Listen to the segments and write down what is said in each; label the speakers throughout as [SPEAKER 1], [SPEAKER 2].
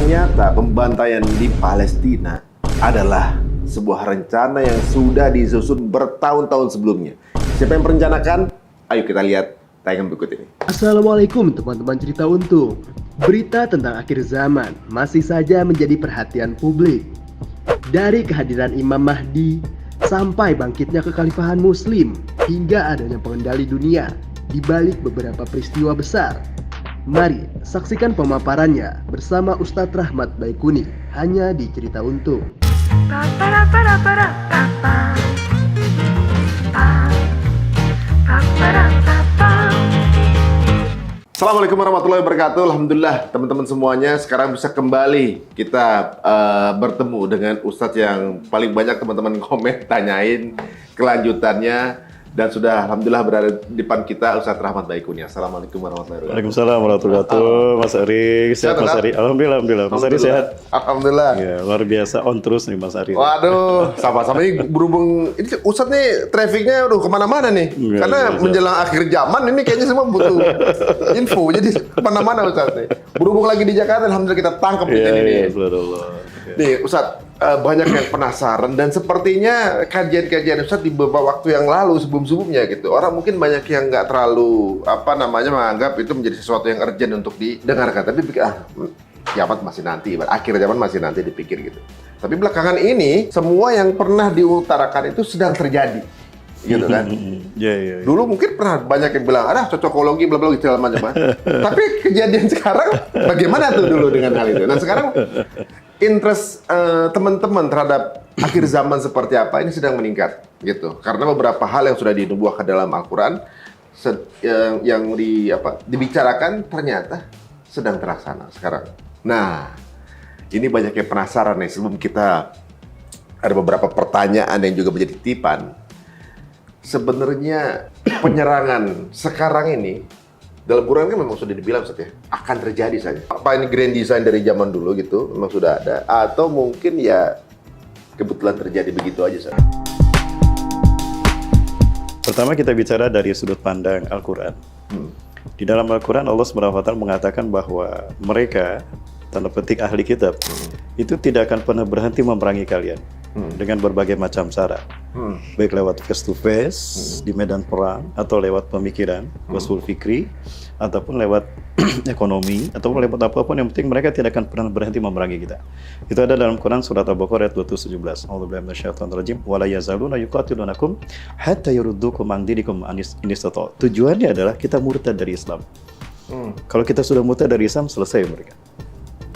[SPEAKER 1] Ternyata pembantaian di Palestina adalah sebuah rencana yang sudah disusun bertahun-tahun sebelumnya. Siapa yang merencanakan? Ayo kita lihat tayangan berikut ini.
[SPEAKER 2] Assalamualaikum teman-teman cerita untung. Berita tentang akhir zaman masih saja menjadi perhatian publik. Dari kehadiran Imam Mahdi sampai bangkitnya kekhalifahan Muslim hingga adanya pengendali dunia di balik beberapa peristiwa besar. Mari saksikan pemaparannya bersama Ustadz Rahmat Baikuni hanya di Cerita Untung.
[SPEAKER 1] Assalamualaikum warahmatullahi wabarakatuh. Alhamdulillah teman-teman semuanya sekarang bisa kembali kita bertemu dengan Ustadz yang paling banyak teman-teman komen tanyain kelanjutannya. Dan sudah alhamdulillah berada di depan kita Ustadz Rahmat Baikuni. Assalamualaikum warahmatullahi wabarakatuh.
[SPEAKER 3] Waalaikumsalam warahmatullahi wabarakatuh. Mas Ari, sehat Mas Ari? Alhamdulillah. Mas Ari sehat?
[SPEAKER 1] Alhamdulillah.
[SPEAKER 3] Ya, luar biasa on terus nih Mas Ari.
[SPEAKER 1] Waduh, sama-sama ini berhubung ini Ustadz nih trafficnya udah kemana-mana nih.
[SPEAKER 3] Enggak,
[SPEAKER 1] Karena menjelang akhir zaman ini kayaknya semua butuh info. Jadi kemana-mana Ustadz nih. Berhubung lagi di Jakarta, alhamdulillah kita tangkap
[SPEAKER 3] Iya,
[SPEAKER 1] ini nih. Nih Ustadz, banyak yang penasaran dan sepertinya kajian-kajian Ustadz di beberapa waktu yang lalu sebelum-sebelumnya gitu. Orang mungkin banyak yang nggak terlalu menganggap itu menjadi sesuatu yang urgent untuk didengarkan. Tapi zaman masih nanti, akhir zaman masih nanti dipikir gitu. Tapi belakangan ini semua yang pernah diutarakan itu sedang terjadi. Gitu kan.
[SPEAKER 3] Iya.
[SPEAKER 1] Dulu mungkin pernah banyak yang bilang, ada cocokologi bla bla segala macam. Tapi kejadian sekarang bagaimana tuh dulu dengan hal itu? Nah sekarang interest teman-teman terhadap akhir zaman seperti apa ini sedang meningkat gitu. Karena beberapa hal yang sudah dinubuahkan dalam Al-Qur'an yang dibicarakan ternyata sedang terlaksana sekarang. Nah, ini banyak yang penasaran nih sebelum kita ada beberapa pertanyaan yang juga menjadi titipan. Sebenarnya penyerangan sekarang ini dalam Quran kan memang sudah dibilang Ustaz ya, akan terjadi saja. Apa ini grand design dari zaman dulu gitu, memang sudah ada, atau mungkin ya kebetulan terjadi begitu aja Ustaz.
[SPEAKER 3] Pertama kita bicara dari sudut pandang Al-Quran. Di dalam Al-Quran Allah SWT mengatakan bahwa mereka, tanda petik ahli kitab, itu tidak akan pernah berhenti memerangi kalian dengan berbagai macam cara. Baik lewat face to face di medan perang, atau lewat pemikiran, usul fikri, ataupun lewat ekonomi, ataupun lewat apapun, yang penting mereka tidak akan pernah berhenti memerangi kita. Itu ada dalam Quran surat Al-Baqarah ayat 217. A'udzubillahi minasyaitonir rajim. Wa la yazaluna yuqatilunakum hatta yuruddukum an dinikum in istata'u. Tujuannya adalah kita murtad dari Islam. Kalau kita sudah murtad dari Islam, selesai mereka.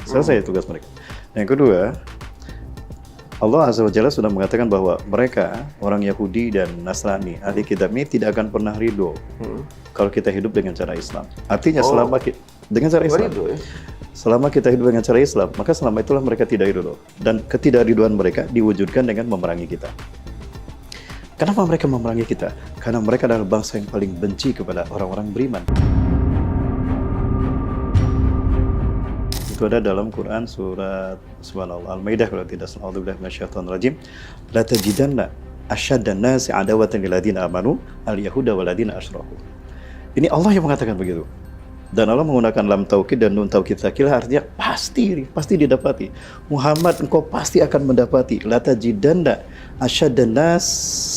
[SPEAKER 3] Selesai tugas mereka. Yang kedua, Allah Azza wa Jalla sudah mengatakan bahwa mereka, orang Yahudi dan Nasrani, ahli kitab ini tidak akan pernah ridho kalau kita hidup dengan cara Islam. Artinya selama dengan cara Islam, selama kita hidup dengan cara Islam, maka selama itulah mereka tidak ridho. Dan ketidakridhoan mereka diwujudkan dengan memerangi kita. Kenapa mereka memerangi kita? Karena mereka adalah bangsa yang paling benci kepada orang-orang beriman. Itu ada dalam Quran surat Subhanallah Al-Maidah kalau tidak salah. A'udzubillahi minasyaitonir rajim. La tajidanna asyaddan nasi adawatan lil ladzina amanu al-yahuda wal ladzina asyraku. Ini Allah yang mengatakan begitu. Dan Allah menggunakan lam taukid dan nun taukid tsakilah, artinya pasti didapati. Muhammad, engkau pasti akan mendapati. La tajidanna asyaddan nas,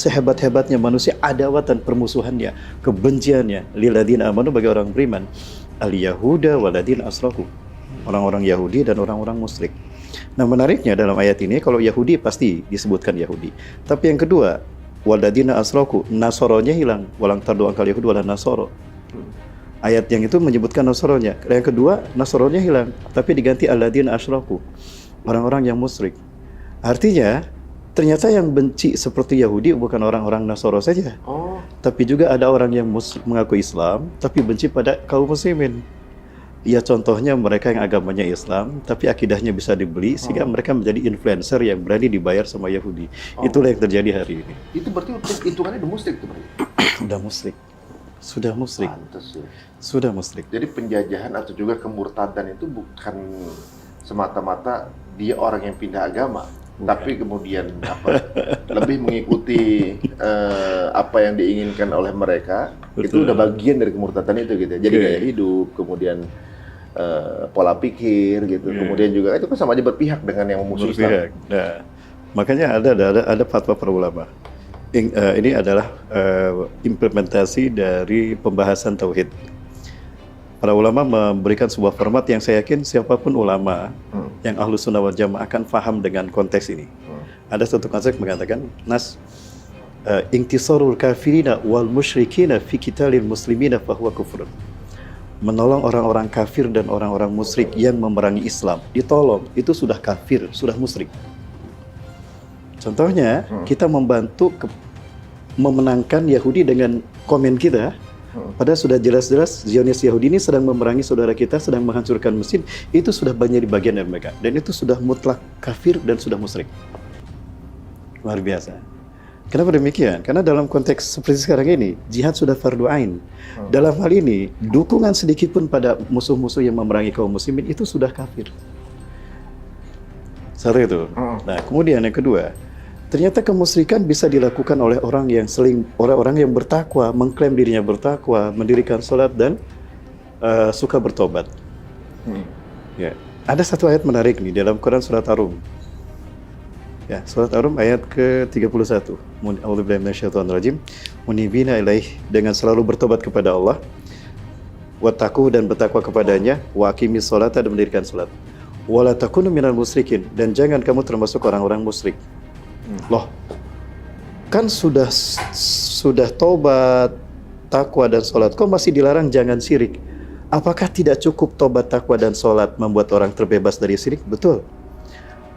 [SPEAKER 3] sehebat-hebatnya manusia, adawatan, permusuhannya, kebenciannya lil ladzina amanu, bagi orang beriman, al-yahuda wal ladzina asyraku, orang-orang Yahudi dan orang-orang musyrik. Nah menariknya dalam ayat ini, kalau Yahudi pasti disebutkan Yahudi. Tapi yang kedua, waladina asroku, Nasoronya hilang. Walang tardu angkal Yahudi walah Nasoro. Ayat yang itu menyebutkan Nasoronya. Yang kedua, Nasoronya hilang. Tapi diganti aladina asroku, orang-orang yang musyrik. Artinya, ternyata yang benci seperti Yahudi bukan orang-orang Nasoro saja. Tapi juga ada orang yang mengaku Islam, tapi benci pada kaum muslimin. Ya contohnya mereka yang agamanya Islam, tapi akidahnya bisa dibeli, sehingga mereka menjadi influencer yang berani dibayar sama Yahudi. Itulah yang terjadi hari ini.
[SPEAKER 1] Itu berarti hitungannya udah musyrik tuh berarti?
[SPEAKER 3] Sudah musyrik.
[SPEAKER 1] Pantes ya.
[SPEAKER 3] Sudah musyrik.
[SPEAKER 1] Jadi penjajahan atau juga kemurtadan itu bukan semata-mata dia orang yang pindah agama. Tapi kemudian lebih mengikuti apa yang diinginkan oleh mereka. Betul. Itu udah bagian dari kemurtadan itu gitu. Jadi gaya hidup, kemudian pola pikir gitu. Kemudian juga itu kan sama aja berpihak dengan yang memusuhi Islam.
[SPEAKER 3] Berpihak. Nah, makanya ada fatwa para ulama. Ini adalah implementasi dari pembahasan tauhid. Para ulama memberikan sebuah format yang saya yakin siapapun ulama yang ahlu sunnah wal jamaah akan paham dengan konteks ini. Ada satu konsep mengatakan, intisarul kafirina wal musyrikina fi qitalil muslimina fahuwa kufrun. Menolong orang-orang kafir dan orang-orang musyrik yang memerangi Islam, ditolong, itu sudah kafir, sudah musyrik. Contohnya, kita membantu memenangkan Yahudi dengan komen kita, padahal sudah jelas-jelas Zionis Yahudi ini sedang memerangi saudara kita, sedang menghancurkan mesin, itu sudah banyak di bagian dari mereka. Dan itu sudah mutlak kafir dan sudah musyrik. Luar biasa. Kenapa demikian? Karena dalam konteks seperti sekarang ini, jihad sudah fardu ain. Dalam hal ini, dukungan sedikit pun pada musuh-musuh yang memerangi kaum muslimin itu sudah kafir. Satu itu. Nah, kemudian yang kedua, ternyata kemusyrikan bisa dilakukan oleh orang yang bertakwa, mengklaim dirinya bertakwa, mendirikan salat dan suka bertobat. Ya, ada satu ayat menarik nih dalam Quran surat Ar-Rum. Ya, surat Ar-Rum ayat ke-31. A'udzubillahi minasyaitonirrajim. Munibina ilaih, dengan selalu bertobat kepada Allah, wattaqu, dan bertakwa kepadanya, wa aqimis sholata, dan mendirikan salat. Wala takunu minal musyrikin, dan jangan kamu termasuk orang-orang musyrik. Loh, kan sudah tobat, takwa dan sholat, kok masih dilarang jangan syirik? Apakah tidak cukup tobat, takwa dan sholat membuat orang terbebas dari syirik? Betul.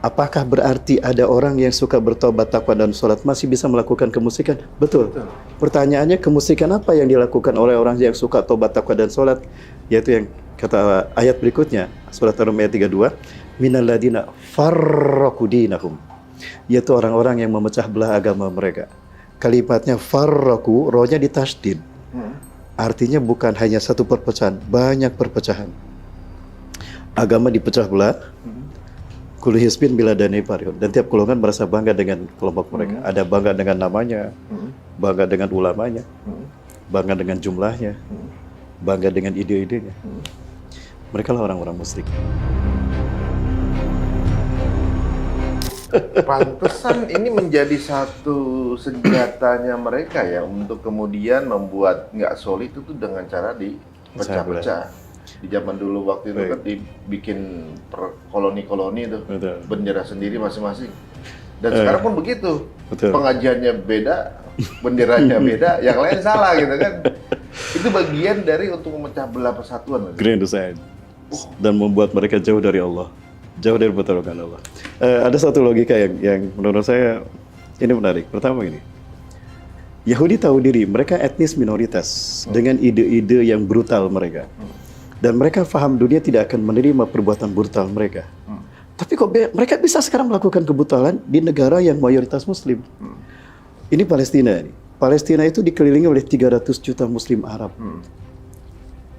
[SPEAKER 3] Apakah berarti ada orang yang suka bertobat, takwa dan sholat masih bisa melakukan kemusyrikan? Betul. Pertanyaannya, kemusyrikan apa yang dilakukan oleh orang yang suka tobat, takwa dan sholat? Yaitu yang kata ayat berikutnya, surat Ar-Rum ayat 32, minal ladina farraqu dinahum, yaitu orang-orang yang memecah belah agama mereka. Kalimatnya farraqu, rohnya ditasydid. Artinya bukan hanya satu perpecahan, banyak perpecahan. Agama dipecah belah. Kullu hizbin bima ladayhim farihun, dan tiap golongan merasa bangga dengan kelompok mereka. Ada bangga dengan namanya, bangga dengan ulamanya, bangga dengan jumlahnya, bangga dengan ide-idenya. Mereka lah orang-orang musyrik.
[SPEAKER 1] Pantesan ini menjadi satu senjatanya mereka ya untuk kemudian membuat nggak solid itu dengan cara dipecah-pecah. Di zaman dulu waktu itu kan dibikin koloni-koloni itu, bendera sendiri masing-masing. Dan sekarang pun begitu. Pengajiannya beda, benderanya beda, yang lain salah gitu kan. Itu bagian dari untuk memecah belah persatuan.
[SPEAKER 3] Grand design. Dan membuat mereka jauh dari Allah. Jauh dari pertolongan Allah. Ada satu logika yang menurut saya ini menarik. Pertama ini, Yahudi tahu diri mereka etnis minoritas dengan ide-ide yang brutal mereka, dan mereka paham dunia tidak akan menerima perbuatan brutal mereka. Tapi kok mereka bisa sekarang melakukan kebrutalan di negara yang mayoritas Muslim? Ini Palestina. Palestina itu dikelilingi oleh 300 juta Muslim Arab.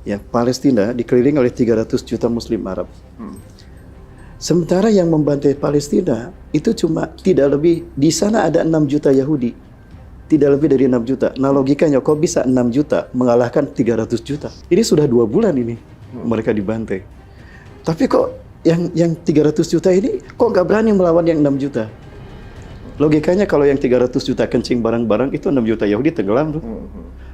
[SPEAKER 3] Ya, Palestina dikelilingi oleh 300 juta Muslim Arab. Sementara yang membantai Palestina itu cuma tidak lebih, di sana ada 6 juta Yahudi. Tidak lebih dari 6 juta. Nah, logikanya kok bisa 6 juta mengalahkan 300 juta? Ini sudah 2 bulan ini mereka dibantai. Tapi kok yang 300 juta ini kok nggak berani melawan yang 6 juta? Logikanya kalau yang 300 juta kencing barang-barang itu 6 juta Yahudi tenggelam tuh.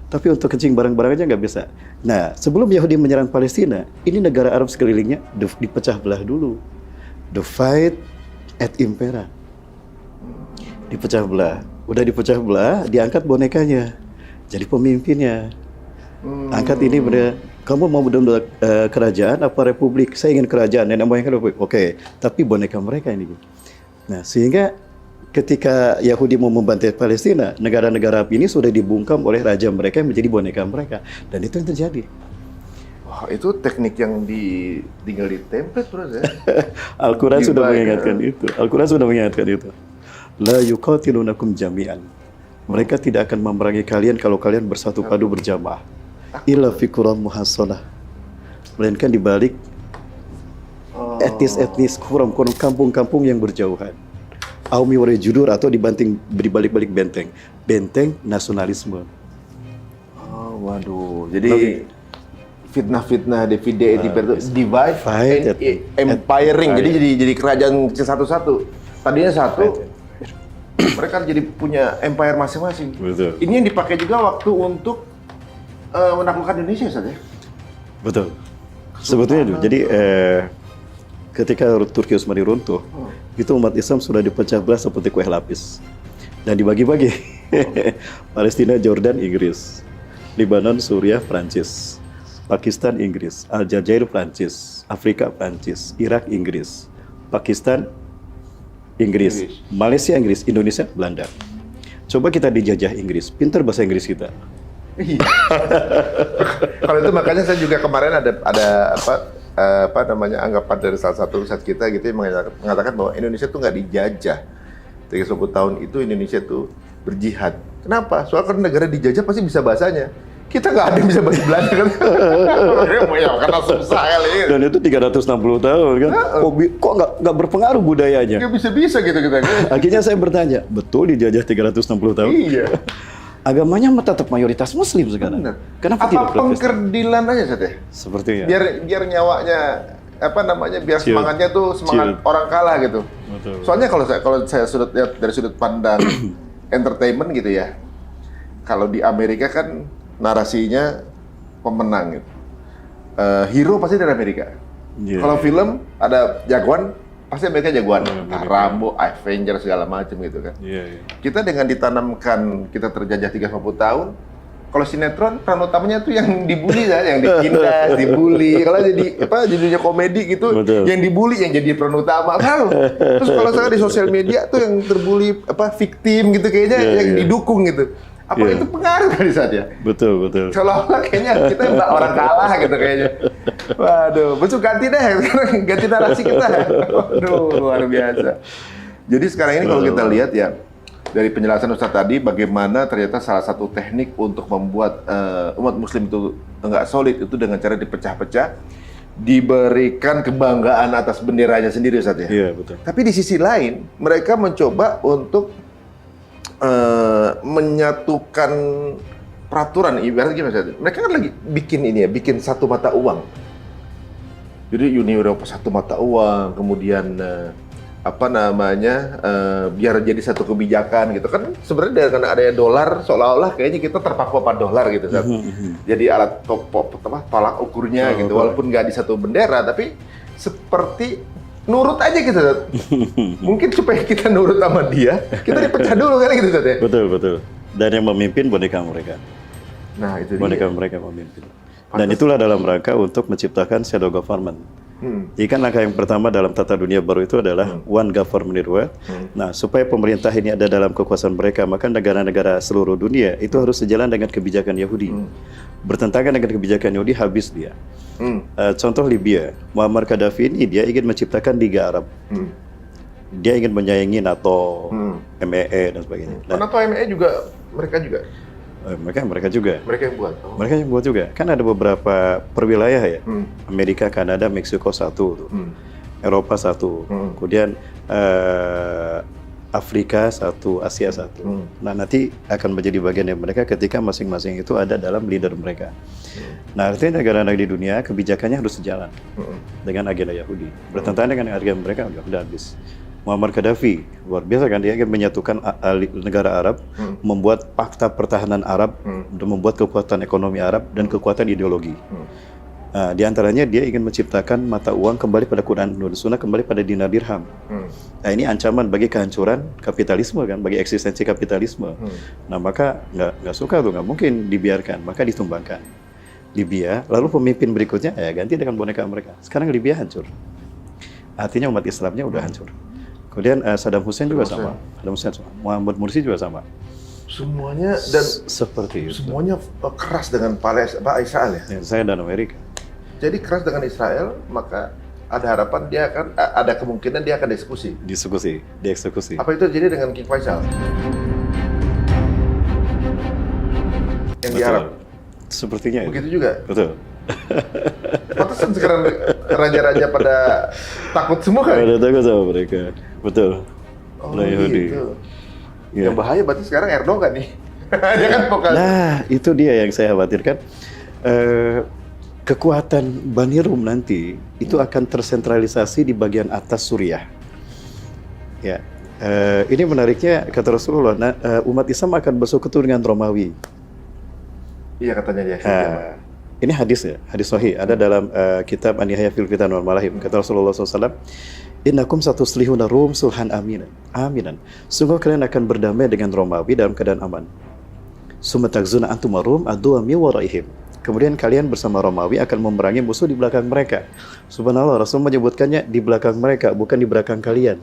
[SPEAKER 3] Tapi untuk kencing barang-barang aja nggak bisa. Nah, sebelum Yahudi menyerang Palestina, ini negara Arab sekelilingnya dipecah belah dulu. The fight at impera. Dipecah belah. Udah dipecah belah, diangkat bonekanya. Jadi pemimpinnya. Angkat ini pada, kamu mau benar-benar kerajaan apa republik? Saya ingin kerajaan, nenek moyang republik. Oke, tapi boneka mereka ini. Nah, sehingga ketika Yahudi mau membantai Palestina, negara-negara Arab ini sudah dibungkam oleh raja mereka yang menjadi boneka mereka. Dan itu yang terjadi.
[SPEAKER 1] Wah, itu teknik yang tinggal di template, bro ya.
[SPEAKER 3] Al-Quran sudah mengingatkan itu. Al-Quran sudah mengingatkan itu. La yuqatilunakum jami'an. Mereka tidak akan memerangi kalian kalau kalian bersatu padu berjamaah. Illa fi quran muhassonah. Melainkan di balik etnis-etnis kuram, kampung-kampung yang berjauhan. Aumi wari judur, atau di balik-balik benteng. Benteng nasionalisme.
[SPEAKER 1] Oh, waduh. Jadi fitnah-fitnah, divide
[SPEAKER 3] Fight
[SPEAKER 1] and empiring. Jadi jadi kerajaan kecil satu-satu. Tadinya satu, mereka jadi punya empire masing-masing.
[SPEAKER 3] Betul.
[SPEAKER 1] Ini yang dipakai juga waktu untuk menaklukkan Indonesia, Ustaz ya?
[SPEAKER 3] Betul. Sebetulnya itu. Jadi ketika Turki Utsmani runtuh, itu umat Islam sudah dipecah belah seperti kue lapis dan dibagi-bagi. Palestina, Jordan, Inggris, Lebanon, Suriah, Prancis, Pakistan, Inggris, Aljazair, Prancis, Afrika, Prancis, Irak, Inggris, Pakistan, Inggris, Malaysia, Inggris, Indonesia, Belanda. Coba kita dijajah Inggris, pintar bahasa Inggris kita.
[SPEAKER 1] Iya. Kalau itu makanya saya juga kemarin ada apa namanya anggapan dari salah satu ustadz kita gitu yang mengatakan bahwa Indonesia tuh nggak dijajah. 30 tahun itu Indonesia tuh berjihad. Kenapa? Soalnya kan negara dijajah pasti bisa bahasanya. Kita nggak ada yang bisa bahasa Belanda kan? Ya, karena susah kali.
[SPEAKER 3] Dan itu 360 tahun kan? Kok nggak berpengaruh budayanya?
[SPEAKER 1] Nggak bisa gitu kita.
[SPEAKER 3] Akhirnya saya bertanya, betul dijajah 360 tahun?
[SPEAKER 1] Iya.
[SPEAKER 3] Agamanya tetap mayoritas Muslim sekarang.
[SPEAKER 1] Benar.
[SPEAKER 3] Kenapa
[SPEAKER 1] apa
[SPEAKER 3] tidak Protestan?
[SPEAKER 1] pengkerdilan aja Ustaz ya?
[SPEAKER 3] Sepertinya.
[SPEAKER 1] Biar nyawanya biar
[SPEAKER 3] Chill.
[SPEAKER 1] semangatnya tuh semangat
[SPEAKER 3] Chill.
[SPEAKER 1] orang kalah gitu.
[SPEAKER 3] Betul.
[SPEAKER 1] Soalnya kalau saya sudut lihat dari sudut pandang entertainment gitu ya. Kalau di Amerika kan narasinya pemenang gitu. Hero pasti dari Amerika.
[SPEAKER 3] Yeah.
[SPEAKER 1] Kalau film ada jagoan pasti Amerika jagoan. Rambo, Avengers segala macam gitu kan.
[SPEAKER 3] Iya, iya.
[SPEAKER 1] Kita dengan ditanamkan kita terjajah 30 tahun, kalau sinetron peran utamanya tuh yang dibully kan, yang ditindas, dibully. Kalau jadi jadinya komedi gitu,
[SPEAKER 3] Betul.
[SPEAKER 1] yang dibully yang jadi peran utama kan. Terus kalau saya di sosial media tuh yang terbully victim gitu kayaknya
[SPEAKER 3] Iya,
[SPEAKER 1] yang
[SPEAKER 3] iya.
[SPEAKER 1] didukung gitu. Apa
[SPEAKER 3] Iya.
[SPEAKER 1] itu pengaruh kali saat ya?
[SPEAKER 3] Betul, betul.
[SPEAKER 1] Seolah-olah kayaknya kita orang kalah gitu kayaknya. Waduh, besok ganti deh, ganti narasi kita. Waduh, luar biasa. Jadi sekarang ini kalau kita lihat ya, dari penjelasan Ustadz tadi, bagaimana ternyata salah satu teknik untuk membuat umat muslim itu enggak solid itu dengan cara dipecah-pecah, diberikan kebanggaan atas benderanya sendiri Ustadz ya.
[SPEAKER 3] Iya, betul.
[SPEAKER 1] Tapi di sisi lain, mereka mencoba untuk menyatukan peraturan, ibaratnya gimana Ustaz? Mereka kan lagi bikin satu mata uang. Jadi Uni Eropa satu mata uang, kemudian biar jadi satu kebijakan gitu kan. Sebenarnya dengan adanya dolar, seolah-olah kayaknya kita terpaku pada dolar gitu Ustaz. Jadi alat tolak ukurnya gitu, walaupun nggak di satu bendera, tapi seperti nurut aja gitu, Ustaz. Mungkin supaya kita nurut sama dia, kita dipecah dulu kan gitu, Ustaz ya.
[SPEAKER 3] Betul, betul. Dan yang memimpin boneka mereka.
[SPEAKER 1] Nah, itu
[SPEAKER 3] Boneka
[SPEAKER 1] dia.
[SPEAKER 3] mereka memimpin. Dan itulah dalam rangka untuk menciptakan shadow government. Jadi kan langkah yang pertama dalam tata dunia baru itu adalah one government in the world. Nah, supaya pemerintah ini ada dalam kekuasaan mereka, maka negara-negara seluruh dunia itu harus sejalan dengan kebijakan Yahudi. Bertentangan dengan kebijakan Yahudi, habis dia. Contoh Libya, Muammar Gaddafi ini dia ingin menciptakan Liga Arab. Dia ingin menyaingi NATO, MEE dan sebagainya. Nah,
[SPEAKER 1] Kenapa ME juga mereka juga?
[SPEAKER 3] mereka juga.
[SPEAKER 1] Mereka yang buat. Oh.
[SPEAKER 3] Mereka yang buat juga. Kan ada beberapa perwilayah ya. Amerika, Kanada, Meksiko satu tuh. Eropa satu. Kemudian Afrika satu, Asia satu. Nah, nanti akan menjadi bagian dari mereka ketika masing-masing itu ada dalam leader mereka. Nah, artinya negara-negara di dunia kebijakannya harus sejalan dengan agenda Yahudi. Bertentangan dengan agenda mereka udah habis. Muammar Gaddafi luar biasa kan, dia ingin menyatukan negara Arab, membuat fakta pertahanan Arab, untuk membuat kekuatan ekonomi Arab dan kekuatan ideologi. Nah, di antaranya dia ingin menciptakan mata uang kembali pada Quran dan Sunnah, kembali pada dinar dirham. Nah, ini ancaman bagi kehancuran kapitalisme kan, bagi eksistensi kapitalisme. Nah, maka nggak suka tuh, nggak mungkin dibiarkan, maka ditumbangkan. Libya, lalu pemimpin berikutnya ya ganti dengan boneka mereka. Sekarang Libya hancur. Artinya umat Islamnya udah hancur. Kemudian Saddam Hussein juga sama. Saddam Hussein sama. Muhammad Mursi juga sama.
[SPEAKER 1] Semuanya dan
[SPEAKER 3] Seperti itu.
[SPEAKER 1] semuanya keras dengan Israel ya.
[SPEAKER 3] Ya, saya dan Amerika.
[SPEAKER 1] Jadi keras dengan Israel, maka ada harapan dia akan ada kemungkinan dia akan dieksekusi.
[SPEAKER 3] Dieksekusi.
[SPEAKER 1] Apa itu terjadi dengan King Faisal? Yang di
[SPEAKER 3] Betul.
[SPEAKER 1] Arab.
[SPEAKER 3] Sepertinya itu.
[SPEAKER 1] Begitu juga.
[SPEAKER 3] Betul.
[SPEAKER 1] Pantesan sekarang raja-raja pada takut semua kan?
[SPEAKER 3] Ada takut sama mereka. Betul.
[SPEAKER 1] Oh
[SPEAKER 3] Orang Yahudi.
[SPEAKER 1] gitu.
[SPEAKER 3] Iya.
[SPEAKER 1] Yang bahaya berarti sekarang Erdogan nih. Dia kan bukan.
[SPEAKER 3] Nah, itu dia yang saya khawatirkan. kekuatan Bani Rum nanti itu akan tersentralisasi di bagian atas Suriah. Ya, ini menariknya kata Rasulullah, umat Islam akan bersekutu dengan Romawi.
[SPEAKER 1] Iya katanya dia.
[SPEAKER 3] Ini hadis ya, hadis sahih. Ada dalam kitab An-Nihayah fil Fitan wal Malahib. Kata Rasulullah SAW, Innakum satuslihuna Rum sulhan aminan. Sungguh kalian akan berdamai dengan Romawi dalam keadaan aman. Sumatagzuna antum Rum adu mi waraihim. Kemudian kalian bersama Romawi akan memerangi musuh di belakang mereka. Subhanallah, Rasul menyebutkannya di belakang mereka, bukan di belakang kalian.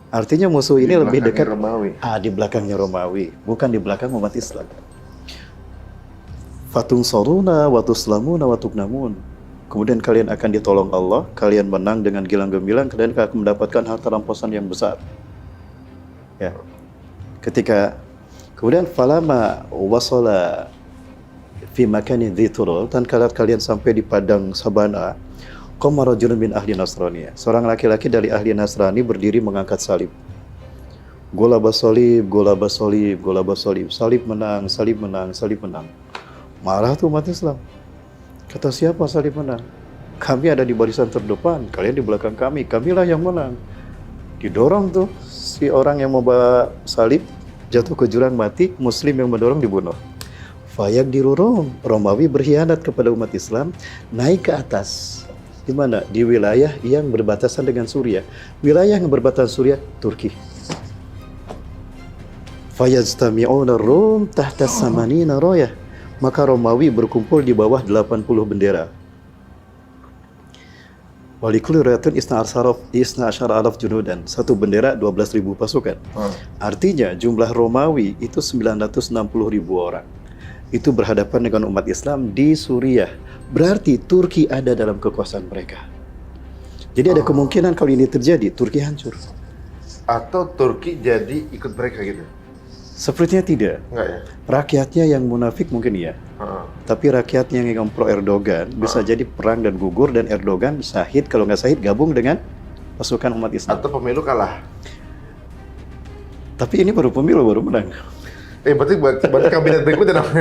[SPEAKER 3] Artinya musuh ini lebih dekat
[SPEAKER 1] Romawi.
[SPEAKER 3] di belakangnya Romawi, bukan di belakang umat Islam. Fatung soruna wa tuslamuna wa tuknamun. Kemudian kalian akan ditolong Allah, kalian menang dengan gilang gemilang, kalian akan mendapatkan harta rampasan yang besar. Ya. Kemudian falama wasala fi makanin dziturul, dan kalian sampai di padang sabana, qama rajulun min ahli Nasraniyah. Seorang laki-laki dari ahli Nasrani berdiri mengangkat salib. Golabas salib, salib menang, salib menang. Marah tuh umat Islam. Kata siapa salib menang? Kami ada di barisan terdepan, kalian di belakang kami, kamilah yang menang. Didorong tuh si orang yang membawa salib, jatuh ke jurang mati, Muslim yang mendorong dibunuh. Fayak di Rum, Romawi berkhianat kepada umat Islam, naik ke atas. Di mana? Di wilayah yang berbatasan dengan Suriah. Wilayah yang berbatasan Suriah, Turki. Fayajtami'una Rum tahta samanina royah. Maka Romawi berkumpul di bawah 80 bendera. Walikul riwayatun isna asyara alaf junudan. Satu bendera 12.000 pasukan. Artinya jumlah Romawi itu 960.000 orang. Itu berhadapan dengan umat Islam di Suriah. Berarti Turki ada dalam kekuasaan mereka. Jadi ada kemungkinan kalau ini terjadi, Turki hancur.
[SPEAKER 1] Atau Turki jadi ikut mereka gitu?
[SPEAKER 3] Sepertinya tidak.
[SPEAKER 1] Enggak ya?
[SPEAKER 3] Rakyatnya yang munafik mungkin iya. Tapi rakyatnya yang pro Erdogan bisa jadi perang dan gugur, dan Erdogan syahid, kalau nggak syahid gabung dengan pasukan umat Islam.
[SPEAKER 1] Atau pemilu kalah.
[SPEAKER 3] Tapi ini baru pemilu, baru menang.
[SPEAKER 1] Berarti kabinet berikutnya dong.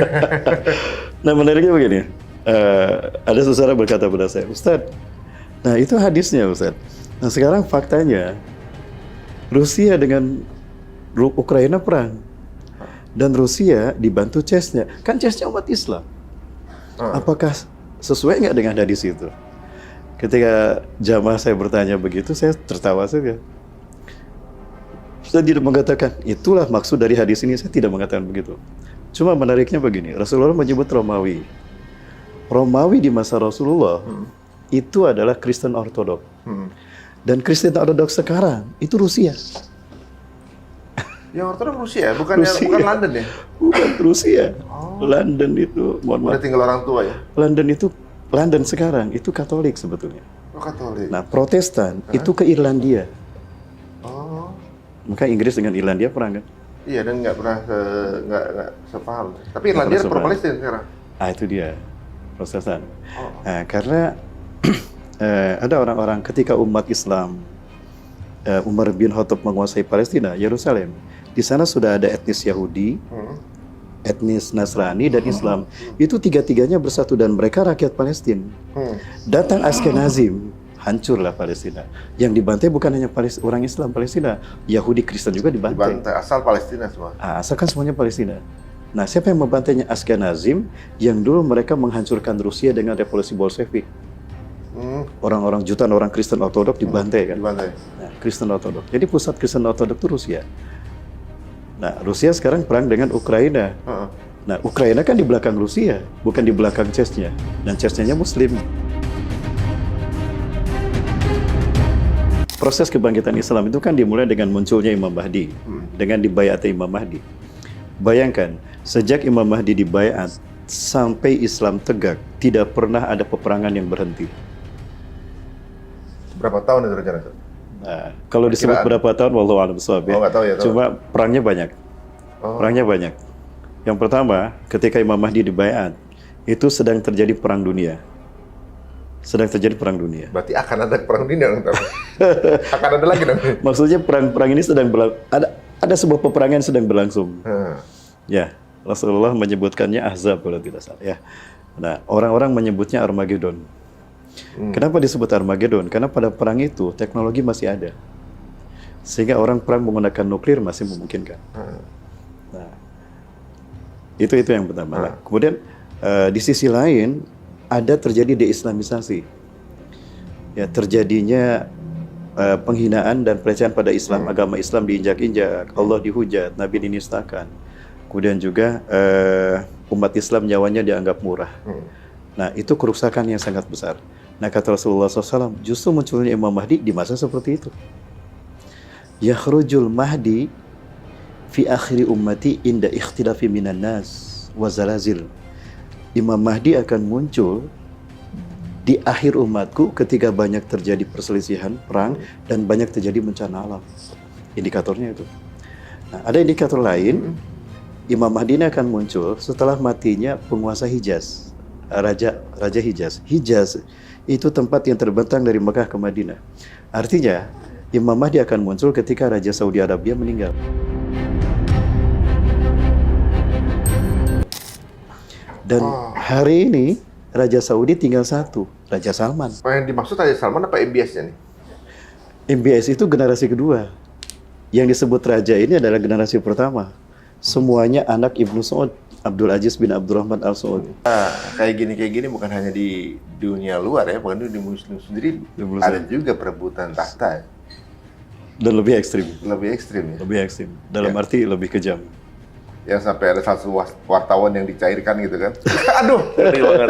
[SPEAKER 3] Nah menariknya begini, ada seseorang berkata pada saya, Ustadz, nah itu hadisnya Ustadz. Nah sekarang faktanya, Rusia dengan Ukraina perang. Dan Rusia dibantu CES-nya. Kan CES-nya umat Islam. Apakah sesuai nggak dengan hadis itu? Ketika jamaah saya bertanya begitu, saya tertawa saja. Saya tidak mengatakan, itulah maksud dari hadis ini, saya tidak mengatakan begitu. Cuma menariknya begini, Rasulullah menyebut Romawi. Romawi di masa Rasulullah, itu adalah Kristen Ortodok. Dan Kristen Ortodok sekarang, itu Rusia.
[SPEAKER 1] Yang Ortodok Rusia, bukan London ya?
[SPEAKER 3] Bukan Rusia. London itu, mohon maaf.
[SPEAKER 1] Udah tinggal orang tua ya?
[SPEAKER 3] London sekarang itu Katolik sebetulnya.
[SPEAKER 1] Oh Katolik.
[SPEAKER 3] Nah Protestan itu ke Irlandia.
[SPEAKER 1] Oh.
[SPEAKER 3] Maka Inggris dengan Irlandia perang kan?
[SPEAKER 1] Iya, dan nggak pernah nggak sepaham. Tapi Irlandia pro Palestina sekarang.
[SPEAKER 3] Itu dia Protestan. Nah, karena ada orang-orang ketika umat Islam Umar bin Khattab menguasai Palestina, Yerusalem. Di sana sudah ada etnis Yahudi, etnis Nasrani, dan Islam. Itu tiga-tiganya bersatu dan mereka rakyat Palestina. Datang Ashkenazim, hancurlah Palestina. Yang dibantai bukan hanya orang Islam Palestina, Yahudi Kristen juga dibantai.
[SPEAKER 1] Asal Palestina semua.
[SPEAKER 3] Asalkan semuanya Palestina. Nah, siapa yang membantainya? Ashkenazim, yang dulu mereka menghancurkan Rusia dengan revolusi Bolshevik. Orang-orang jutaan orang Kristen Ortodok dibantai kan? Dibantai. Nah, Kristen Ortodok. Jadi pusat Kristen Ortodok itu Rusia. Nah, Rusia sekarang perang dengan Ukraina. Nah, Ukraina kan di belakang Rusia, bukan di belakang CES-nya. Dan CES-nya Muslim. Proses kebangkitan Islam itu kan dimulai dengan munculnya Imam Mahdi, dengan dibayatnya Imam Mahdi. Bayangkan, sejak Imam Mahdi dibayat sampai Islam tegak, tidak pernah ada peperangan yang berhenti.
[SPEAKER 1] Berapa tahun itu rencana?
[SPEAKER 3] Nah, kalau disebut berapa tahun, wallahu a'lam bishawab ya.
[SPEAKER 1] Nggak tahu ya.
[SPEAKER 3] Cuma perangnya banyak. Perangnya banyak. Yang pertama, ketika Imam Mahdi dibayat, itu sedang terjadi perang dunia. Berarti akan ada perang dunia dong. Akan ada lagi dong. Maksudnya perang ini sedang ada sebuah peperangan sedang berlangsung. Ya, Rasulullah menyebutkannya Ahzab kalau tidak salah ya. Nah, orang-orang menyebutnya Armageddon. Kenapa disebut Armageddon? Karena pada perang itu teknologi masih ada. Sehingga orang perang menggunakan nuklir masih memungkinkan. Nah, itu yang pertama. Nah, kemudian di sisi lain ada terjadi deislamisasi. Ya, terjadinya penghinaan dan pelecehan pada Islam, agama Islam diinjak-injak, Allah dihujat, Nabi dinistakan. Kemudian juga umat Islam nyawanya dianggap murah. Nah, itu kerusakan yang sangat besar. Nah, kata Rasulullah SAW, justru munculnya Imam Mahdi di masa seperti itu. Yakhrujul Mahdi fi akhiri ummati inda ikhtilafi minan nas wa zalazil. Imam Mahdi akan muncul di akhir umatku ketika banyak terjadi perselisihan, perang, dan banyak terjadi bencana alam. Indikatornya itu. Nah, ada indikator lain, Imam Mahdi ini akan muncul setelah matinya penguasa Hijaz, Raja Hijaz. Hijaz itu tempat yang terbentang dari Mekah ke Madinah. Artinya, Imam Mahdi akan muncul ketika Raja Saudi Arabia meninggal. Dan hari ini Raja Saudi tinggal satu, Raja Salman.
[SPEAKER 1] Yang dimaksud Raja Salman apa MBS-nya nih?
[SPEAKER 3] MBS itu generasi kedua. Yang disebut raja ini adalah generasi pertama. Semuanya anak Ibnu Saud, Abdul Aziz bin Abdurrahman Al Saud.
[SPEAKER 1] Nah, kayak gini bukan hanya di dunia luar ya, bahkan di Muslim sendiri ada juga perebutan tahta.
[SPEAKER 3] Dan lebih ekstrim.
[SPEAKER 1] Lebih ekstrim ya?
[SPEAKER 3] Lebih ekstrim. Dalam arti lebih kejam.
[SPEAKER 1] Yang sampai ada satu wartawan yang dicairkan gitu kan. Aduh, ngeri banget.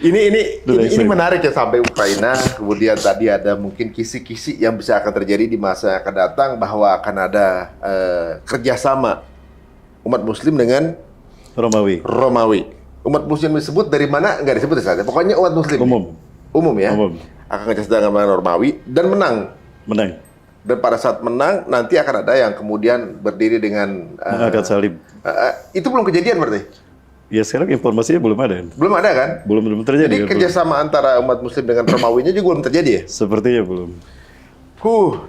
[SPEAKER 1] Ini menarik ya, sampai Ukraina, kemudian tadi ada mungkin kisi-kisi yang bisa akan terjadi di masa yang akan datang, bahwa akan ada kerjasama umat Muslim dengan
[SPEAKER 3] Romawi.
[SPEAKER 1] Umat Muslim disebut dari mana? Nggak disebut ya, pokoknya umat Muslim. Umum ya. Akan kerjasama dengan Romawi dan menang. Dan pada saat menang, nanti akan ada yang kemudian berdiri dengan
[SPEAKER 3] mengangkat salib.
[SPEAKER 1] Itu belum kejadian berarti?
[SPEAKER 3] Ya, sekarang informasinya belum ada.
[SPEAKER 1] Belum ada kan?
[SPEAKER 3] Belum terjadi.
[SPEAKER 1] Jadi kerjasama antara umat Muslim dengan Romawinya juga belum terjadi ya?
[SPEAKER 3] Sepertinya belum.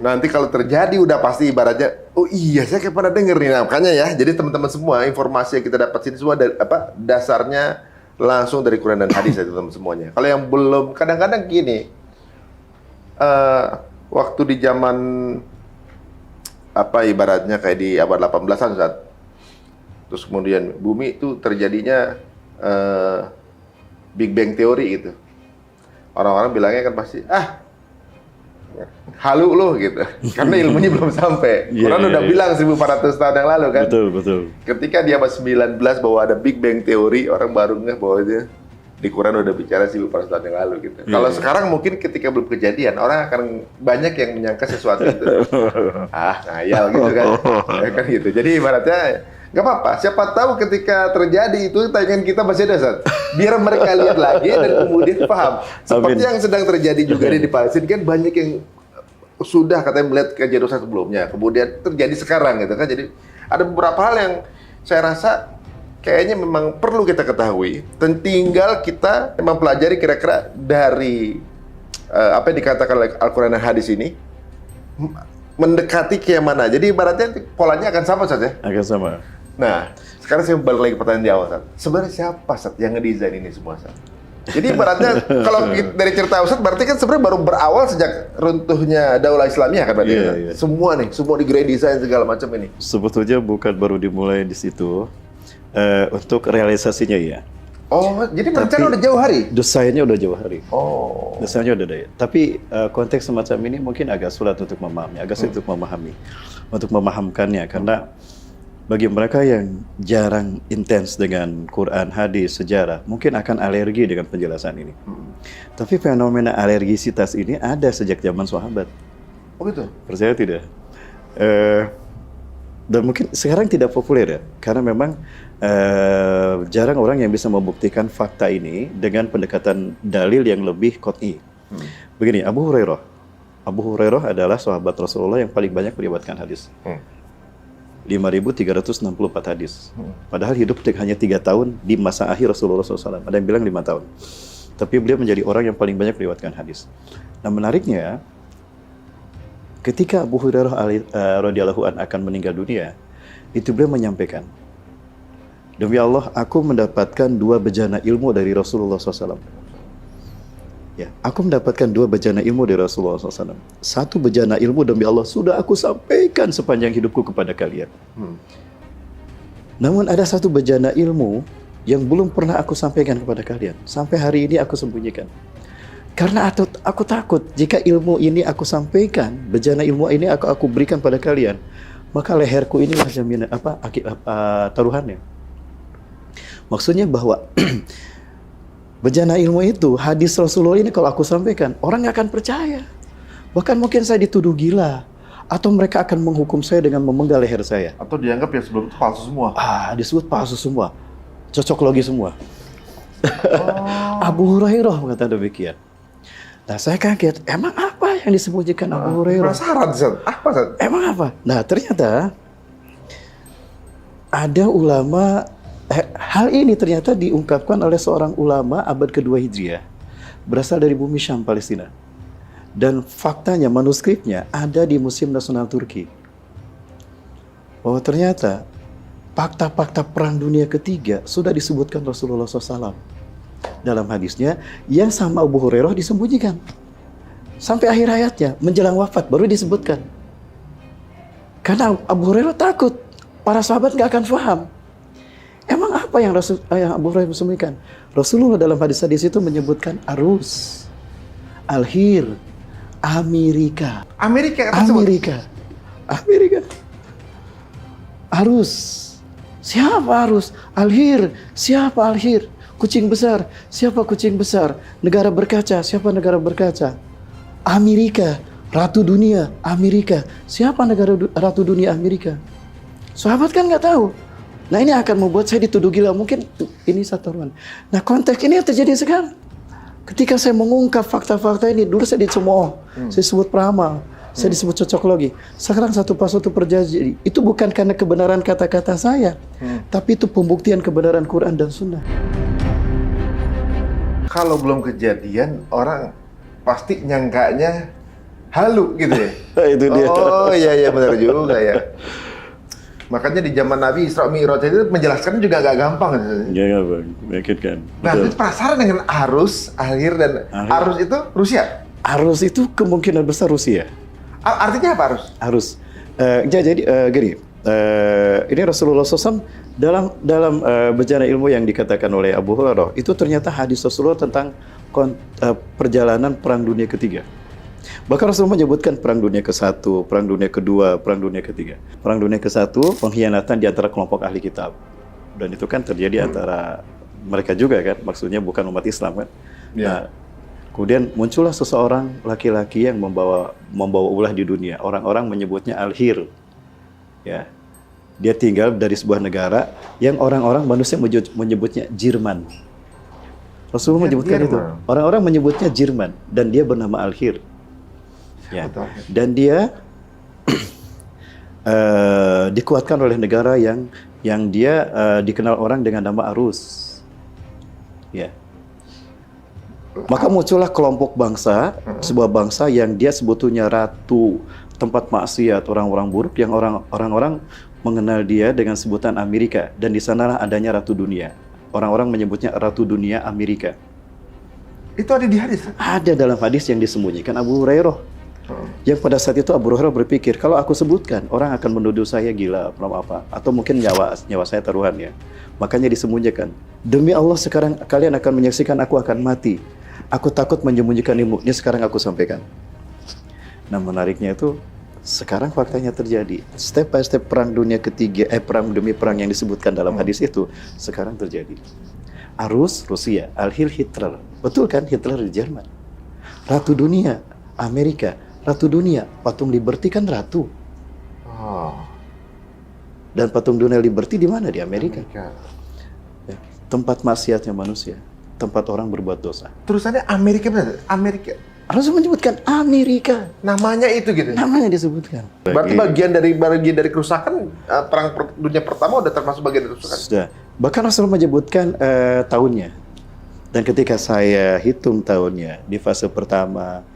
[SPEAKER 1] Nanti kalau terjadi udah pasti ibaratnya, oh iya saya kayak pernah denger nih. Nah, makanya ya, jadi teman-teman semua, informasi yang kita dapat sini semua dasarnya langsung dari Quran dan hadis ya teman-teman semuanya. Kalau yang belum, kadang-kadang gini, waktu di zaman ibaratnya kayak di abad 18-an saat terus kemudian bumi itu terjadinya Big Bang Theory gitu. Orang-orang bilangnya kan pasti halu loh gitu. Karena ilmunya belum sampai. Quran udah bilang 1400 tahun yang lalu kan.
[SPEAKER 3] Betul.
[SPEAKER 1] Ketika di abad 19 bahwa ada Big Bang Theory, orang baru ngeh bahwa dia di Quran udah bicara 1400 tahun yang lalu gitu. Kalau sekarang mungkin ketika belum kejadian, orang akan banyak yang menyangka sesuatu itu. Ngayal gitu kan. Ya kan gitu. Jadi ibaratnya nggak apa-apa. Siapa tahu ketika terjadi itu tayangan kita masih ada, Sat. Biar mereka lihat lagi dan kemudian paham. Seperti yang sedang terjadi juga di Palestina kan, banyak yang sudah katanya melihat kejadian sebelumnya. Kemudian terjadi sekarang gitu kan. Jadi ada beberapa hal yang saya rasa kayaknya memang perlu kita ketahui, dan tinggal kita mempelajari kira-kira dari apa yang dikatakan oleh Al-Quran dan hadis ini mendekati ke yang mana. Jadi ibaratnya polanya akan sama saja.
[SPEAKER 3] Akan sama.
[SPEAKER 1] Nah, sekarang saya balik lagi ke pertanyaan di awal, Sat. Sebenarnya siapa, Sat, yang ngedesain ini semua, Sat? Jadi ibaratnya kalau dari cerita Ustadz berarti kan sebenarnya baru berawal sejak runtuhnya Daulah Islamiyah kan berarti.
[SPEAKER 3] Iya.
[SPEAKER 1] Semua di grand design segala macam ini.
[SPEAKER 3] Sebetulnya bukan baru dimulai di situ. Untuk realisasinya ya.
[SPEAKER 1] Oh, jadi rencana udah jauh hari?
[SPEAKER 3] Desainnya udah jauh hari.
[SPEAKER 1] Oh.
[SPEAKER 3] Desainnya udah ada. Tapi konteks semacam ini mungkin agak sulit untuk memahami, untuk memahamkannya, karena bagi mereka yang jarang intens dengan Quran, hadis, sejarah, mungkin akan alergi dengan penjelasan ini. Tapi fenomena alergisitas ini ada sejak zaman sahabat.
[SPEAKER 1] Oh gitu?
[SPEAKER 3] Percaya tidak? Dan mungkin sekarang tidak populer ya, karena memang jarang orang yang bisa membuktikan fakta ini dengan pendekatan dalil yang lebih qat'i. Begini, Abu Hurairah adalah sahabat Rasulullah yang paling banyak meriwayatkan hadis. 5.364 hadis. Padahal hidup hanya 3 tahun di masa akhir Rasulullah SAW. Ada yang bilang 5 tahun. Tapi beliau menjadi orang yang paling banyak meriwayatkan hadis. Nah, menariknya, ketika Abu Hurairah radhiyallahu an akan meninggal dunia, itu beliau menyampaikan, Demi Allah, aku mendapatkan 2 bejana ilmu dari Rasulullah SAW. Ya, aku mendapatkan 2 bejana ilmu dari Rasulullah SAW. 1 bejana ilmu demi Allah sudah aku sampaikan sepanjang hidupku kepada kalian. Namun ada 1 bejana ilmu yang belum pernah aku sampaikan kepada kalian. Sampai hari ini aku sembunyikan. Karena aku takut jika ilmu ini aku sampaikan, bejana ilmu ini aku berikan pada kalian, maka leherku inilah jaminan taruhannya. Maksudnya bahwa bejana ilmu itu, hadis Rasulullah ini kalau aku sampaikan, orang nggak akan percaya. Bahkan mungkin saya dituduh gila, atau mereka akan menghukum saya dengan memenggal leher saya.
[SPEAKER 1] Atau dianggap yang sebelum itu palsu semua.
[SPEAKER 3] Disebut palsu semua, cocok logi semua. Abu Hurairah mengatakan demikian. Nah, saya kaget. Emang apa yang disembunyikan Abu Hurairah?
[SPEAKER 1] Penasaran, Zat. Apa, Zat?
[SPEAKER 3] Emang apa? Nah, ternyata ada ulama, hal ini ternyata diungkapkan oleh seorang ulama abad kedua Hijriah, berasal dari bumi Syam, Palestina. Dan faktanya, manuskripnya ada di Museum Nasional Turki. Bahwa ternyata fakta-fakta Perang Dunia Ketiga sudah disebutkan Rasulullah SAW. Dalam hadisnya, yang sama Abu Hurairah disembunyikan. Sampai akhir hayatnya, menjelang wafat, baru disebutkan. Karena Abu Hurairah takut, para sahabat nggak akan paham. Emang apa yang Abu Hurairah sembunyikan? Rasulullah dalam hadis-hadis itu menyebutkan arus, alhir, Amerika.
[SPEAKER 1] Amerika tersebut?
[SPEAKER 3] Amerika. Arus. Siapa arus? Alhir. Siapa alhir? Kucing besar. Siapa kucing besar? Negara berkaca. Siapa negara berkaca? Amerika. Ratu dunia. Amerika. Siapa negara ratu dunia Amerika? Sahabat kan nggak tahu. Nah, ini akan membuat saya dituduh gila. Mungkin ini satu ruang. Nah, konteks ini yang terjadi sekarang. Ketika saya mengungkap fakta-fakta ini, dulu saya dicemooh, saya disebut peramal, saya disebut cocok logi. Sekarang satu persatu terjadi. Itu bukan karena kebenaran kata-kata saya, tapi itu pembuktian kebenaran Quran dan Sunnah.
[SPEAKER 1] Kalau belum kejadian, orang pasti nyangkanya halu gitu ya.
[SPEAKER 3] Itu dia.
[SPEAKER 1] Oh iya benar juga ya. Makanya di zaman Nabi Isra Mi'raj itu menjelaskan juga agak gampang.
[SPEAKER 3] Iya Bang, meyakinkan.
[SPEAKER 1] Nah, itu penasaran dengan arus, alhir dan arus itu Rusia.
[SPEAKER 3] Arus itu kemungkinan besar Rusia.
[SPEAKER 1] Artinya apa arus?
[SPEAKER 3] Arus. Jadi gini, ini Rasulullah SAW dalam bejana ilmu yang dikatakan oleh Abu Hurairah itu ternyata hadis Rasulullah tentang perjalanan Perang Dunia Ketiga. Bahkan Rasulullah menyebutkan Perang Dunia ke-1, Perang Dunia ke-2, Perang Dunia ke-3. Perang Dunia ke-1, pengkhianatan di antara kelompok ahli kitab. Dan itu kan terjadi antara mereka juga kan, maksudnya bukan umat Islam kan. Nah, kemudian muncullah seseorang laki-laki yang membawa ulah di dunia. Orang-orang menyebutnya Al-Hir. Ya. Dia tinggal dari sebuah negara yang orang-orang manusia menyebutnya Jerman. Rasulullah menyebutkan itu. Orang-orang menyebutnya Jerman dan dia bernama Al-Hir. Ya. Dan dia dikuatkan oleh negara yang dia dikenal orang dengan nama Arus. Ya. Maka muncullah kelompok bangsa, sebuah bangsa yang dia sebetulnya ratu tempat maksiat, orang-orang buruk yang orang-orang mengenal dia dengan sebutan Amerika, dan di sanalah adanya ratu dunia. Orang-orang menyebutnya ratu dunia Amerika.
[SPEAKER 1] Itu ada di hadis?
[SPEAKER 3] Ada dalam hadis yang disembunyikan Abu Hurairah. Yang pada saat itu Abu Hurairah berpikir, kalau aku sebutkan, orang akan menuduh saya gila, apa, atau mungkin nyawa saya taruhannya. Makanya disembunyikan. Demi Allah sekarang kalian akan menyaksikan aku akan mati. Aku takut menyembunyikan ilmu. Ini sekarang aku sampaikan. Nah, menariknya itu sekarang faktanya terjadi. Step by step Perang Dunia Ketiga, perang demi perang yang disebutkan dalam hadis itu sekarang terjadi. Arus Rusia, Al-Hil Hitler. Betul kan, Hitler di Jerman. Ratu dunia Amerika. Ratu dunia, patung Liberty kan ratu. Dan patung dunia Liberty di mana? Di Amerika. Ya, tempat maksiatnya manusia, tempat orang berbuat dosa.
[SPEAKER 1] Terusannya Amerika benar? Amerika.
[SPEAKER 3] Rasul menyebutkan Amerika.
[SPEAKER 1] Namanya itu gitu.
[SPEAKER 3] Namanya disebutkan.
[SPEAKER 1] Berarti bagian dari kerusakan Perang Dunia Pertama udah termasuk bagian dari kerusakan.
[SPEAKER 3] Sudah. Bahkan Rasul menyebutkan tahunnya. Dan ketika saya hitung tahunnya di fase pertama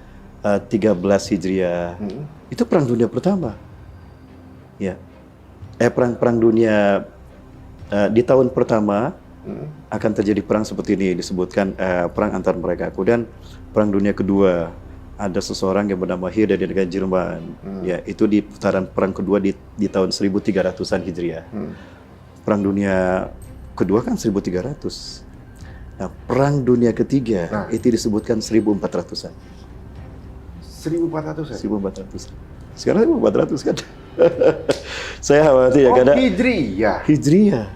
[SPEAKER 3] 13 Hijriah, itu Perang Dunia Pertama. Ya. Perang Dunia Di tahun pertama akan terjadi perang seperti ini, disebutkan perang antar mereka. Kemudian perang dunia kedua, ada seseorang yang bernama Hir dari negara Jerman. Ya, itu di putaran perang kedua di tahun 1300-an Hijriah. Perang dunia kedua kan 1300. Nah, perang dunia ketiga itu disebutkan 1400-an.
[SPEAKER 1] 1400-an?
[SPEAKER 3] 1400. Sekarang 1400 kan? Saya khawatir ya karena
[SPEAKER 1] Hijriyah.
[SPEAKER 3] Hijriah.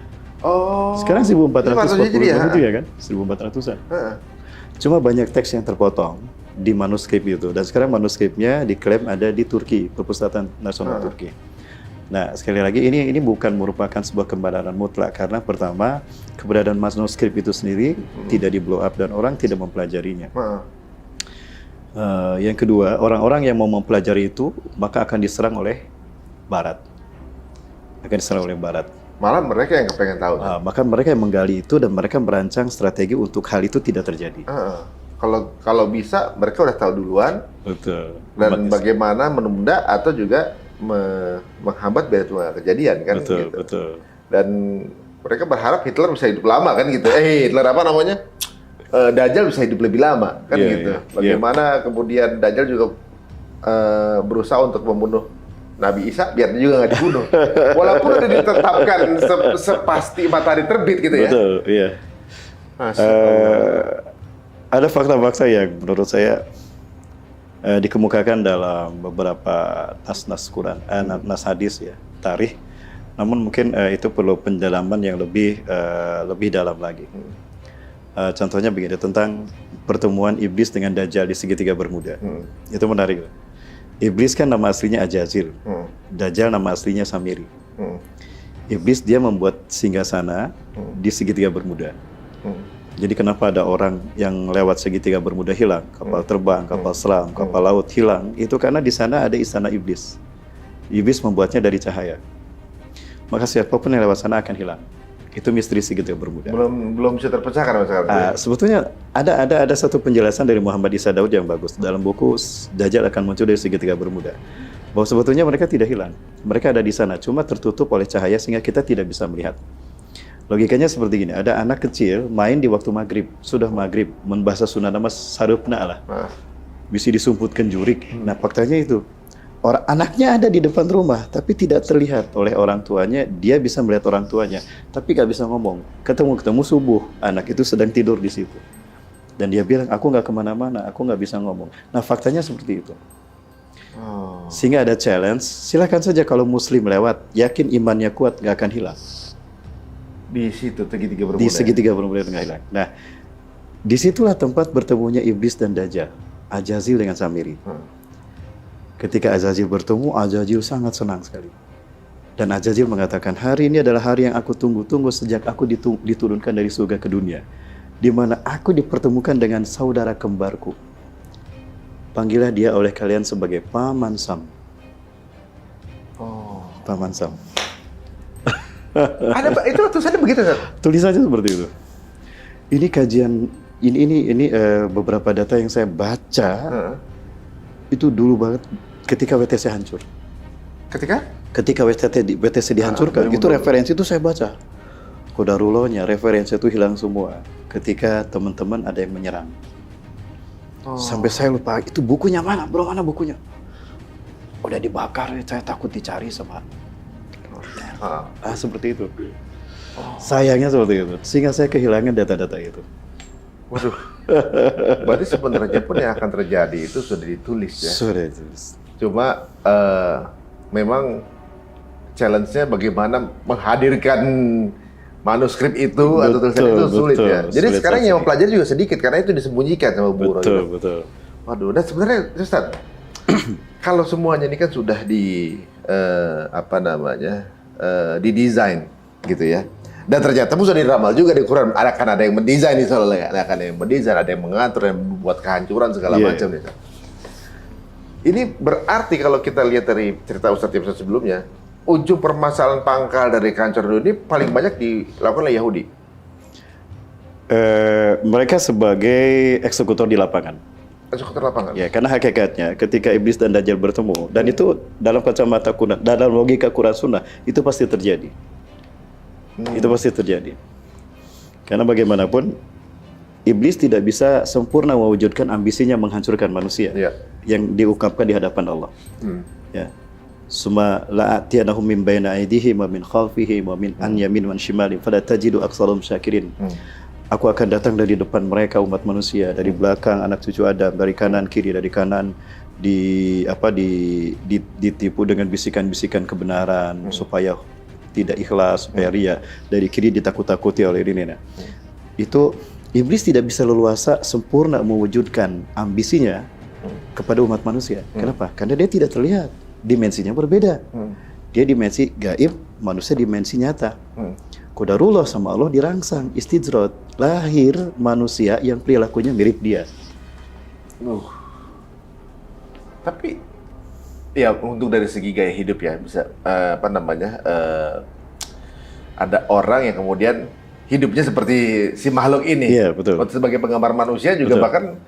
[SPEAKER 1] Oh.
[SPEAKER 3] Sekarang 1440
[SPEAKER 1] Hijriah.
[SPEAKER 3] itu ya kan? 1400-an. Cuma banyak teks yang terpotong di manuskrip itu. Dan sekarang manuskripnya diklaim ada di Turki, Perpustakaan Nasional Turki. Nah, sekali lagi ini bukan merupakan sebuah kebenaran mutlak karena pertama, keberadaan manuskrip itu sendiri tidak di blow up dan orang tidak mempelajarinya. Yang kedua, orang-orang yang mau mempelajari itu maka akan diserang oleh Barat. Akan diserang oleh Barat.
[SPEAKER 1] Malah mereka yang kepengen tahu.
[SPEAKER 3] Maka mereka yang menggali itu dan mereka merancang strategi untuk hal itu tidak terjadi.
[SPEAKER 1] Kalau bisa mereka udah tahu duluan.
[SPEAKER 3] Betul.
[SPEAKER 1] Dan bagaimana menunda atau juga menghambat biar itu kejadian kan.
[SPEAKER 3] Betul,
[SPEAKER 1] gitu.
[SPEAKER 3] betul.
[SPEAKER 1] Dan mereka berharap Hitler bisa hidup lama kan gitu. Hitler apa namanya? Dajjal bisa hidup lebih lama kan gitu. Bagaimana kemudian Dajjal juga berusaha untuk membunuh Nabi Isa biar dia juga nggak dibunuh. Walaupun udah ditetapkan sepasti matahari terbit gitu ya.
[SPEAKER 3] Betul, iya. Ada fakta-fakta yang menurut saya dikemukakan dalam beberapa nas-nas Quran, nas hadis ya, tarikh. Namun mungkin itu perlu pendalaman yang lebih dalam lagi. Contohnya begini, tentang pertemuan iblis dengan Dajjal di segitiga Bermuda. Itu menarik. Iblis kan nama aslinya Ajazil, Dajjal nama aslinya Samiri. Iblis dia membuat singgasana di segitiga Bermuda. Jadi kenapa ada orang yang lewat segitiga Bermuda hilang, kapal terbang, kapal selam, kapal laut hilang, itu karena di sana ada istana iblis. Iblis membuatnya dari cahaya. Maka siapapun yang lewat sana akan hilang. Itu misteri segitiga Bermuda.
[SPEAKER 1] Belum bisa terpecahkan masalah.
[SPEAKER 3] Sebetulnya ada satu penjelasan dari Muhammad Isa Daud yang bagus dalam buku Dajjal akan muncul dari segitiga Bermuda. Bahwa sebetulnya mereka tidak hilang. Mereka ada di sana, cuma tertutup oleh cahaya sehingga kita tidak bisa melihat. Logikanya seperti gini, ada anak kecil main di waktu maghrib, sudah maghrib, bahasa Sunda nama sarupna lah, bisa disumputkan jurik. Nah faktanya itu, anaknya ada di depan rumah, tapi tidak terlihat oleh orang tuanya, dia bisa melihat orang tuanya, tapi nggak bisa ngomong. Ketemu subuh, anak itu sedang tidur di situ. Dan dia bilang, aku nggak kemana-mana, aku nggak bisa ngomong. Nah faktanya seperti itu. Sehingga ada challenge, silakan saja kalau muslim lewat, yakin imannya kuat, nggak akan hilang.
[SPEAKER 1] Di situ segitiga Bermuda.
[SPEAKER 3] Di segitiga Bermuda nggak hilang. Nah, disitulah tempat bertemunya iblis dan Dajjal, Ajazil dengan Samiri. Ketika Ajazil bertemu, Ajazil sangat senang sekali. Dan Ajazil mengatakan, hari ini adalah hari yang aku tunggu-tunggu sejak aku diturunkan dari surga ke dunia, di mana aku dipertemukan dengan saudara kembarku. Panggillah dia oleh kalian sebagai Paman Sam. Paman Sam.
[SPEAKER 1] Itu tulisannya begitu kan?
[SPEAKER 3] Tulisannya seperti itu. Ini kajian ini beberapa data yang saya baca itu dulu banget ketika WTC hancur. Ketika WTC dihancurkan, itu referensi itu saya baca. Qadarullah-nya referensi itu hilang semua ketika teman-teman ada yang menyerang. Sampai saya lupa itu bukunya mana, bro, mana bukunya? Udah dibakar, saya takut dicari sama. Seperti itu. Sayangnya seperti itu. Sehingga saya kehilangan data-data itu.
[SPEAKER 1] Waduh. Berarti sebenarnya pun yang akan terjadi itu sudah ditulis ya.
[SPEAKER 3] Sudah ditulis.
[SPEAKER 1] Cuma memang challenge-nya bagaimana menghadirkan manuskrip itu atau tulisan itu sulit ya. Jadi sulit sekarang yang mempelajari juga sedikit karena itu disembunyikan sama Bu Roy.
[SPEAKER 3] Betul.
[SPEAKER 1] Waduh, dan sebenarnya Ustaz, kalau semuanya ini kan sudah didesain gitu ya. Dan ternyata sudah diramal juga di Quran. Akan ada yang mendesain insya Allah ya. Akan ada yang mendesain, ada yang mengatur, yang membuat kehancuran segala macam. Ini berarti kalau kita lihat dari cerita Ustadz di episode sebelumnya, ujung permasalahan pangkal dari kehancuran ini paling banyak dilakukan oleh Yahudi.
[SPEAKER 3] Mereka sebagai eksekutor di lapangan.
[SPEAKER 1] Eksekutor lapangan.
[SPEAKER 3] Ya, karena hakikatnya ketika iblis dan Dajjal bertemu, dan itu dalam kacamata Quran, dalam logika Quran Sunnah itu pasti terjadi. Itu pasti terjadi. Karena bagaimanapun iblis tidak bisa sempurna mewujudkan ambisinya menghancurkan manusia yang diungkapkan di hadapan Allah. Ya. Suma la'atiyanahum min baina aydihim wa min khalfihim wa min an yamin wa shimalin fala tajidu aktsarahum syakirin. Aku akan datang dari depan mereka umat manusia, dari belakang anak cucu Adam, dari kanan kiri, dari kanan ditipu dengan bisikan-bisikan kebenaran supaya tidak ikhlas, supaya ria, dari kiri ditakut-takuti oleh ini. Itu iblis tidak bisa leluasa sempurna mewujudkan ambisinya kepada umat manusia. Kenapa? Karena dia tidak terlihat. Dimensinya berbeda. Dia dimensi gaib, manusia dimensi nyata. Qadarullah sama Allah dirangsang, istidraj, lahir manusia yang perilakunya mirip dia.
[SPEAKER 1] Tapi ya untuk dari segi gaya hidup ya bisa ada orang yang kemudian hidupnya seperti si makhluk ini.
[SPEAKER 3] Iya, betul.
[SPEAKER 1] Sebagai penggambar manusia juga bahkan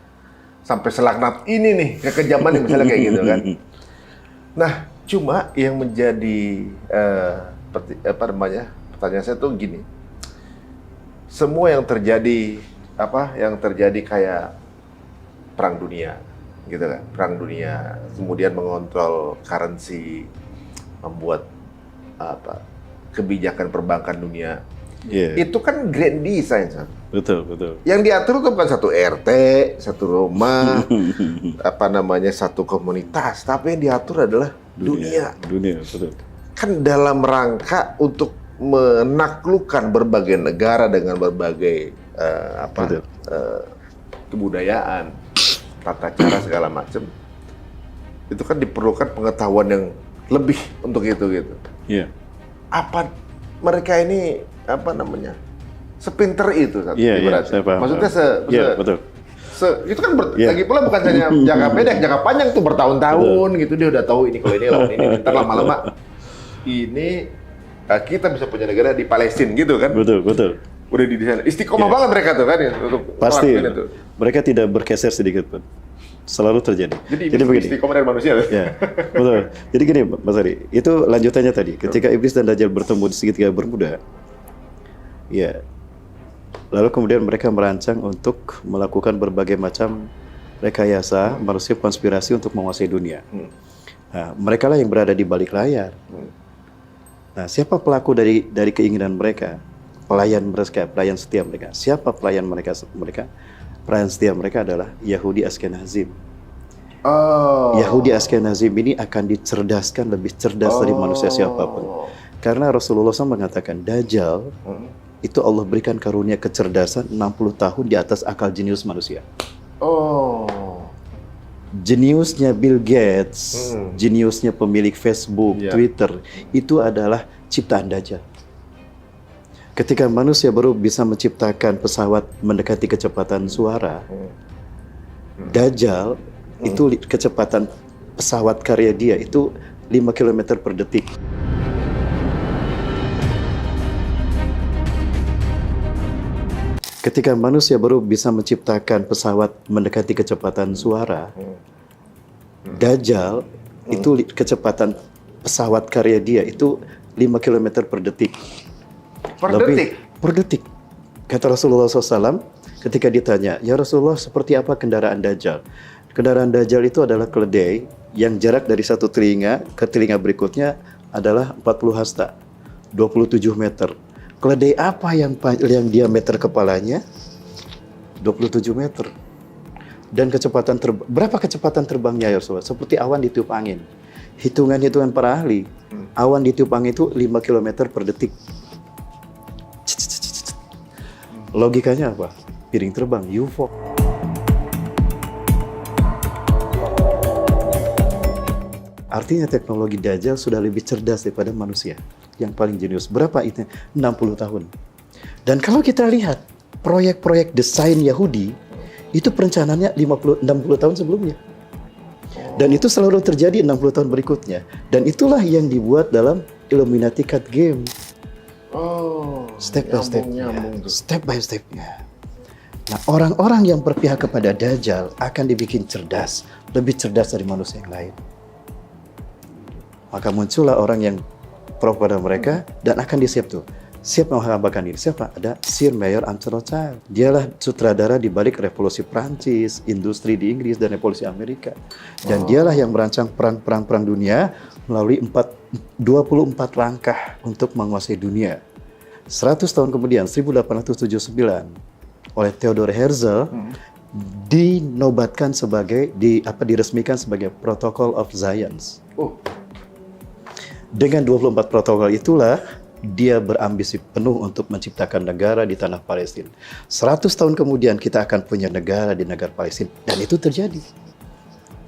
[SPEAKER 1] sampai selaknat ini nih kekejaman misalnya kayak gitu kan. Nah, cuma yang menjadi pertanyaan saya tuh gini. Semua yang terjadi kayak perang dunia, gitu kan? Perang dunia, kemudian mengontrol currency, membuat kebijakan perbankan dunia. Itu kan grand design, kan?
[SPEAKER 3] Betul.
[SPEAKER 1] Yang diatur itu bukan satu RT, satu rumah, satu komunitas, tapi yang diatur adalah dunia.
[SPEAKER 3] Dunia, betul.
[SPEAKER 1] Kan dalam rangka untuk menaklukkan berbagai negara dengan berbagai kebudayaan, tata cara segala macam. Itu kan diperlukan pengetahuan yang lebih untuk itu gitu.
[SPEAKER 3] Iya.
[SPEAKER 1] Apa mereka ini sepinter itu satu ibaratnya.
[SPEAKER 3] Saya paham.
[SPEAKER 1] Maksudnya
[SPEAKER 3] betul.
[SPEAKER 1] Itu kan lagi pula bukan hanya jangka pendek, jangka panjang tuh bertahun-tahun gitu dia udah tahu ini kalau ini lawan ini, ntar lama-lama ini kita bisa punya negara di Palestina gitu kan.
[SPEAKER 3] Betul.
[SPEAKER 1] Udah didesain istiqomah banget mereka tuh kan ya untuk
[SPEAKER 3] pasti
[SPEAKER 1] itu.
[SPEAKER 3] Mereka tidak bergeser sedikit pun. Selalu terjadi.
[SPEAKER 1] Jadi begini. Istiqomah dari manusia.
[SPEAKER 3] Ya, betul. Jadi gini, Mas Ari, itu lanjutannya tadi. Ketika iblis dan Dajjal bertemu di segitiga Bermuda, ya, lalu kemudian mereka merancang untuk melakukan berbagai macam rekayasa, manusia konspirasi untuk menguasai dunia. Nah, mereka lah yang berada di balik layar. Nah, siapa pelaku dari keinginan mereka? Pelayan setia mereka. Siapa pelayan mereka? Pelayan setia mereka adalah Yahudi Ashkenazim. Yahudi Ashkenazim ini akan dicerdaskan lebih cerdas dari manusia siapapun. Karena Rasulullah SAW mengatakan Dajjal itu Allah berikan karunia kecerdasan 60 tahun di atas akal jenius manusia. Jeniusnya Bill Gates, jeniusnya pemilik Facebook, Twitter, itu adalah ciptaan Dajjal. Ketika manusia baru bisa menciptakan pesawat mendekati kecepatan suara, Dajjal itu kecepatan pesawat karya dia itu 5 km per detik. Ketika manusia baru bisa menciptakan pesawat mendekati kecepatan suara, Dajjal itu kecepatan pesawat karya dia itu 5 km per detik. Per detik. Kata Rasulullah SAW ketika ditanya, ya Rasulullah seperti apa kendaraan Dajjal? Kendaraan Dajjal itu adalah keledai yang jarak dari satu telinga ke telinga berikutnya adalah 40 hasta, 27 meter. Keledai apa yang diameter kepalanya? 27 meter. Dan berapa kecepatan terbangnya ya Rasulullah? Seperti awan ditiup angin. Hitungan-hitungan para ahli, awan ditiup angin itu 5 km per detik. Logikanya apa? Piring terbang, UFO. Artinya teknologi Dajjal sudah lebih cerdas daripada manusia. Yang paling jenius. Berapa itu? 60 tahun. Dan kalau kita lihat proyek-proyek desain Yahudi, itu perencanaannya 60 tahun sebelumnya. Dan itu selalu terjadi 60 tahun berikutnya. Dan itulah yang dibuat dalam Illuminati Card Game. Step by stepnya. Nah, orang-orang yang berpihak kepada Dajjal akan dibikin cerdas, lebih cerdas dari manusia yang lain. Maka muncullah orang yang pro pada mereka dan akan disiap tuh. Siapa menggambarkan ini? Siapa? Ada Sir Mayer Amschel Rothschild. Dialah sutradara di balik revolusi Prancis, industri di Inggris, dan revolusi Amerika. Dan dialah yang merancang perang dunia melalui 24 langkah untuk menguasai dunia. 100 tahun kemudian, 1879, oleh Theodor Herzl, dinobatkan sebagai, diresmikan sebagai Protocol of Science. Dengan 24 protokol itulah, dia berambisi penuh untuk menciptakan negara di tanah Palestina. 100 tahun kemudian kita akan punya negara di negara Palestina. Dan itu terjadi.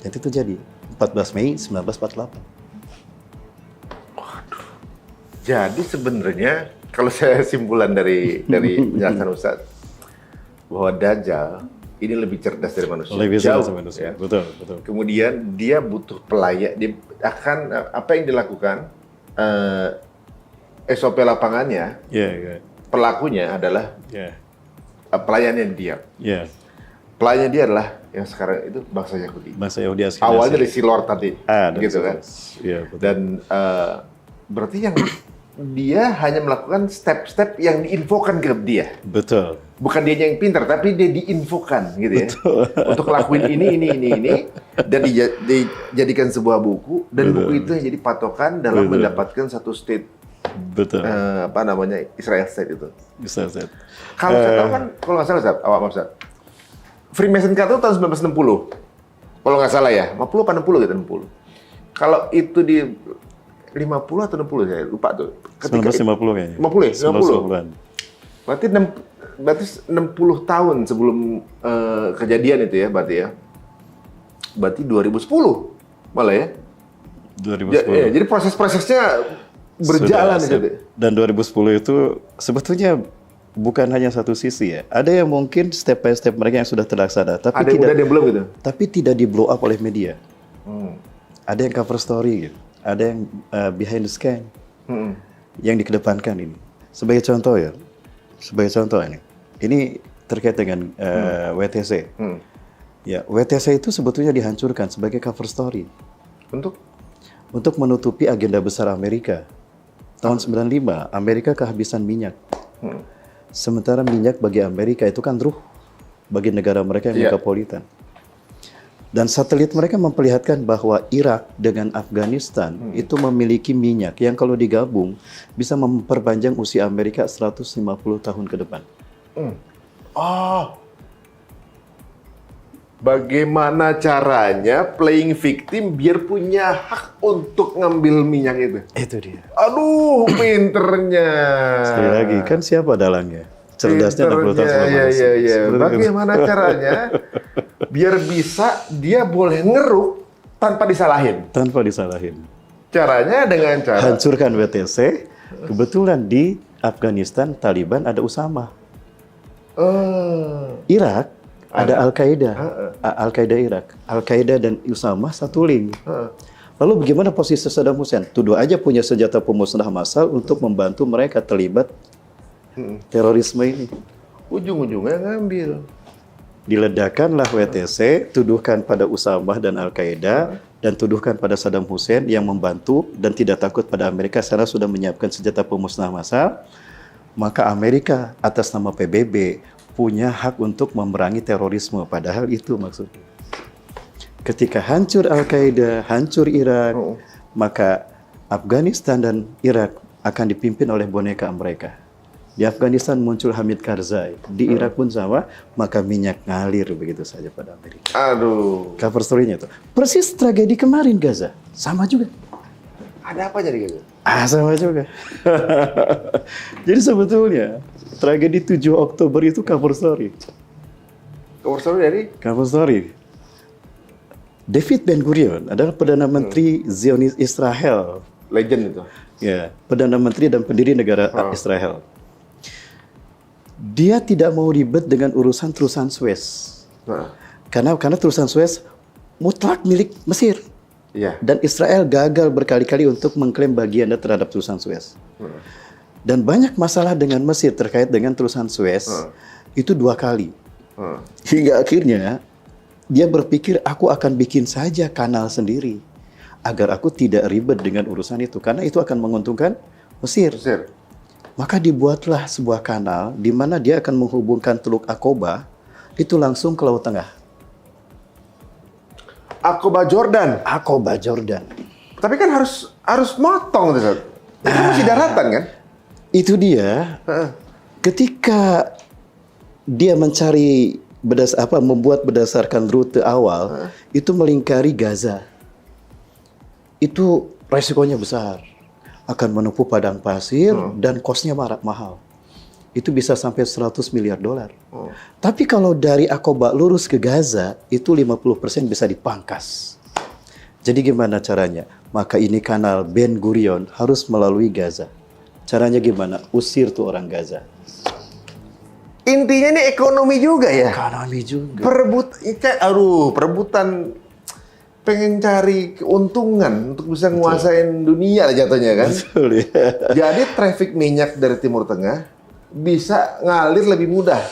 [SPEAKER 3] 14 Mei 1948.
[SPEAKER 1] Waduh. Jadi sebenarnya kalau saya simpulan dari penjelasan Ustaz, bahwa Dajjal ini lebih cerdas dari manusia.
[SPEAKER 3] Lebih cerdas
[SPEAKER 1] jauh,
[SPEAKER 3] dari manusia.
[SPEAKER 1] Ya.
[SPEAKER 3] Betul.
[SPEAKER 1] Kemudian dia butuh pelayan. Dia akan apa yang dilakukan? SOP lapangannya, pelakunya adalah pelayannya dia. Pelayannya dia adalah yang sekarang itu bangsa Yahudi.
[SPEAKER 3] Bangsa Yahudi asli.
[SPEAKER 1] Awalnya dari si Lord tadi, gitu kan.
[SPEAKER 3] Ya,
[SPEAKER 1] dan berarti yang dia hanya melakukan step-step yang diinfokan ke dia.
[SPEAKER 3] Betul.
[SPEAKER 1] Bukan dia yang pintar, tapi dia diinfokan gitu ya. Untuk lakuin ini, dan dijadikan sebuah buku, dan buku itu yang jadi patokan dalam mendapatkan satu state.
[SPEAKER 3] Betul.
[SPEAKER 1] Apa namanya, Israel State itu.
[SPEAKER 3] Israel State.
[SPEAKER 1] Kalau saya tahu kan, kalau nggak salah, Ustaz, Freemason Carter tahun 1960. Kalau nggak salah ya, 50 apa 60 gitu, 60. Kalau itu di 50 atau 60 saya lupa tuh.
[SPEAKER 3] 1950 kayaknya.
[SPEAKER 1] 50 ya?
[SPEAKER 3] 1950-an.
[SPEAKER 1] Berarti 60 tahun sebelum kejadian itu ya, berarti ya. Berarti 2010 malah ya.
[SPEAKER 3] 2010.
[SPEAKER 1] Jadi proses-prosesnya berjalan itu.
[SPEAKER 3] Dan 2010 itu sebetulnya bukan hanya satu sisi ya. Ada yang mungkin step by step mereka yang sudah terlaksana, tapi
[SPEAKER 1] ada yang belum gitu.
[SPEAKER 3] Tapi tidak di blow up oleh media. Ada yang cover story gitu. Ada yang behind the scan. Yang dikedepankan ini. Sebagai contoh ini. Ini terkait dengan WTC. Ya, WTC itu sebetulnya dihancurkan sebagai cover story. Untuk menutupi agenda besar Amerika. Tahun 95, Amerika kehabisan minyak. Sementara minyak bagi Amerika itu kan ruh bagi negara mereka yang megapolitan. Dan satelit mereka memperlihatkan bahwa Irak dengan Afghanistan itu memiliki minyak yang kalau digabung bisa memperpanjang usia Amerika 150 tahun ke depan.
[SPEAKER 1] Bagaimana caranya playing victim biar punya hak untuk ngambil minyak itu?
[SPEAKER 3] Itu dia.
[SPEAKER 1] Aduh, pinternya.
[SPEAKER 3] Sekali lagi, kan siapa dalangnya? Cerdasnya 60 tahun sebelum manusia.
[SPEAKER 1] Iya. Bagaimana caranya biar bisa dia boleh ngeruk tanpa disalahin?
[SPEAKER 3] Tanpa disalahin.
[SPEAKER 1] Caranya dengan cara
[SPEAKER 3] hancurkan WTC. Kebetulan di Afghanistan Taliban ada Usama. Irak ada Al-Qaeda. Al-Qaeda Irak. Al-Qaeda dan Usama satu link. Lalu bagaimana posisi Saddam Hussein? Tuduh aja punya senjata pemusnah massal untuk membantu mereka terlibat terorisme ini.
[SPEAKER 1] Ujung-ujungnya ngambil.
[SPEAKER 3] Diledakkanlah WTC, tuduhkan pada Usama dan Al-Qaeda, dan tuduhkan pada Saddam Hussein yang membantu dan tidak takut pada Amerika karena sudah menyiapkan senjata pemusnah massal. Maka Amerika atas nama PBB punya hak untuk memerangi terorisme. Padahal itu maksudnya. Ketika hancur Al-Qaeda, hancur Irak, maka Afghanistan dan Irak akan dipimpin oleh boneka mereka. Di Afghanistan muncul Hamid Karzai, di Irak pun sama, maka minyak ngalir begitu saja pada Amerika.
[SPEAKER 1] Aduh.
[SPEAKER 3] Cover story-nya itu. Persis tragedi kemarin Gaza, sama juga.
[SPEAKER 1] Ada apa jadi gitu?
[SPEAKER 3] Sama juga. Jadi sebetulnya tragedi 7 Oktober itu cover story.
[SPEAKER 1] Cover story dari?
[SPEAKER 3] Cover story. David Ben Gurion adalah Perdana Menteri Zionis Israel.
[SPEAKER 1] Legend itu.
[SPEAKER 3] Ya, Perdana Menteri dan pendiri negara Israel. Dia tidak mau ribet dengan urusan terusan Suez. Karena terusan Suez mutlak milik Mesir. Dan Israel gagal berkali-kali untuk mengklaim bagiannya terhadap terusan Suez. Dan banyak masalah dengan Mesir terkait dengan terusan Suez. Itu 2 kali. Hingga akhirnya dia berpikir aku akan bikin saja kanal sendiri agar aku tidak ribet dengan urusan itu karena itu akan menguntungkan Mesir. Maka dibuatlah sebuah kanal di mana dia akan menghubungkan Teluk Aqaba itu langsung ke Laut Tengah.
[SPEAKER 1] Aqaba Jordan.
[SPEAKER 3] Aqaba Jordan.
[SPEAKER 1] Tapi kan harus motong tuh, Ustaz. Itu masih daratan kan?
[SPEAKER 3] Itu dia. Ketika dia mencari membuat berdasarkan rute awal, itu melingkari Gaza. Itu resikonya besar. Akan menempuh padang pasir dan kosnya mahal. Itu bisa sampai 100 miliar dolar. Tapi kalau dari Aqaba lurus ke Gaza, itu 50% bisa dipangkas. Jadi gimana caranya? Maka ini kanal Ben Gurion harus melalui Gaza. Caranya gimana? Usir tuh orang Gaza.
[SPEAKER 1] Intinya ini ekonomi juga ya.
[SPEAKER 3] Ekonomi juga.
[SPEAKER 1] Perebutan pengen cari keuntungan untuk bisa nguasain dunia lah jatuhnya kan.
[SPEAKER 3] Betul ya.
[SPEAKER 1] Jadi traffic minyak dari Timur Tengah bisa ngalir lebih mudah.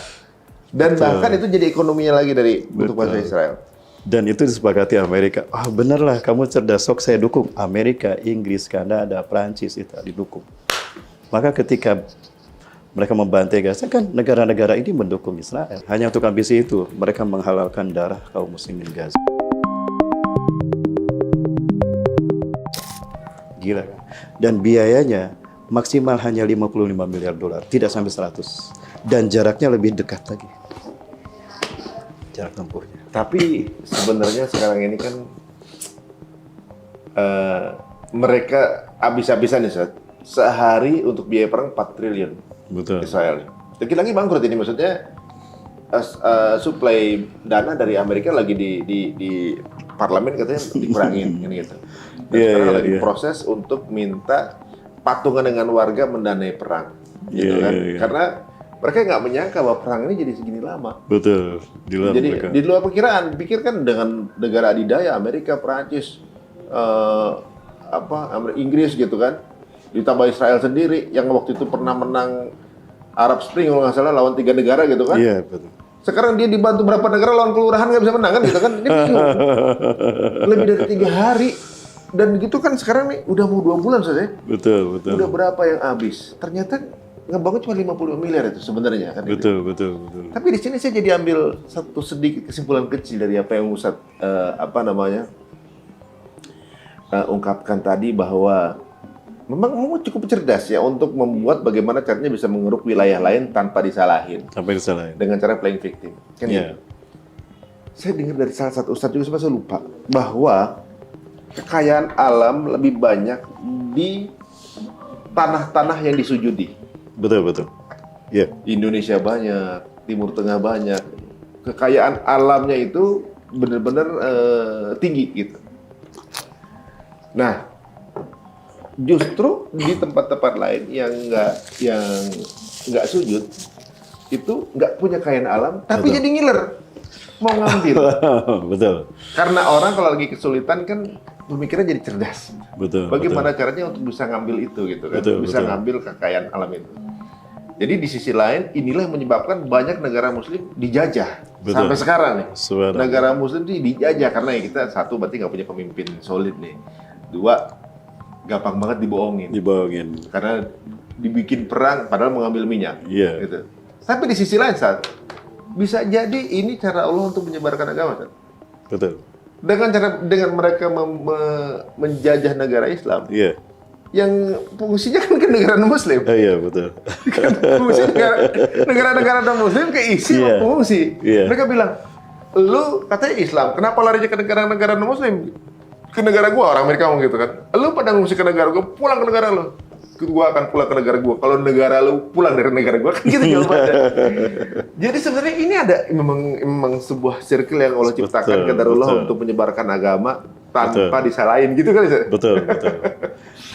[SPEAKER 1] Dan bahkan itu jadi ekonominya lagi untuk bangsa Israel.
[SPEAKER 3] Dan itu disepakati Amerika. Bener lah, kamu cerdas, sok saya dukung. Amerika, Inggris, Kanada, Prancis, itu didukung. Maka ketika mereka membantai Gaza, kan negara-negara ini mendukung Israel. Hanya untuk ambisi itu, mereka menghalalkan darah kaum muslimin Gaza. Gila kan? Dan biayanya maksimal hanya 55 miliar dolar, tidak sampai 100. Dan jaraknya lebih dekat lagi. Jarak tempuhnya.
[SPEAKER 1] Tapi sebenarnya sekarang ini kan mereka habis-habisan nih, Ustaz. Sehari untuk biaya perang 4 triliun.
[SPEAKER 3] Betul.
[SPEAKER 1] Israel. Lagi bangkrut ini, maksudnya suplai dana dari Amerika lagi di parlemen katanya dikurangin ini gitu. Dan sekarang lagi proses untuk minta patungan dengan warga mendanai perang, gitu kan? Karena mereka nggak menyangka bahwa perang ini jadi segini lama.
[SPEAKER 3] Betul.
[SPEAKER 1] Jadi di luar perkiraan. Pikirkan dengan negara adidaya Amerika, Prancis, Inggris gitu kan, ditambah Israel sendiri yang waktu itu pernah menang Arab Spring kalau nggak salah lawan 3 negara gitu kan.
[SPEAKER 3] Iya, betul.
[SPEAKER 1] Sekarang dia dibantu berapa negara lawan kelurahan nggak bisa menang kan gitu kan. Ini bingung. Lebih dari 3 hari. Dan gitu kan sekarang nih udah mau 2 bulan saja.
[SPEAKER 3] Betul.
[SPEAKER 1] Udah berapa yang habis? Ternyata ngebangun cuma 55 miliar itu sebenarnya kan.
[SPEAKER 3] Betul.
[SPEAKER 1] Tapi di sini saya jadi ambil satu sedikit kesimpulan kecil dari apa yang Ustaz ungkapkan tadi, bahwa memang cukup cerdas ya untuk membuat bagaimana caranya bisa mengeruk wilayah lain tanpa disalahin. Dengan cara playing victim. Kan gitu. Saya dengar dari salah satu ustadz juga, saya lupa, bahwa kekayaan alam lebih banyak di tanah-tanah yang disujudi.
[SPEAKER 3] Betul. Iya.
[SPEAKER 1] Indonesia banyak, Timur Tengah banyak. Kekayaan alamnya itu benar-benar tinggi gitu. Nah, justru di tempat-tempat lain yang nggak sujud itu nggak punya kekayaan alam, tapi jadi ngiler mau ngambil.
[SPEAKER 3] Betul.
[SPEAKER 1] Karena orang kalau lagi kesulitan kan pemikirannya jadi cerdas.
[SPEAKER 3] Betul.
[SPEAKER 1] Bagaimana caranya untuk bisa ngambil itu gitu kan? Bisa ngambil kekayaan alam itu. Jadi di sisi lain inilah yang menyebabkan banyak negara Muslim dijajah sampai sekarang nih. Negara Muslim itu dijajah karena ya kita satu berarti nggak punya pemimpin solid nih. 2 gampang banget dibohongin. Karena dibikin perang padahal mengambil minyak. Gitu. Tapi di sisi lain, Ustaz, bisa jadi ini cara Allah untuk menyebarkan agama, Ustaz.
[SPEAKER 3] Betul.
[SPEAKER 1] Dengan mereka menjajah negara Islam. Yang fungsinya kan ke negara non-Muslim.
[SPEAKER 3] Iya, betul.
[SPEAKER 1] Fungsinya negara-negara non-Muslim keisi fungsi. Mereka bilang, lu katanya Islam, kenapa larinya ke negara-negara non-Muslim? Ke negara gua, orang Amerika ngomong gitu kan. Lu pada ngungsi ke negara gua, pulang ke negara lu. Gua akan pulang ke negara gua. Kalau negara lu pulang dari negara gua, kan gitu jawabannya. Jadi sebenarnya ini ada memang sebuah circle yang Allah ciptakan qadarullah untuk menyebarkan agama tanpa disalahin gitu kan.
[SPEAKER 3] Betul.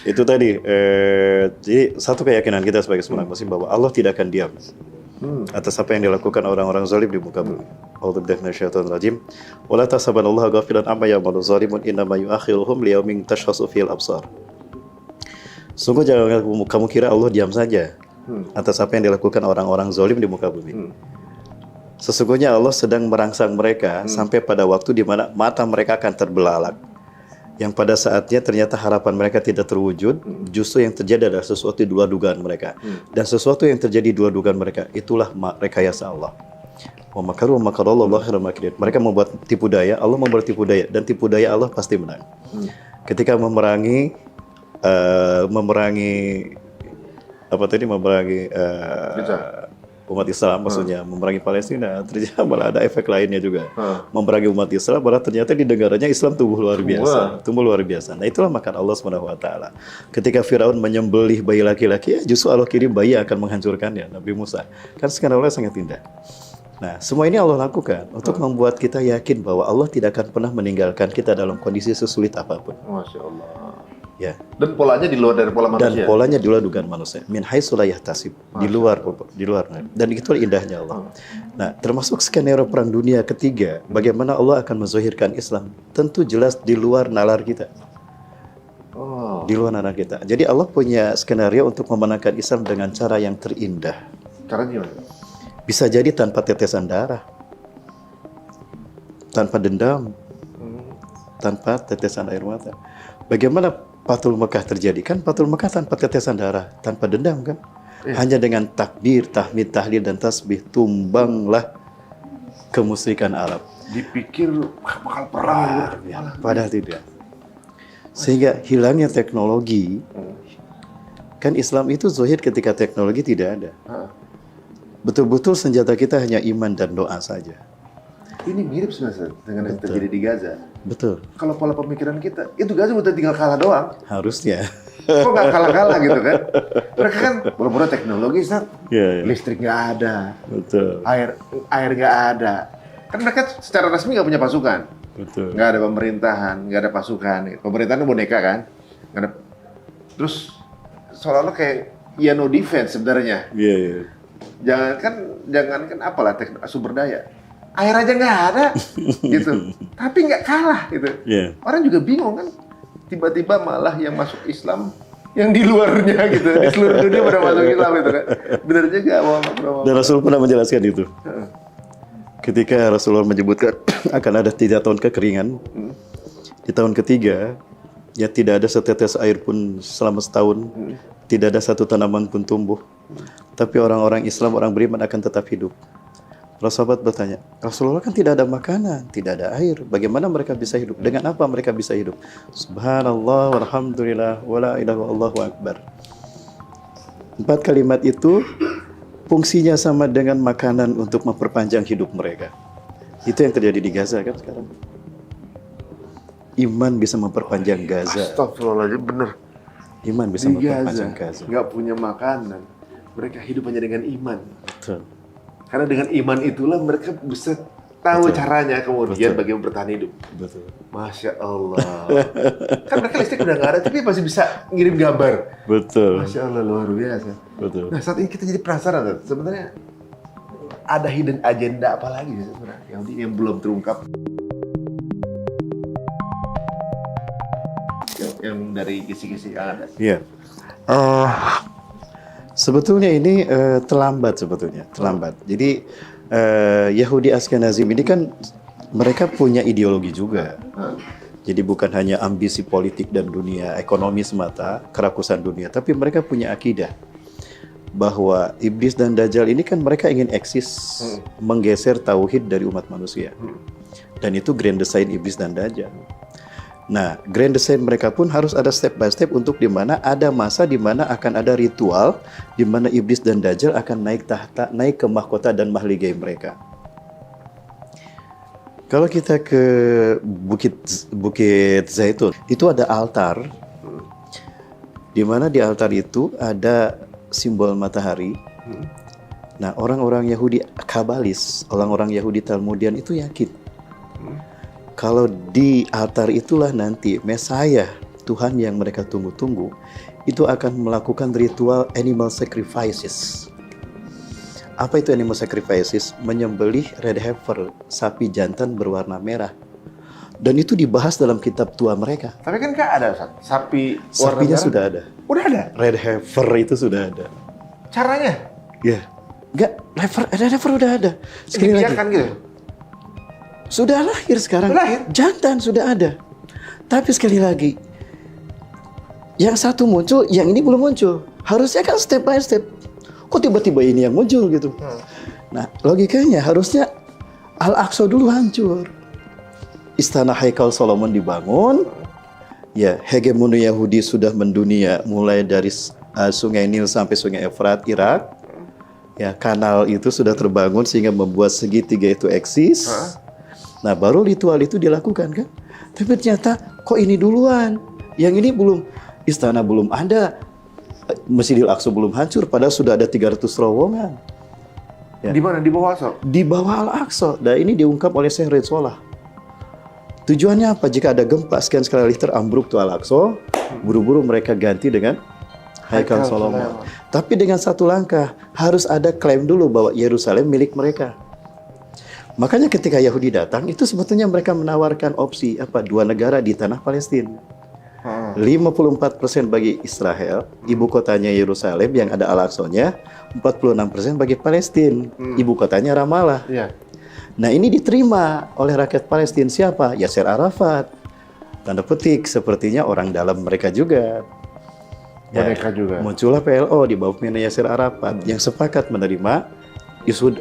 [SPEAKER 3] Itu tadi, jadi satu keyakinan kita sebagai seorang muslim bahwa Allah tidak akan diam atas apa yang dilakukan orang-orang zalim di muka bumi. A'udzubillahi minasyaitonir rajim. Wala tahsabannallaha ghafilan amma ya'malu zalimun innama yu'akhiruhum liyaumin tashkhasu fihil absar. Sungguh jangan kamu kira Allah diam saja atas apa yang dilakukan orang-orang zalim di muka bumi. Sesungguhnya Allah sedang merangsang mereka sampai pada waktu di mana mata mereka akan terbelalak yang pada saatnya ternyata harapan mereka tidak terwujud, justru yang terjadi adalah sesuatu di luar dugaan mereka. Dan sesuatu yang terjadi di luar dugaan mereka, itulah rekayasa Allah. Wa makaru wa makarallahu khairul makirin. Mereka membuat tipu daya, Allah membuat tipu daya, dan tipu daya Allah pasti menang. Ketika memerangi umat Islam, maksudnya memerangi Palestina, ternyata malah ada efek lainnya juga. Memerangi umat Islam, malah ternyata di negaranya Islam tumbuh luar biasa. Tumbuh luar biasa. Nah, itulah makan Allah SWT. Ketika Firaun menyembelih bayi laki-laki, justru Allah kirim bayi yang akan menghancurkannya, Nabi Musa. Kan skandalnya sangat indah. Nah, semua ini Allah lakukan untuk membuat kita yakin bahwa Allah tidak akan pernah meninggalkan kita dalam kondisi sesulit apapun.
[SPEAKER 1] Masya Allah.
[SPEAKER 3] Ya.
[SPEAKER 1] Dan polanya di luar dari pola manusia.
[SPEAKER 3] Dan polanya di luar dugaan manusia. Min haitsu la yahtasib. Di luar. Dan itu indahnya Allah. Nah, termasuk skenario perang dunia ketiga, bagaimana Allah akan menzahirkan Islam? Tentu jelas di luar nalar kita. Di luar nalar kita. Jadi Allah punya skenario untuk memenangkan Islam dengan cara yang terindah.
[SPEAKER 1] Caranya gimana?
[SPEAKER 3] Bisa jadi tanpa tetesan darah. Tanpa dendam. Tanpa tetesan air mata. Bagaimana Fathul Mekah terjadi? Kan Fathul Mekah tanpa tetesan darah, tanpa dendam kan? Hanya dengan takbir, tahmid, tahlil, dan tasbih tumbanglah kemusyrikan Arab.
[SPEAKER 1] Dipikir bakal perang.
[SPEAKER 3] Padahal tidak. Sehingga hilangnya teknologi, kan Islam itu zahir ketika teknologi tidak ada. Betul-betul senjata kita hanya iman dan doa saja.
[SPEAKER 1] Ini mirip sebenarnya dengan yang terjadi di Gaza.
[SPEAKER 3] Betul.
[SPEAKER 1] Kalau pola pemikiran kita, itu Gaza udah tinggal kalah doang.
[SPEAKER 3] Harusnya.
[SPEAKER 1] Kok nggak kalah-kalah gitu kan? Mereka kan pura-pura teknologi, listrik nggak ada,
[SPEAKER 3] Betul.
[SPEAKER 1] air nggak ada. Kan mereka secara resmi nggak punya pasukan.
[SPEAKER 3] Betul.
[SPEAKER 1] Nggak ada pemerintahan, nggak ada pasukan. Pemerintahan boneka kan? Nggak ada. Terus seolah-olah kayak no defense sebenarnya.
[SPEAKER 3] Iya.
[SPEAKER 1] Jangankan apalah sumber daya. Air aja nggak ada, gitu. Tapi nggak kalah, gitu. Orang juga bingung kan. Tiba-tiba malah yang masuk Islam, yang di luarnya gitu, di seluruh dunia pada masuk Islam gitu kan. Bener juga,
[SPEAKER 3] Dan Rasul pernah menjelaskan itu. Ketika Rasulullah menyebutkan akan ada 3 tahun kekeringan, di tahun ketiga, ya tidak ada setetes air pun selama setahun, tidak ada satu tanaman pun tumbuh. Tapi orang-orang Islam, orang beriman akan tetap hidup. Sahabat bertanya, Rasulullah kan tidak ada makanan, tidak ada air. Bagaimana mereka bisa hidup? Dengan apa mereka bisa hidup? Subhanallah, walhamdulillah, wala ilaha illallah, akbar. 4 kalimat itu fungsinya sama dengan makanan untuk memperpanjang hidup mereka. Itu yang terjadi di Gaza kan sekarang. Iman bisa memperpanjang Gaza.
[SPEAKER 1] Astagfirullahaladzim, bener.
[SPEAKER 3] Iman bisa memperpanjang Gaza.
[SPEAKER 1] Nggak punya makanan. Mereka hidup hanya dengan iman.
[SPEAKER 3] Betul.
[SPEAKER 1] Karena dengan iman itulah mereka bisa tahu caranya kemudian bagaimana bertahan hidup.
[SPEAKER 3] Betul.
[SPEAKER 1] Masya Allah. Kan mereka listrik udah nggak ada, tapi masih bisa ngirim gambar.
[SPEAKER 3] Betul.
[SPEAKER 1] Masya Allah, luar biasa.
[SPEAKER 3] Betul.
[SPEAKER 1] Nah, saat ini kita jadi penasaran, sebenarnya ada hidden agenda apa lagi sih sebenarnya yang belum terungkap? Yang dari kisi-kisi yang ada.
[SPEAKER 3] Iya. Sebetulnya ini terlambat sebetulnya, terlambat. Jadi Yahudi Ashkenazim ini kan mereka punya ideologi juga. Jadi bukan hanya ambisi politik dan dunia ekonomi semata, kerakusan dunia, tapi mereka punya akidah bahwa iblis dan dajjal ini kan mereka ingin eksis, menggeser tauhid dari umat manusia. Dan itu grand design iblis dan dajjal. Nah, grand design mereka pun harus ada step by step untuk di mana ada masa di mana akan ada ritual di mana iblis dan dajjal akan naik tahta, naik ke mahkota dan mahligai mereka. Kalau kita ke Bukit Zaitun, itu ada altar di mana di altar itu ada simbol matahari. Nah, orang-orang Yahudi Kabalis, orang-orang Yahudi Talmudian itu yakin kalau di altar itulah nanti Mesias, Tuhan yang mereka tunggu-tunggu, itu akan melakukan ritual animal sacrifices. Apa itu animal sacrifices? Menyembelih red heifer, sapi jantan berwarna merah. Dan itu dibahas dalam kitab tua mereka.
[SPEAKER 1] Tapi kan nggak ada, sapi warna
[SPEAKER 3] Sapinya
[SPEAKER 1] merah.
[SPEAKER 3] sudah ada.
[SPEAKER 1] Udah ada?
[SPEAKER 3] Red heifer itu sudah ada.
[SPEAKER 1] Caranya?
[SPEAKER 3] Ya. Enggak, red heifer udah ada. Sekali lagi.
[SPEAKER 1] Kan gitu?
[SPEAKER 3] Sudah lahir sekarang.
[SPEAKER 1] Sudah lahir?
[SPEAKER 3] Jantan sudah ada. Tapi sekali lagi, yang satu muncul, yang ini belum muncul. Harusnya kan step by step. Kok tiba-tiba ini yang muncul gitu? Nah, logikanya harusnya Al-Aqsa dulu hancur. Istana Haikal Solomon dibangun. Ya, hegemoni Yahudi sudah mendunia mulai dari Sungai Nil sampai Sungai Efrat, Irak. Ya, kanal itu sudah terbangun sehingga membuat segitiga itu eksis. Nah, baru ritual itu dilakukan kan? Tapi ternyata kok ini duluan? Yang ini belum, istana belum ada, Masjidil Aqsa belum hancur, padahal sudah ada 300 terowongan. Ya.
[SPEAKER 1] Di mana? Di bawah Aqsa?
[SPEAKER 3] Di bawah Al-Aqsa. Dan ini diungkap oleh Syekh Ridsolah. Tujuannya apa? Jika ada gempa sekian skala Richter ambruk tuh Al-Aqsa, buru-buru mereka ganti dengan Haikal Solomon. Tapi dengan satu langkah, harus ada klaim dulu bahwa Yerusalem milik mereka. Makanya ketika Yahudi datang, itu sebetulnya mereka menawarkan opsi apa? 2 negara di tanah Palestina. 54% bagi Israel, ibu kotanya Yerusalem yang ada Al-Aqsa-nya, 46% bagi Palestina, ibu kotanya Ramallah.
[SPEAKER 1] Iya.
[SPEAKER 3] Nah, ini diterima oleh rakyat Palestina siapa? Yasser Arafat. Tanda petik, sepertinya orang dalam mereka juga.
[SPEAKER 1] Mereka juga.
[SPEAKER 3] Muncullah PLO di bawah pimpinan Yasser Arafat yang sepakat menerima isu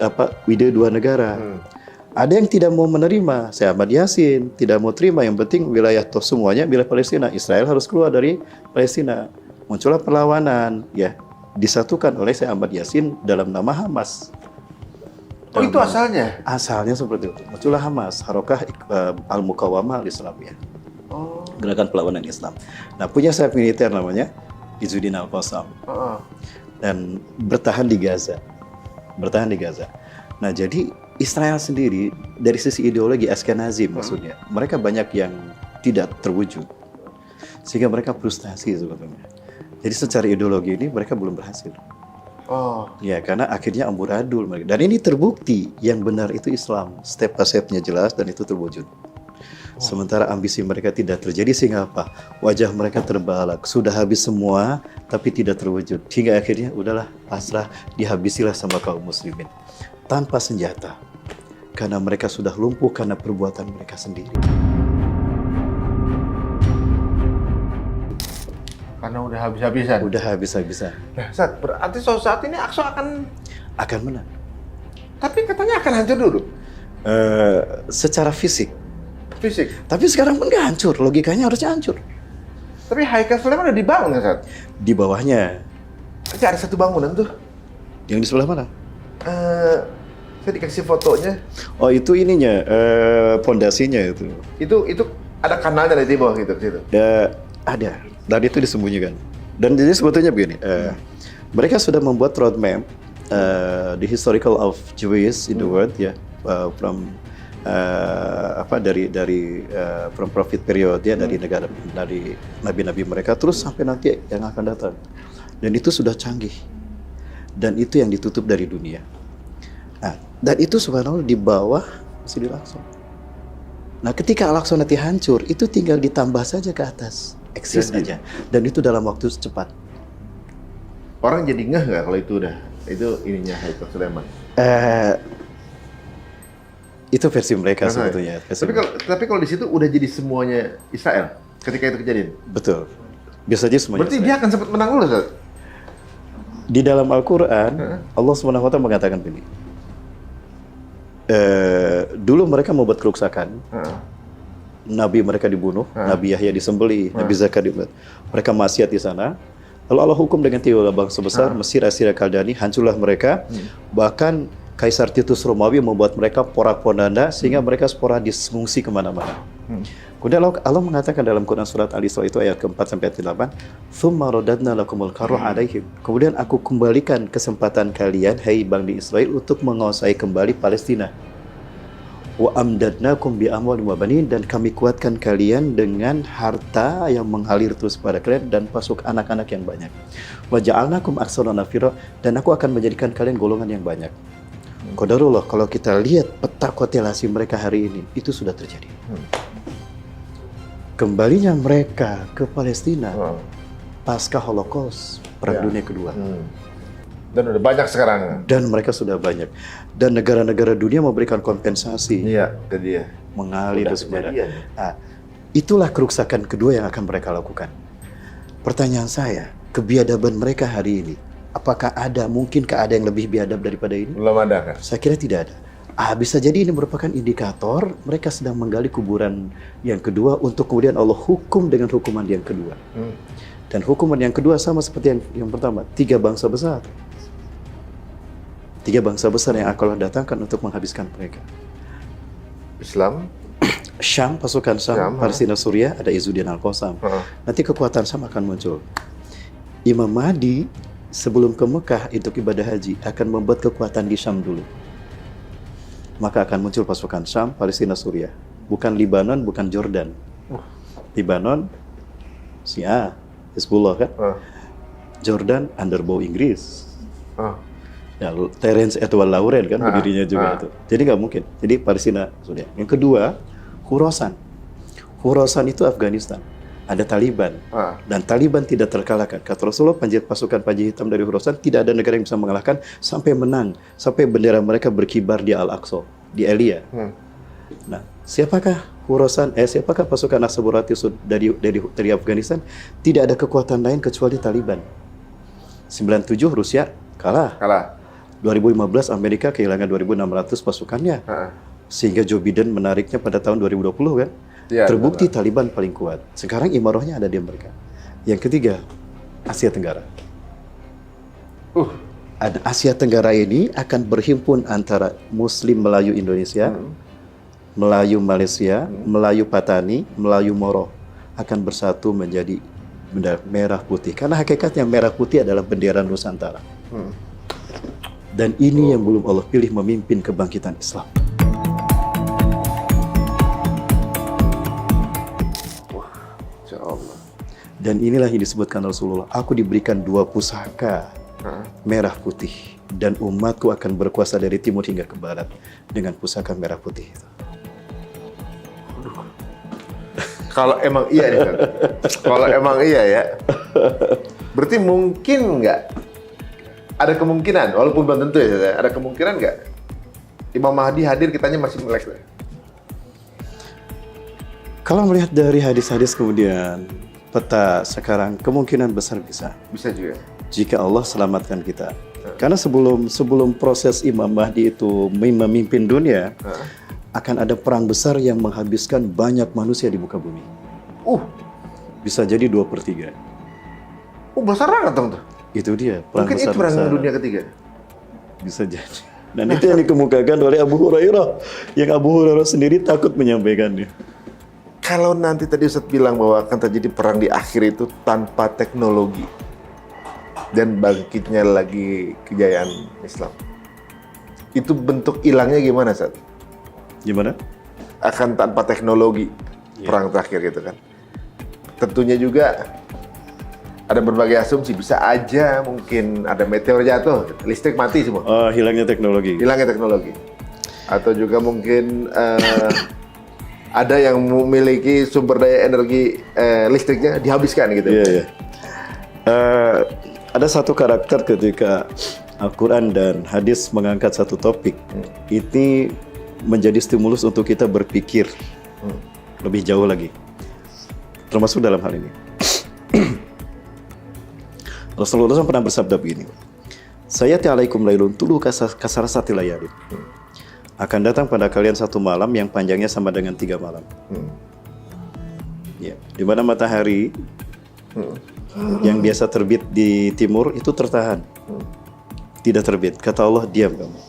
[SPEAKER 3] ide 2 negara. Ada yang tidak mau menerima, saya Ahmad Yasin tidak mau terima, yang penting wilayah toh semuanya wilayah Palestina, Israel harus keluar dari Palestina. Muncullah perlawanan, ya disatukan oleh saya Ahmad Yasin dalam nama Hamas.
[SPEAKER 1] Oh, itu asalnya?
[SPEAKER 3] Asalnya seperti itu. Muncullah Hamas, Harokah Al-Muqawamah Al-Islamiyah. Gerakan perlawanan Islam. Nah, punya sayap militer namanya Izzuddin Al-Qassam. Dan bertahan di Gaza. Nah, jadi Israel sendiri dari sisi ideologi Ashkenazi maksudnya, mereka banyak yang tidak terwujud. Sehingga mereka frustasi sebetulnya. Jadi secara ideologi ini mereka belum berhasil. Ya, karena akhirnya amburadul mereka. Dan ini terbukti yang benar itu Islam. Step by stepnya jelas dan itu terwujud. Sementara ambisi mereka tidak terjadi sehingga apa? Wajah mereka terbalak. Sudah habis semua tapi tidak terwujud. Hingga akhirnya udahlah pasrah, dihabisilah sama kaum muslimin. Tanpa senjata. Karena mereka sudah lumpuh karena perbuatan mereka sendiri.
[SPEAKER 1] Karena udah habis-habisan.
[SPEAKER 3] Udah habis-habisan.
[SPEAKER 1] Nah, berarti suatu saat ini Aqsa
[SPEAKER 3] akan menang.
[SPEAKER 1] Tapi katanya akan hancur dulu.
[SPEAKER 3] Secara fisik.
[SPEAKER 1] Tapi
[SPEAKER 3] sekarang pun nggak hancur. Logikanya harusnya hancur.
[SPEAKER 1] Tapi Haikal Solomon udah dibangun kan, Sat?
[SPEAKER 3] Di bawahnya.
[SPEAKER 1] Ada satu bangunan tuh.
[SPEAKER 3] Yang di sebelah mana?
[SPEAKER 1] Saya dikasih fotonya.
[SPEAKER 3] Oh, itu ininya, pondasinya itu.
[SPEAKER 1] Itu ada kanalnya dari bawah gitu situ.
[SPEAKER 3] Ada. Dan itu disembunyikan. Dan jadi sebetulnya begini, mereka sudah membuat roadmap the historical of Jewish in the world ya, from from prophet period ya, dari negara, dari nabi-nabi mereka terus sampai nanti yang akan datang. Dan itu sudah canggih. Dan itu yang ditutup dari dunia. Nah, dan itu subhanallah di bawah Masjidil Aqsa. Nah, ketika Al-Aqsa nanti hancur, itu tinggal ditambah saja ke atas, eksis aja. Dan itu dalam waktu cepat.
[SPEAKER 1] Orang jadi ngeh nggak kalau itu ininya Haikal Solomon?
[SPEAKER 3] Itu versi mereka sebetulnya.
[SPEAKER 1] Tapi kalau di situ udah jadi semuanya Israel ketika itu kejadian.
[SPEAKER 3] Betul. Biasanya semuanya.
[SPEAKER 1] Berarti
[SPEAKER 3] Israel.
[SPEAKER 1] dia akan sempat menang dulu, Ustaz?
[SPEAKER 3] Di dalam Al-Quran, Allah SWT mengatakan begini. Dulu mereka membuat kerusakan. Nabi mereka dibunuh, Nabi Yahya disembelih, Nabi Zakaria dibunuh. Mereka maksiat di sana. Lalu Allah hukum dengan tiga bangsa besar, Mesir, Assyria, Kaldani, hancurlah mereka. Bahkan Kaisar Titus Romawi membuat mereka porak-poranda sehingga mereka sporadis mengungsi kemana-mana. Kemudian Allah mengatakan dalam Quran surat Al-Isra itu ayat ke-4 sampai 8, "Tsumma radadna lakumul karrah 'alaihim." Kemudian aku kembalikan kesempatan kalian, hai Bani Israel, untuk menguasai kembali Palestina. Wa amdadnakum bi amwalin wa banin, dan kami kuatkan kalian dengan harta yang mengalir terus pada kalian dan pasuk anak-anak yang banyak. Wa ja'alnakum aktsara nafira, dan aku akan menjadikan kalian golongan yang banyak. Qadarullah, kalau kita lihat peta kotelasi mereka hari ini, itu sudah terjadi. Kembalinya mereka ke Palestina pasca Holocaust, Perang Dunia Kedua.
[SPEAKER 1] Dan udah banyak sekarang.
[SPEAKER 3] Dan mereka sudah banyak. Dan negara-negara dunia memberikan kompensasi.
[SPEAKER 1] Iya, itu dia.
[SPEAKER 3] Mengalir sebenarnya. Nah, Itulah kerusakan kedua yang akan mereka lakukan. Pertanyaan saya, kebiadaban mereka hari ini, mungkinkah ada yang lebih biadab daripada ini?
[SPEAKER 1] Belum ada kan?
[SPEAKER 3] Saya kira tidak ada. Bisa jadi ini merupakan indikator mereka sedang menggali kuburan yang kedua untuk kemudian Allah hukum dengan hukuman yang kedua. Dan hukuman yang kedua sama seperti yang pertama, 3 bangsa besar. 3 bangsa besar yang akan Allah datangkan untuk menghabiskan mereka.
[SPEAKER 1] Islam,
[SPEAKER 3] Syam, pasukan Syam, Palestina, Suriah, ada Izzuddin Al-Qassam. Nanti kekuatan Syam akan muncul. Imam Mahdi sebelum ke Mekah untuk ibadah haji akan membuat kekuatan di Syam dulu. Maka akan muncul pasukan Syam, Palestina, Suriah. Bukan Libanon, bukan Jordan. Libanon, Syiah, Hizbullah kan? Jordan, underbow Inggris. Ya, Terence Edward Lauren kan pendirinya juga itu. Jadi nggak mungkin. Jadi Palestina, Suriah. Yang kedua, Khurasan. Khurasan itu Afghanistan. Ada Taliban. Dan Taliban tidak terkalahkan. Kata Rasulullah, pasukan Panji Hitam dari Khurasan tidak ada negara yang bisa mengalahkan sampai menang. Sampai bendera mereka berkibar di Al-Aqsa, di Elia. Nah, siapakah Khurasan? Siapakah pasukan As-Saburati dari Afghanistan? Tidak ada kekuatan lain kecuali Taliban. 97 Rusia kalah. 2015 Amerika kehilangan 2.600 pasukannya. Sehingga Joe Biden menariknya pada tahun 2020 kan. Ya, terbukti benar. Taliban paling kuat. Sekarang imarahnya ada di mereka. Yang ketiga, Asia Tenggara. Asia Tenggara ini akan berhimpun antara Muslim Melayu Indonesia, Melayu Malaysia, Melayu Patani, Melayu Moro. Akan bersatu menjadi bendera merah putih. Karena hakikatnya merah putih adalah bendera Nusantara. Dan ini yang belum Allah pilih memimpin kebangkitan Islam. Dan inilah yang disebutkan Rasulullah. Aku diberikan 2 pusaka merah putih. Dan umatku akan berkuasa dari timur hingga ke barat. Dengan pusaka merah putih itu.
[SPEAKER 1] Kalau emang iya nih kan? Kalau emang iya ya. Berarti mungkin nggak? Ada kemungkinan, walaupun belum tentu ya. Ada kemungkinan nggak? Imam Mahdi hadir, kitanya masih melek.
[SPEAKER 3] Kalau melihat dari hadis-hadis kemudian peta sekarang kemungkinan besar bisa.
[SPEAKER 1] Bisa juga.
[SPEAKER 3] Jika Allah selamatkan kita. Karena sebelum proses Imam Mahdi itu memimpin dunia, akan ada perang besar yang menghabiskan banyak manusia di muka bumi. Bisa jadi 2/3.
[SPEAKER 1] Besar banget dong tuh.
[SPEAKER 3] Itu dia. Perang
[SPEAKER 1] mungkin
[SPEAKER 3] besar,
[SPEAKER 1] itu perang dunia ketiga.
[SPEAKER 3] Bisa jadi. Dan itu yang dikemukakan oleh Abu Hurairah. Yang Abu Hurairah sendiri takut menyampaikannya.
[SPEAKER 1] Kalau nanti tadi Ustadz bilang bahwa akan terjadi perang di akhir itu tanpa teknologi dan bangkitnya lagi kejayaan Islam, itu bentuk hilangnya gimana, Ustadz?
[SPEAKER 3] Gimana?
[SPEAKER 1] Akan tanpa teknologi perang terakhir gitu kan. Tentunya juga ada berbagai asumsi, bisa aja mungkin ada meteor jatuh, listrik mati semua.
[SPEAKER 3] Hilangnya teknologi.
[SPEAKER 1] Hilangnya teknologi. Atau juga mungkin ada yang memiliki sumber daya energi listriknya dihabiskan gitu.
[SPEAKER 3] Iya. Ada satu karakter ketika Al-Quran dan hadis mengangkat satu topik, ini menjadi stimulus untuk kita berpikir lebih jauh lagi, termasuk dalam hal ini. Rasulullah SAW pernah bersabda begini, "Sayati alaikum lailun tulu kasarasati layalin." Akan datang pada kalian satu malam yang panjangnya sama dengan 3 malam. Ya, di mana matahari yang biasa terbit di timur itu tertahan, tidak terbit. Kata Allah, diam kamu.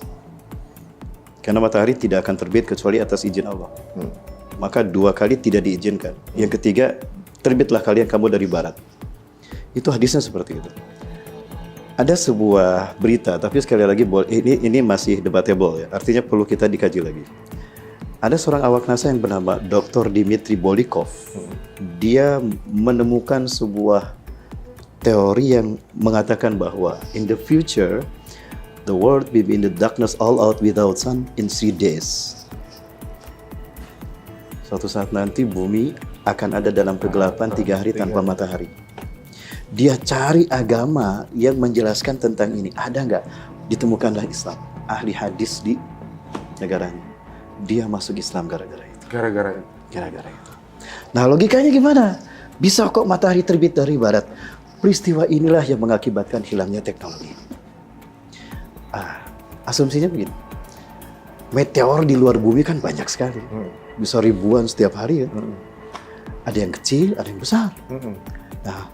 [SPEAKER 3] Karena matahari tidak akan terbit kecuali atas izin Allah. Maka 2 kali tidak diizinkan. Yang ketiga, terbitlah kalian kamu dari barat. Itu hadisnya seperti itu. Ada sebuah berita, tapi sekali lagi ini masih debatable ya. Artinya perlu kita dikaji lagi. Ada seorang awak NASA yang bernama Dr. Dmitry Bolikov. Dia menemukan sebuah teori yang mengatakan bahwa in the future the world will be in the darkness all out without sun in 3 days. Suatu saat nanti bumi akan ada dalam kegelapan 3 hari tanpa matahari. Dia cari agama yang menjelaskan tentang ini. Ada nggak? Ditemukanlah Islam. Ahli hadis di negaranya. Dia masuk Islam gara-gara itu.
[SPEAKER 1] Gara-gara itu.
[SPEAKER 3] Gara-gara itu. Nah, logikanya gimana? Bisa kok matahari terbit dari barat. Peristiwa inilah yang mengakibatkan hilangnya teknologi. Asumsinya begini. Meteor di luar bumi kan banyak sekali. Bisa ribuan setiap hari ya. Ada yang kecil, ada yang besar. Nah,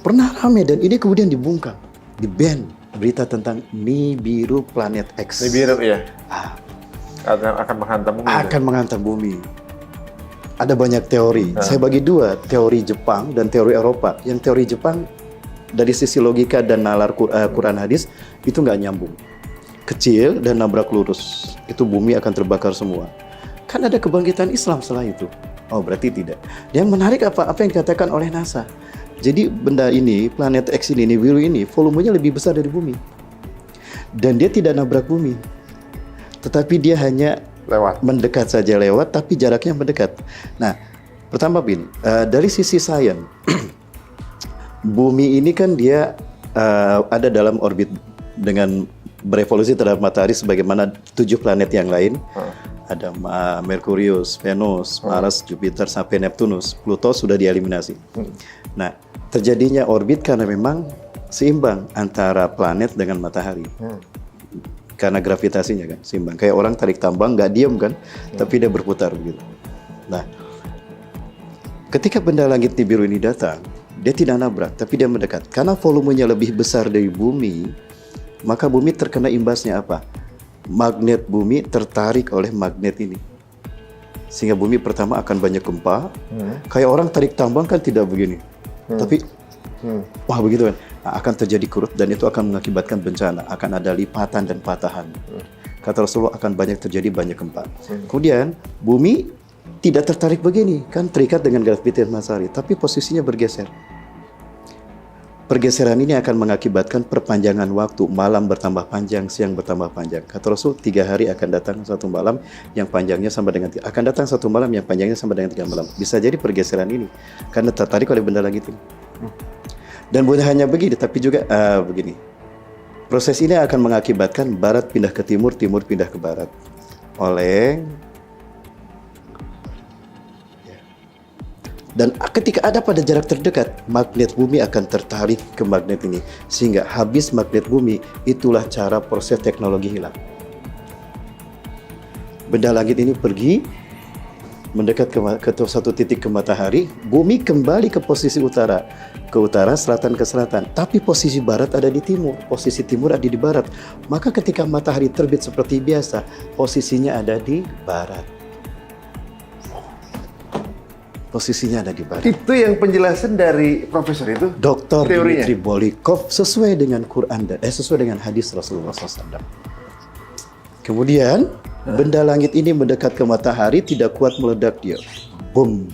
[SPEAKER 3] pernah rame dan ini kemudian dibungkam, di-ban berita tentang Nibiru planet X.
[SPEAKER 1] Nibiru ya. Akan menghantam bumi.
[SPEAKER 3] Akan menghantam bumi. Ada banyak teori. Saya bagi dua, teori Jepang dan teori Eropa. Yang teori Jepang dari sisi logika dan nalar Quran hadis itu nggak nyambung. Kecil dan nabrak lurus, itu bumi akan terbakar semua. Kan ada kebangkitan Islam setelah itu. Oh, berarti tidak. Yang menarik apa yang dikatakan oleh NASA. Jadi benda ini, planet X ini, Nibiru ini, volumenya lebih besar dari bumi. Dan dia tidak nabrak bumi. Tetapi dia hanya mendekat saja lewat, tapi jaraknya mendekat. Nah, pertama Bin, dari sisi sains, bumi ini kan dia ada dalam orbit dengan berevolusi terhadap matahari sebagaimana 7 planet yang lain. Ada Merkurius, Venus, Mars, Jupiter, sampai Neptunus. Pluto sudah dieliminasi. Nah, terjadinya orbit karena memang seimbang antara planet dengan matahari. Karena gravitasinya kan seimbang. Kayak orang tarik tambang nggak diem kan, tapi dia berputar begitu. Nah, ketika benda langit Nibiru ini datang, dia tidak nabrak, tapi dia mendekat. Karena volumenya lebih besar dari bumi, maka bumi terkena imbasnya apa? Magnet bumi tertarik oleh magnet ini. Sehingga bumi pertama akan banyak gempa. Kayak orang tarik tambang kan tidak begini. Tapi, wah begitu kan. Nah, akan terjadi kurut dan itu akan mengakibatkan bencana. Akan ada lipatan dan patahan. Kata Rasulullah akan banyak terjadi banyak gempa. Kemudian, bumi tidak tertarik begini. Kan terikat dengan gravitasi matahari. Tapi posisinya bergeser. Pergeseran ini akan mengakibatkan perpanjangan waktu, malam bertambah panjang, siang bertambah panjang. Kata Rasul, 3 hari akan datang satu malam yang panjangnya sama dengan akan datang satu malam yang panjangnya sama dengan 3 malam. Bisa jadi pergeseran ini karena tertarik oleh benda langit ini. Dan bukan hanya begini, tapi juga begini. Proses ini akan mengakibatkan barat pindah ke timur, timur pindah ke barat. Dan ketika ada pada jarak terdekat, magnet bumi akan tertarik ke magnet ini. Sehingga habis magnet bumi, itulah cara proses teknologi hilang. Benda langit ini pergi, mendekat ke satu titik ke matahari, bumi kembali ke posisi utara. Ke utara, selatan ke selatan. Tapi posisi barat ada di timur, posisi timur ada di barat. Maka ketika matahari terbit seperti biasa, posisinya ada di barat. Posisinya ada di barat.
[SPEAKER 1] Itu yang penjelasan dari profesor itu?
[SPEAKER 3] Dr. Dmitry Bolikov sesuai dengan Quran dan sesuai dengan hadis Rasulullah SAW. Kemudian benda langit ini mendekat ke matahari, tidak kuat meledak dia. Boom.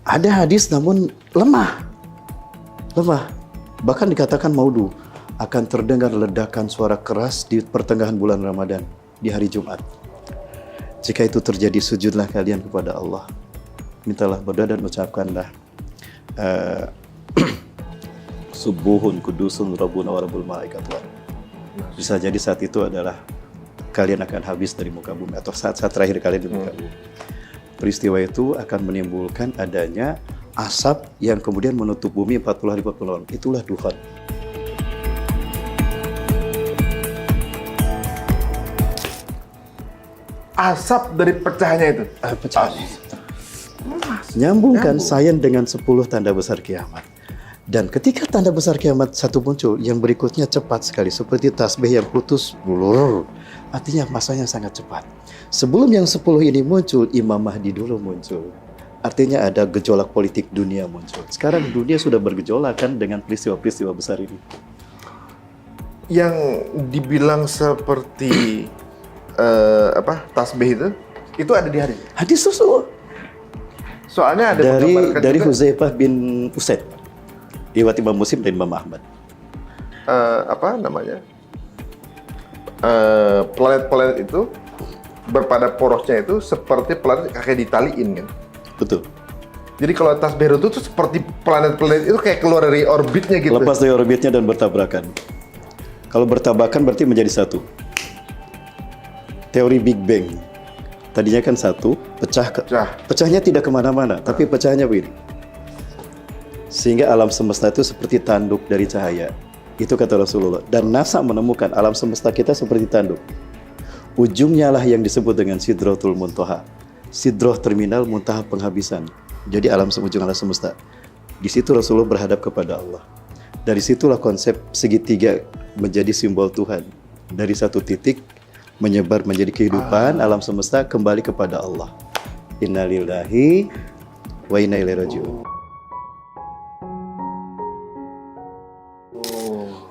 [SPEAKER 3] Ada hadis namun lemah. Bahkan dikatakan maudu, akan terdengar ledakan suara keras di pertengahan bulan Ramadan di hari Jumat. Jika itu terjadi, sujudlah kalian kepada Allah. Mintalah berdoa dan ucapkanlah Subuhun kudusun rabbuna wa rabbul malaikat. Bisa jadi saat itu adalah kalian akan habis dari muka bumi atau saat-saat terakhir kalian di muka bumi. Peristiwa itu akan menimbulkan adanya asap yang kemudian menutup bumi 40 hari 40 malam. Itulah Dukhan.
[SPEAKER 1] Asap dari pecahnya itu?
[SPEAKER 3] Pecahnya. Nyambungkan sains dengan 10 tanda besar kiamat. Dan ketika tanda besar kiamat satu muncul, yang berikutnya cepat sekali. Seperti tasbih yang putus, blur. Artinya masanya sangat cepat. Sebelum yang 10 ini muncul, Imam Mahdi dulu muncul. Artinya ada gejolak politik dunia muncul. Sekarang dunia sudah bergejolak kan dengan peristiwa-peristiwa besar ini.
[SPEAKER 1] Yang dibilang seperti tasbih itu ada di hadis?
[SPEAKER 3] Hadis Rasul.
[SPEAKER 1] Soalnya ada
[SPEAKER 3] dari Huzaifah bin Usaid, riwayat Imam Muslim dan Imam Ahmad.
[SPEAKER 1] Planet-planet itu berpada porosnya itu seperti planet kayak ditaliin kan?
[SPEAKER 3] Betul.
[SPEAKER 1] Jadi kalau tasbih itu tuh seperti planet-planet itu kayak keluar dari orbitnya gitu.
[SPEAKER 3] Lepas dari orbitnya dan bertabrakan. Kalau bertabrakan berarti menjadi satu. Teori Big Bang. Tadinya kan satu, pecah.
[SPEAKER 1] Pecah.
[SPEAKER 3] Pecahnya tidak kemana-mana, tapi pecahnya begini. Sehingga alam semesta itu seperti tanduk dari cahaya. Itu kata Rasulullah. Dan NASA menemukan alam semesta kita seperti tanduk. Ujungnya lah yang disebut dengan Sidratul Muntaha. Sidroh terminal, muntaha penghabisan. Jadi ujung alam semesta. Di situ Rasulullah berhadap kepada Allah. Dari situlah konsep segitiga menjadi simbol Tuhan. Dari satu titik menyebar menjadi kehidupan alam semesta kembali kepada Allah. Innalillahi wa inna ilaihi raji'un.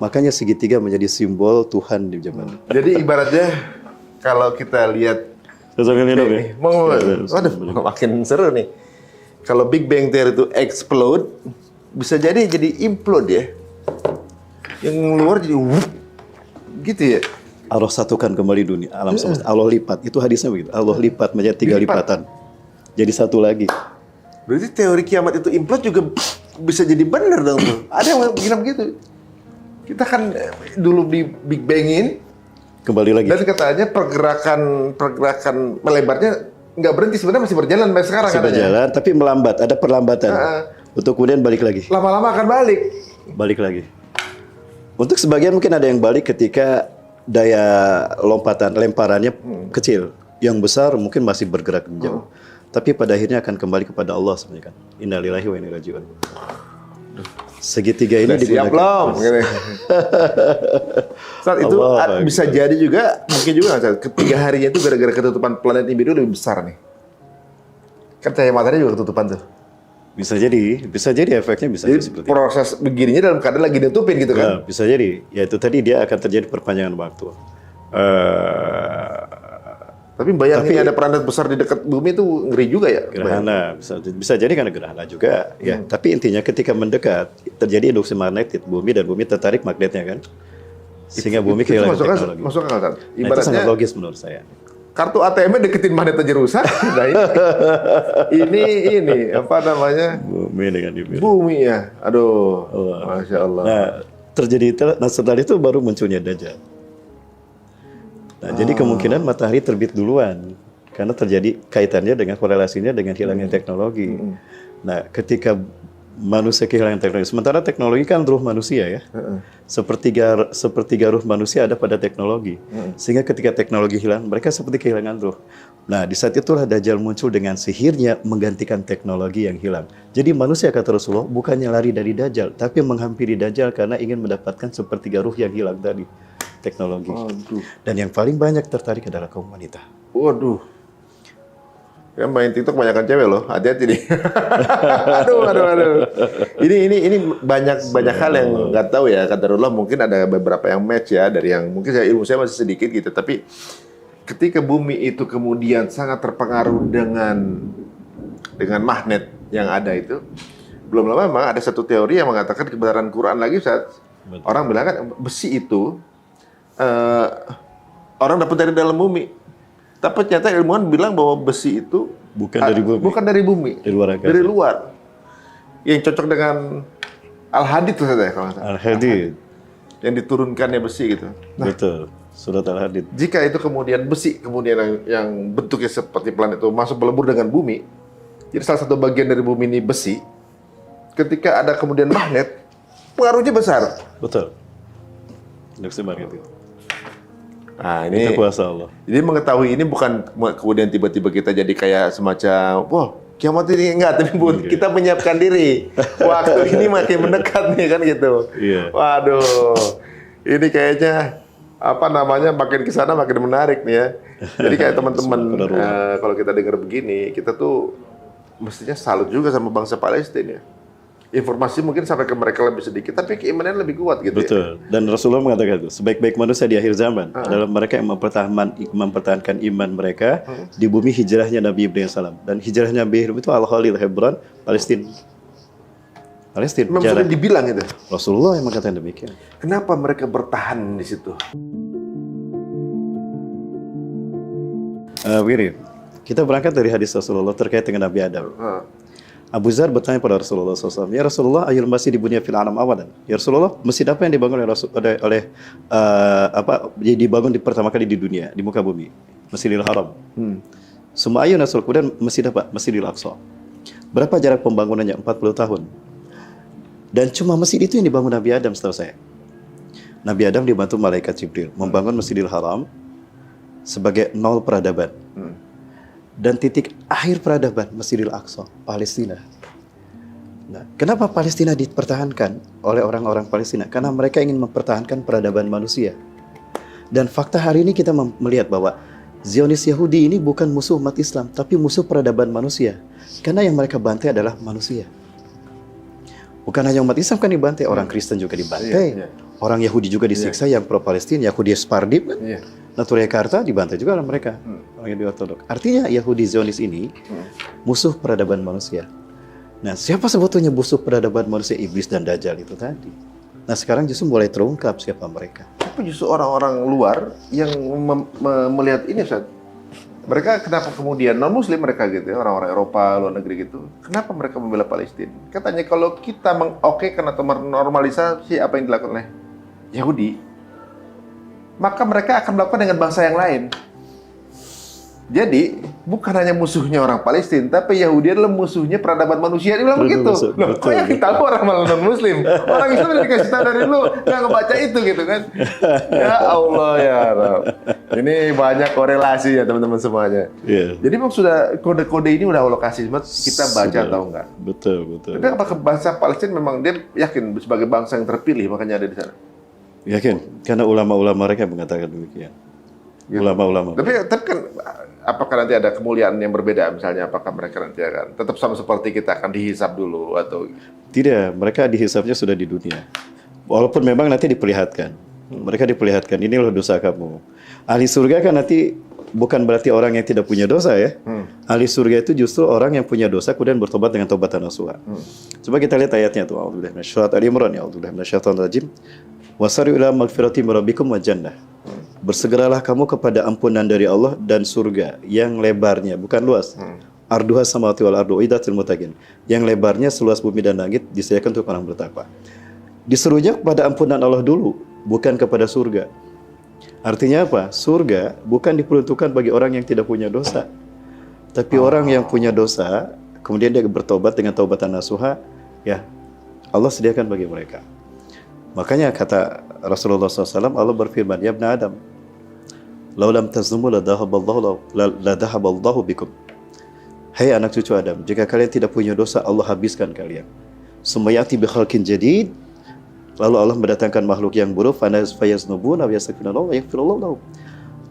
[SPEAKER 3] Makanya segitiga menjadi simbol Tuhan di zaman.
[SPEAKER 1] Jadi ibaratnya kalau kita lihat waduh, makin seru nih. Kalau Big Bang Theory itu explode, bisa jadi implode ya. Yang luar jadi gitu ya.
[SPEAKER 3] Allah satukan kembali dunia, alam semesta. Allah lipat, itu hadisnya begitu. Allah lipat menjadi 3 lipatan. Jadi satu lagi.
[SPEAKER 1] Berarti teori kiamat itu implode juga bisa jadi benar dong tuh. Ada yang bilang begitu. Kita kan dulu di Big Bangin,
[SPEAKER 3] kembali lagi.
[SPEAKER 1] Dan katanya pergerakan melebarnya nggak berhenti, sebenarnya masih berjalan sampai sekarang
[SPEAKER 3] masih
[SPEAKER 1] katanya.
[SPEAKER 3] Berjalan, tapi melambat, ada perlambatan. Untuk kemudian balik lagi.
[SPEAKER 1] Lama-lama akan balik.
[SPEAKER 3] Balik lagi. Untuk sebagian mungkin ada yang balik ketika daya lemparannya kecil. Yang besar mungkin masih bergerak jauh. Tapi pada akhirnya akan kembali kepada Allah sebenarnya kan. Innalillahi wa inna ilaihi raji'un. Segitiga ini
[SPEAKER 1] siap belum? Saat itu bisa jadi juga, mungkin juga saat ketiga harinya itu gara-gara ketutupan planet Nibiru lebih besar nih. Kan cahaya matahari juga ketutupan tuh.
[SPEAKER 3] Bisa jadi efeknya bisa
[SPEAKER 1] jadi
[SPEAKER 3] seperti
[SPEAKER 1] proses begininya dalam keadaan lagi ditutupin gitu kan?
[SPEAKER 3] Ya, bisa jadi. Ya itu tadi dia akan terjadi perpanjangan waktu.
[SPEAKER 1] Tapi bayangin ada planet besar di dekat bumi itu ngeri juga ya.
[SPEAKER 3] Gerhana bisa jadi karena gerhana juga ya. Tapi intinya ketika mendekat terjadi induksi magnetik bumi dan bumi tertarik magnetnya kan. Sehingga bumi kehilangan teknologi.
[SPEAKER 1] Masuk akal.
[SPEAKER 3] Ibaratnya itu sangat logis menurut saya.
[SPEAKER 1] Kartu ATM-nya deketin magnet aja rusak. Nah, ini apa namanya?
[SPEAKER 3] Bumi dengan bumi.
[SPEAKER 1] Bumi ya. Aduh. Masya Allah.
[SPEAKER 3] Nah, setelah itu baru munculnya Dajjal. Nah, jadi kemungkinan matahari terbit duluan karena terjadi kaitannya dengan korelasinya dengan hilangnya teknologi. Nah, ketika manusia kehilangan teknologi, sementara teknologi kan ruh manusia ya. Sepertiga ruh manusia ada pada teknologi. Sehingga ketika teknologi hilang, mereka seperti kehilangan ruh. Nah, di saat itulah Dajjal muncul dengan sihirnya menggantikan teknologi yang hilang. Jadi manusia, kata Rasulullah, bukannya lari dari Dajjal, tapi menghampiri Dajjal karena ingin mendapatkan sepertiga ruh yang hilang tadi. Teknologi. Dan yang paling banyak tertarik adalah kaum wanita.
[SPEAKER 1] Waduh. Ya main TikTok banyakan cewek loh. Hati-hati nih. aduh. Ini banyak hal yang nggak tahu ya. Qadarullah mungkin ada beberapa yang match ya dari yang mungkin ilmu saya masih sedikit gitu. Tapi ketika bumi itu kemudian sangat terpengaruh dengan magnet yang ada itu, belum lama memang ada satu teori yang mengatakan kebenaran Quran lagi saat orang bilang kan besi itu orang dapat dari dalam bumi. Tapi ternyata ilmuwan bilang bahwa besi itu
[SPEAKER 3] bukan dari bumi.
[SPEAKER 1] Bukan dari bumi.
[SPEAKER 3] Dari
[SPEAKER 1] luar. Yang cocok dengan Al-Hadid tuh saya kalau nggak salah.
[SPEAKER 3] Al-Hadid.
[SPEAKER 1] Yang diturunkannya besi gitu. Nah,
[SPEAKER 3] betul. Surat Al-Hadid.
[SPEAKER 1] Jika itu kemudian besi kemudian yang bentuknya seperti planet itu masuk berlebur dengan bumi. Jadi salah satu bagian dari bumi ini besi. Ketika ada kemudian magnet, pengaruhnya besar.
[SPEAKER 3] Betul. Induksi magnetik.
[SPEAKER 1] Nah, ini
[SPEAKER 3] itu kuasa Allah.
[SPEAKER 1] Jadi mengetahui ini bukan kemudian tiba-tiba kita jadi kayak semacam, wah kiamat ini enggak, tapi kita menyiapkan diri. Waktu ini makin mendekat nih kan gitu.
[SPEAKER 3] Iya.
[SPEAKER 1] Waduh, ini kayaknya apa namanya makin ke sana makin menarik nih ya. Jadi kayak teman-teman kalau kita dengar begini, kita tuh mestinya salut juga sama bangsa Palestina ya. Informasi mungkin sampai ke mereka lebih sedikit, tapi keimanan lebih kuat gitu.
[SPEAKER 3] Betul. Ya? Dan Rasulullah mengatakan itu, sebaik-baik manusia di akhir zaman adalah mereka yang mempertahankan iman mereka di bumi hijrahnya Nabi Ibrahim salam. Dan hijrahnya Nabi Ibrahim itu Al-Khalil, Hebron, Palestina.
[SPEAKER 1] Memang sudah dibilang itu.
[SPEAKER 3] Rasulullah yang mengatakan demikian.
[SPEAKER 1] Kenapa mereka bertahan di situ?
[SPEAKER 3] Wiri, kita berangkat dari hadis Rasulullah terkait dengan Nabi Adam. Abu Zar bertanya pada Rasulullah SAW, ya Rasulullah, ayul masjid dibunya fil alam awalan. Ya Rasulullah, masjid apa yang dibangun dibangun pertama kali di dunia, di muka bumi? Masjidil Haram. Summa ayyuna sul, kemudian masjid apa? Masjidil Aqsa. Berapa jarak pembangunannya? 40 tahun. Dan cuma masjid itu yang dibangun Nabi Adam setahu saya. Nabi Adam dibantu malaikat Jibril membangun Masjidil Haram sebagai nol peradaban. Dan titik akhir peradaban Masjidil Aqsa, Palestina. Nah, kenapa Palestina dipertahankan oleh orang-orang Palestina? Karena mereka ingin mempertahankan peradaban manusia. Dan fakta hari ini kita melihat bahwa Zionis Yahudi ini bukan musuh umat Islam, tapi musuh peradaban manusia. Karena yang mereka bantai adalah manusia. Bukan hanya umat Islam kan dibantai, orang Kristen juga dibantai. Orang Yahudi juga disiksa, yang pro-Palestina, Yahudi Sephardim kan. Naturia Karta dibantai juga oleh mereka, orang Yahudi Ortodok. Artinya Yahudi Zionis ini musuh peradaban manusia. Nah, siapa sebetulnya musuh peradaban manusia? Iblis dan Dajjal itu tadi. Nah, sekarang justru mulai terungkap siapa mereka.
[SPEAKER 1] Tapi justru orang-orang luar yang melihat ini, Ustaz. Mereka kenapa kemudian non-muslim mereka gitu ya, orang-orang Eropa, luar negeri gitu. Kenapa mereka membela Palestina? Katanya kalau kita mengokekan atau menormalisasi apa yang dilakukan oleh Yahudi, maka mereka akan melakukan dengan bangsa yang lain. Jadi, bukan hanya musuhnya orang Palestina, tapi Yahudi adalah musuhnya peradaban manusia. Dia bilang begitu. Loh, kok yang kita tahu orang malah non-muslim? Orang Islam udah dikasih tahu dari dulu, nggak ngebaca itu gitu kan. Ya Allah ya Rabb. Ini banyak korelasi ya teman-teman semuanya. Jadi memang sudah kode-kode ini udah Allah kasih, kita baca atau enggak.
[SPEAKER 3] Betul.
[SPEAKER 1] Tapi apakah bangsa Palestina memang dia yakin sebagai bangsa yang terpilih, makanya ada di sana?
[SPEAKER 3] Yakin, karena ulama-ulama mereka mengatakan demikian. Gitu. Ulama-ulama.
[SPEAKER 1] Tapi kan apakah nanti ada kemuliaan yang berbeda, misalnya apakah mereka nanti akan tetap sama seperti kita akan dihisab dulu atau?
[SPEAKER 3] Tidak, mereka dihisabnya sudah di dunia. Walaupun memang nanti diperlihatkan. Mereka diperlihatkan, ini loh dosa kamu. Ahli surga kan nanti bukan berarti orang yang tidak punya dosa ya. Ahli surga itu justru orang yang punya dosa kemudian bertobat dengan taubatan nasuha. Coba kita lihat ayatnya tuh. A'udzubillahi minasyaitonir rajim. A'udzubillahi minasyaitonir rajim. Wasari'u ila magfirati min rabbikum wa jannah. Bersegeralah kamu kepada ampunan dari Allah dan surga yang lebarnya, bukan luas. Arduha samawati wal ardu uiddatil muttaqin. Yang lebarnya seluas bumi dan langit disediakan untuk orang bertakwa. Disuruhnya kepada ampunan Allah dulu, bukan kepada surga. Artinya apa? Surga bukan diperuntukkan bagi orang yang tidak punya dosa. Tapi orang yang punya dosa, kemudian dia bertobat dengan taubatan nasuha, ya Allah sediakan bagi mereka. Makanya kata Rasulullah SAW, Allah berfirman, ya ibn Adam, lau lam tazlumu la dhahaballahu bikum. Hai anak cucu Adam, jika kalian tidak punya dosa, Allah habiskan kalian. Sumayati bi khalqin jadid, lalu Allah mendatangkan makhluk yang buruk, fayaznubuna wa yastaghfiruna wa yaghfirullahu lahum.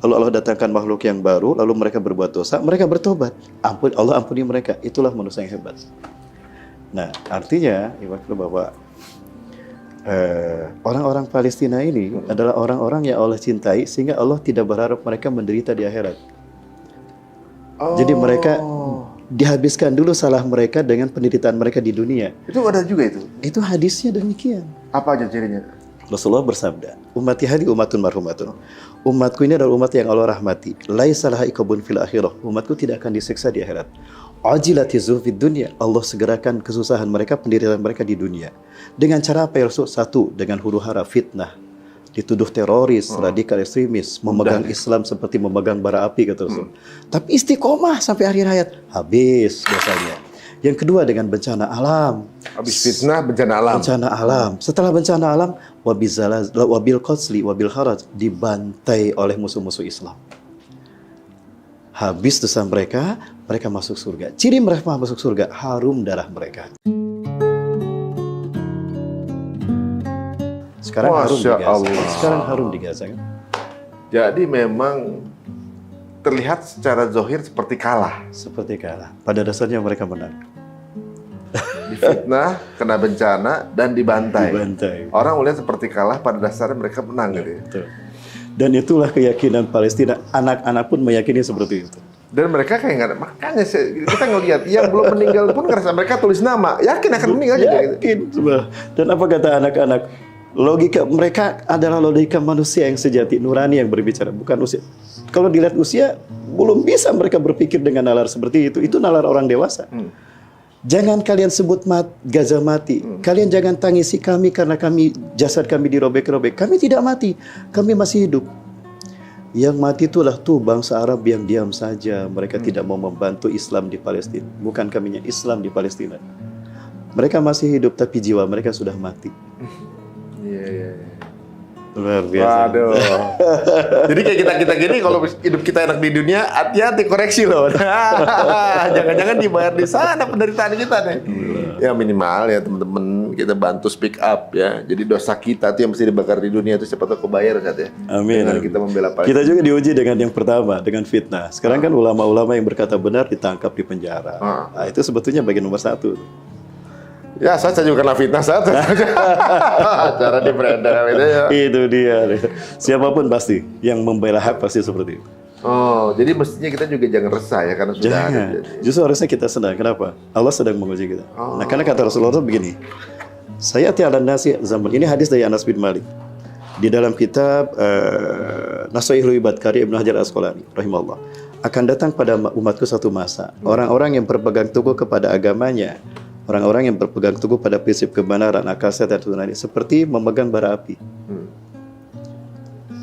[SPEAKER 3] Lalu Allah datangkan makhluk yang baru, lalu mereka berbuat dosa, mereka bertobat. Allah ampuni mereka. Itulah manusia yang hebat. Nah, artinya bahwa orang-orang Palestina ini adalah orang-orang yang Allah cintai sehingga Allah tidak berharap mereka menderita di akhirat. Jadi mereka dihabiskan dulu salah mereka dengan penderitaan mereka di dunia.
[SPEAKER 1] Itu ada juga itu?
[SPEAKER 3] Itu hadisnya demikian.
[SPEAKER 1] Apa aja cirinya?
[SPEAKER 3] Rasulullah bersabda, ummati hadi ummatun marhumatun. Umatku ini adalah umat yang Allah rahmati. Laisa laha iqabun fil akhirah. Umatku tidak akan disiksa di akhirat. Ajilatizu fid dunya. Allah segerakan kesusahan mereka, penderitaan mereka di dunia. Dengan cara apa ya Rasul? Satu, dengan huru-hara fitnah. Dituduh teroris, radikal ekstremis, memegang Islam seperti memegang bara api kata Rasul. Tapi istiqomah sampai akhir hayat, habis dosanya. Yang kedua dengan bencana alam.
[SPEAKER 1] Habis fitnah, bencana alam.
[SPEAKER 3] Bencana alam. Setelah bencana alam, wabil qasli, wabil kharaj, dibantai oleh musuh-musuh Islam. Habis dosa mereka, mereka masuk surga. Ciri mereka masuk surga, harum darah mereka. Sekarang harum di Gaza. Sekarang harum di Gaza kan?
[SPEAKER 1] Jadi memang terlihat secara zahir seperti kalah.
[SPEAKER 3] Seperti kalah. Pada dasarnya mereka menang.
[SPEAKER 1] Difitnah, kena bencana, dan dibantai. Orang melihat seperti kalah, pada dasarnya mereka menang gitu ya.
[SPEAKER 3] Betul. Dan itulah keyakinan Palestina. Anak-anak pun meyakini seperti itu.
[SPEAKER 1] Dan mereka kayak nggak ada. Makanya kita ngelihat yang belum meninggal pun ngerasa mereka tulis nama. Yakin akan meninggal juga.
[SPEAKER 3] Yakin. Dan apa kata anak-anak? Logika mereka adalah logika manusia yang sejati, nurani yang berbicara, bukan usia. Kalau dilihat usia, belum bisa mereka berpikir dengan nalar seperti itu. Itu nalar orang dewasa. Jangan kalian sebut Gaza mati. Kalian jangan tangisi kami karena jasad kami dirobek-robek. Kami tidak mati, kami masih hidup. Yang mati itulah tuh bangsa Arab yang diam saja. Mereka tidak mau membantu Islam di Palestina. Bukan kaminya Islam di Palestina. Mereka masih hidup tapi jiwa mereka sudah mati.
[SPEAKER 1] Iya.
[SPEAKER 3] Luar biasa.
[SPEAKER 1] Waduh. Jadi kayak kita gini kalau hidup kita enak di dunia, hati-hati koreksi loh. Jangan-jangan dibayar di sana penderitaan kita nih. Ya minimal ya teman-teman kita bantu speak up ya. Jadi dosa kita tuh yang mesti dibakar di dunia itu siapa tahu kebayar Ustaz ya.
[SPEAKER 3] Amin.
[SPEAKER 1] Dengan kita membela Palestina.
[SPEAKER 3] Kita juga diuji dengan yang pertama, dengan fitnah. Sekarang kan ulama-ulama yang berkata benar ditangkap di penjara. Nah, itu sebetulnya bagian nomor 1.
[SPEAKER 1] Ya, saya juga kena fitnah saat cara di beredar itu ya.
[SPEAKER 3] Itu dia. Siapapun pasti yang membela hak pasti seperti itu.
[SPEAKER 1] Oh, jadi mestinya kita juga jangan resah ya karena sudah ada.
[SPEAKER 3] Jangan. Justru harusnya kita senang. Kenapa? Allah sedang menguji kita. Nah, karena kata Rasulullah begini. Saya tiada nasi zaman ini hadis dari Anas bin Malik. Di dalam kitab Nasaihul Ibad karya Ibnu Hajar Asqalani rahimahullah. Akan datang pada umatku satu masa. Orang-orang yang berpegang teguh kepada agamanya. Orang-orang yang berpegang teguh pada prinsip kebenaran, akal sehat dan tunani seperti memegang bara api.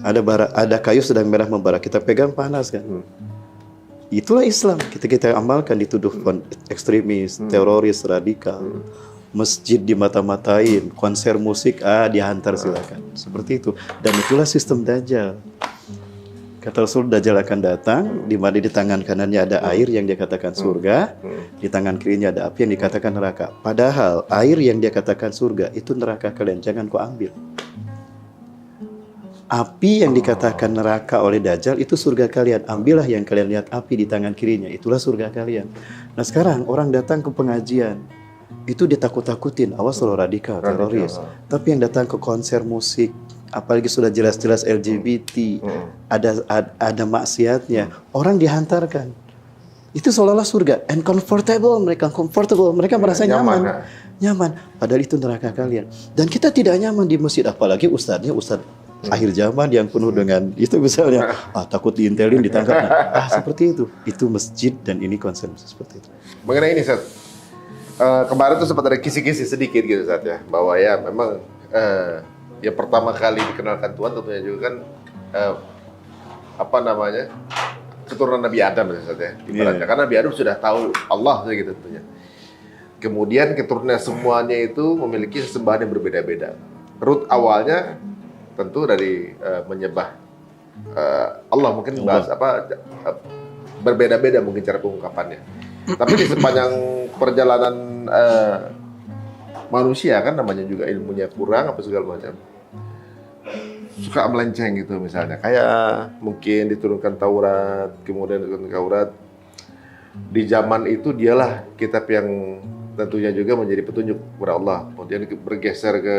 [SPEAKER 3] Ada kayu sedang merah membara, kita pegang panas kan. Itulah Islam. Kita amalkan dituduh ekstremis, teroris, radikal. Masjid dimata-matain, konser musik dihantar silakan. Seperti itu. Dan itulah sistem Dajjal. Kata Rasul, Dajjal akan datang, di mana di tangan kanannya ada air yang dia katakan surga, di tangan kirinya ada api yang dikatakan neraka. Padahal air yang dia katakan surga itu neraka kalian, jangan kau ambil. Api yang dikatakan neraka oleh Dajjal itu surga kalian, ambillah yang kalian lihat api di tangan kirinya, itulah surga kalian. Nah sekarang orang datang ke pengajian, itu ditakut-takutin, awas lo radikal, teroris. Tapi yang datang ke konser musik, apalagi sudah jelas-jelas LGBT, ada maksiatnya, orang dihantarkan. Itu seolah-olah surga, and comfortable, mereka merasa nyaman. Padahal itu neraka kalian. Dan kita tidak nyaman di masjid, apalagi ustadznya ustadz akhir zaman yang penuh dengan itu misalnya, takut diintelin, ditangkap. Seperti itu masjid dan ini konsep seperti itu.
[SPEAKER 1] Mengenai ini Ustaz, kemarin tuh sempat ada kisi-kisi sedikit gitu Ustaz ya, bahwa ya memang ya pertama kali dikenalkan Tuhan tentunya juga kan keturunan Nabi Adam ya, ibaratnya karena Nabi Adam sudah tahu Allah gitu tentunya. Kemudian keturunan semuanya itu memiliki sesembahan yang berbeda-beda. Root awalnya tentu dari menyembah Allah, mungkin bahas berbeda-beda mungkin cara pengungkapannya. Tapi di sepanjang perjalanan manusia kan namanya juga ilmunya kurang apa segala macam, suka melenceng gitu misalnya, kayak mungkin diturunkan Taurat, kemudian diturunkan Taurat di zaman itu dialah kitab yang tentunya juga menjadi petunjuk kepada Allah. Kemudian bergeser ke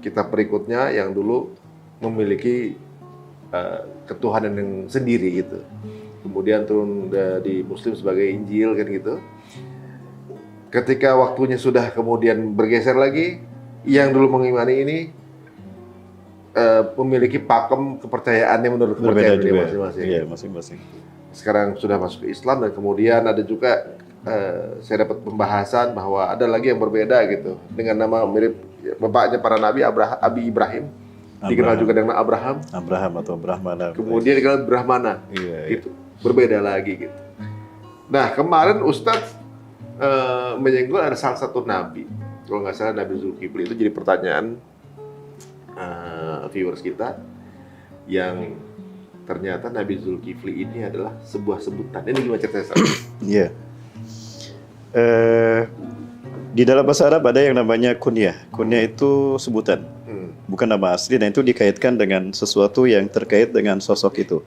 [SPEAKER 1] kitab berikutnya yang dulu memiliki ketuhanan yang sendiri gitu. Kemudian turun di Muslim sebagai Injil kan gitu. Ketika waktunya sudah kemudian bergeser lagi, yang dulu mengimani ini memiliki pakem kepercayaannya menurut kepercayaan dia masing-masing.
[SPEAKER 3] Iya, masing-masing.
[SPEAKER 1] Sekarang sudah masuk ke Islam, dan kemudian ada juga saya dapat pembahasan bahwa ada lagi yang berbeda gitu dengan nama mirip bapaknya para nabi, Abi Ibrahim, dikenal juga dengan Abraham
[SPEAKER 3] atau Brahmana.
[SPEAKER 1] Kemudian dikenal Brahmana. Gitu. Berbeda lagi gitu. Nah, kemarin Ustadz menyinggung ada salah satu nabi, kalau nggak salah Nabi Zulkifli, itu jadi pertanyaan viewers kita, yang ternyata Nabi Zulkifli ini adalah sebuah sebutan. Ini gimana ceritanya?
[SPEAKER 3] Iya. Di dalam bahasa Arab ada yang namanya kunyah. Kunyah itu sebutan, bukan nama asli, dan itu dikaitkan dengan sesuatu yang terkait dengan sosok itu.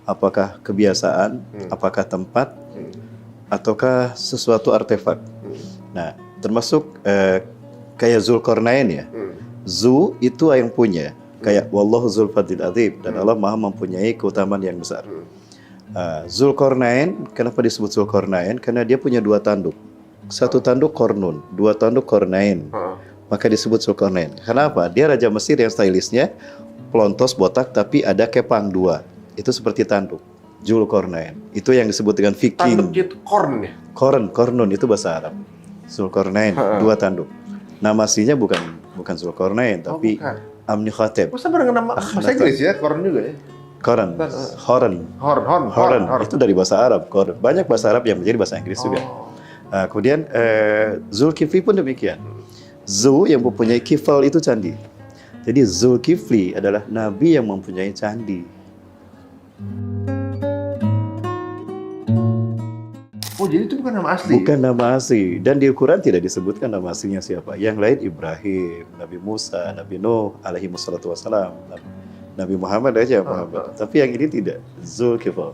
[SPEAKER 3] Apakah kebiasaan, apakah tempat, ataukah sesuatu artefak. Nah, termasuk kayak Zulkarnain ya. Zu itu yang punya, kayak Wallahu Dzul Fadlil Adzim, dan Allah Maha mempunyai keutamaan yang besar. Zulkarnain, kenapa disebut Zulkarnain? Karena dia punya 2 tanduk. Satu tanduk kornun, 2 tanduk kornain. Maka disebut Zulkarnain. Kenapa? Dia raja Mesir yang stylisnya pelontos botak tapi ada kepang 2. Itu seperti tanduk. Zulkarnain. Itu yang disebut dengan Viking.
[SPEAKER 1] Tanduk itu korn ya?
[SPEAKER 3] Kornun itu bahasa Arab. Zulkarnain, 2 tanduk. Nama aslinya bukan Zulkarnain, tapi Amnikhotep.
[SPEAKER 1] Masa bareng nama bahasa Inggris ya, korn juga ya?
[SPEAKER 3] Koran, Horan.
[SPEAKER 1] Horn.
[SPEAKER 3] Itu dari bahasa Arab. Koran. Banyak bahasa Arab yang menjadi bahasa Inggris juga. Nah, kemudian Zulkifli pun demikian. Zu yang mempunyai kifal itu candi. Jadi Zulkifli adalah nabi yang mempunyai candi.
[SPEAKER 1] Oh, jadi itu bukan nama asli?
[SPEAKER 3] Bukan nama asli. Dan di Al-Quran tidak disebutkan nama aslinya siapa. Yang lain Ibrahim, Nabi Musa, Nabi Nuh, alaihi wassalatu wassalam. Nabi Muhammad aja Muhammad. Tapi yang ini tidak. Zulkifl.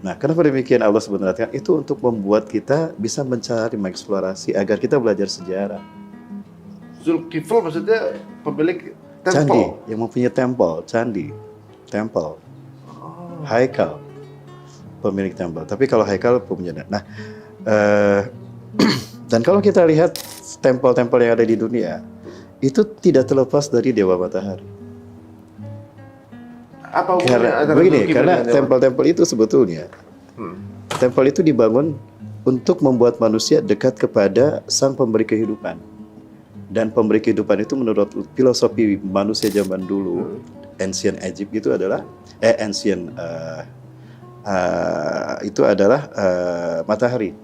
[SPEAKER 3] Nah, kenapa demikian Allah sebenarnya? Itu untuk membuat kita bisa mencari, mengeksplorasi agar kita belajar sejarah.
[SPEAKER 1] Zulkifl maksudnya pemilik temple?
[SPEAKER 3] Candi, yang mempunyai temple, candi, temple. Haikal, pemilik temple. Tapi kalau Haikal punya. Nah, dan kalau kita lihat tempel-tempel yang ada di dunia, itu tidak terlepas dari Dewa Matahari.
[SPEAKER 1] Apa hubungannya
[SPEAKER 3] Karena tempel-tempel itu sebetulnya, tempel itu dibangun untuk membuat manusia dekat kepada sang pemberi kehidupan. Dan pemberi kehidupan itu menurut filosofi manusia zaman dulu, ancient Egypt itu adalah matahari.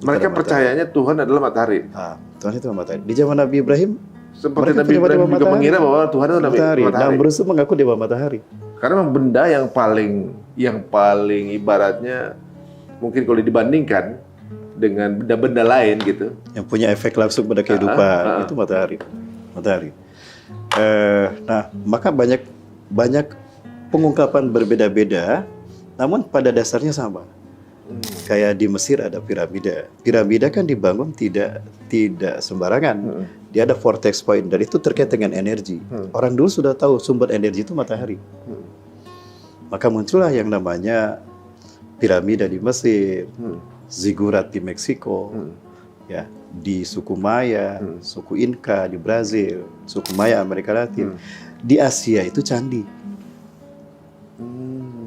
[SPEAKER 1] Mereka percayanya Tuhan adalah matahari.
[SPEAKER 3] Tuhan itu matahari. Di zaman Nabi Ibrahim,
[SPEAKER 1] seperti Nabi Ibrahim juga mengira bahwa Tuhan itu matahari.
[SPEAKER 3] Namrus itu mengaku dewa matahari.
[SPEAKER 1] Karena memang benda yang paling ibaratnya mungkin kalau dibandingkan dengan benda-benda lain gitu,
[SPEAKER 3] yang punya efek langsung pada kehidupan itu matahari. Nah, maka banyak pengungkapan berbeda-beda, namun pada dasarnya sama. Kayak di Mesir ada piramida. Piramida kan dibangun tidak sembarangan. Dia ada vortex point dan itu terkait dengan energi. Orang dulu sudah tahu sumber energi itu matahari. Maka muncullah yang namanya piramida di Mesir, zigurat di Meksiko, ya, di suku Maya, suku Inca di Brazil, suku Maya Amerika Latin. Di Asia itu candi.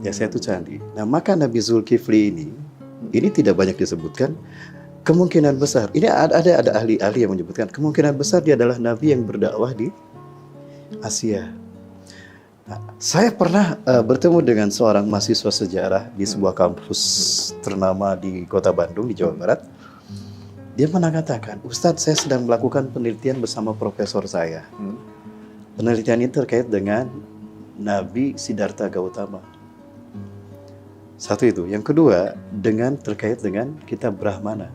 [SPEAKER 3] Di Asia itu candi. Nah, maka Nabi Zulkifli ini tidak banyak disebutkan. Kemungkinan besar, ini ada ahli-ahli yang menyebutkan kemungkinan besar dia adalah nabi yang berdakwah di Asia. Nah, saya pernah bertemu dengan seorang mahasiswa sejarah di sebuah kampus ternama di Kota Bandung di Jawa Barat. Dia mengatakan, Ustadz, saya sedang melakukan penelitian bersama profesor saya. Penelitian ini terkait dengan Nabi Siddhartha Gautama. Satu itu. Yang kedua, terkait dengan kitab Brahmana.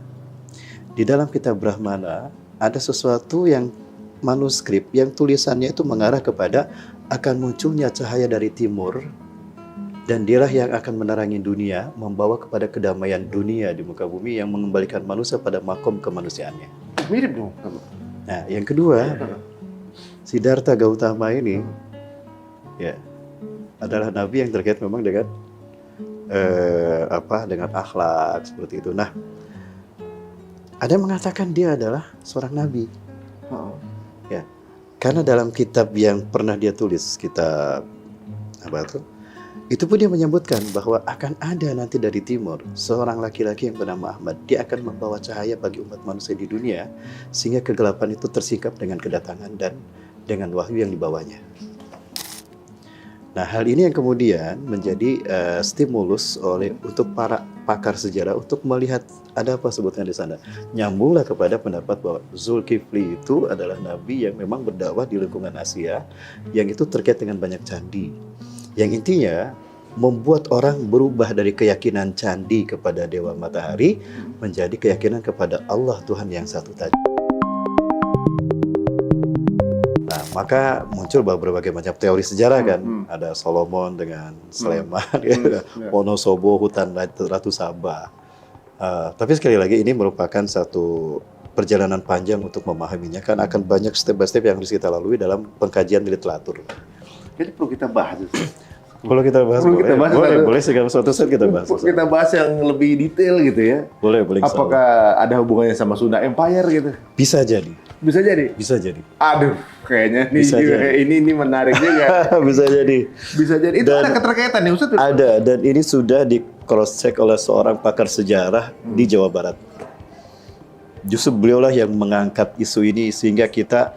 [SPEAKER 3] Di dalam kitab Brahmana ada sesuatu yang manuskrip yang tulisannya itu mengarah kepada akan munculnya cahaya dari timur dan dialah yang akan menerangi dunia, membawa kepada kedamaian dunia di muka bumi yang mengembalikan manusia pada makom kemanusiaannya.
[SPEAKER 1] Mirip dong.
[SPEAKER 3] Nah, yang kedua, Siddhartha Gautama ini ya adalah nabi yang terkait memang dengan dengan akhlak seperti itu. Nah, ada yang mengatakan dia adalah seorang nabi. Ya. Karena dalam kitab yang pernah dia tulis, kitab itu pun dia menyebutkan bahwa akan ada nanti dari timur seorang laki-laki yang bernama Ahmad. Dia akan membawa cahaya bagi umat manusia di dunia sehingga kegelapan itu tersingkap dengan kedatangan dan dengan wahyu yang dibawanya. Nah, hal ini yang kemudian menjadi stimulus untuk para pakar sejarah untuk melihat ada apa sebutnya di sana. Nyambunglah kepada pendapat bahwa Zulkifli itu adalah nabi yang memang berdakwah di lingkungan Asia, yang itu terkait dengan banyak candi. Yang intinya membuat orang berubah dari keyakinan candi kepada Dewa Matahari menjadi keyakinan kepada Allah Tuhan yang satu tadi. Maka muncul berbagai macam teori sejarah kan. Ada Solomon dengan Sleman, Wonosobo, hutan Ratu Sabah. Tapi sekali lagi ini merupakan satu perjalanan panjang untuk memahaminya, kan akan banyak step by step yang harus kita lalui dalam pengkajian literatur.
[SPEAKER 1] Jadi perlu kita bahas itu.
[SPEAKER 3] Kalau kita bahas, boleh segala suatu saat kita bahas.
[SPEAKER 1] Kita bahas yang lebih detail gitu ya.
[SPEAKER 3] Boleh.
[SPEAKER 1] Apakah ada hubungannya sama Sunda Empire gitu?
[SPEAKER 3] Bisa jadi.
[SPEAKER 1] Bisa jadi. Aduh, kayaknya ini menarik juga.
[SPEAKER 3] Bisa jadi.
[SPEAKER 1] Itu ada keterkaitan nih Ustaz?
[SPEAKER 3] Ada, dan ini sudah di cross check oleh seorang pakar sejarah di Jawa Barat. Justru beliaulah yang mengangkat isu ini sehingga kita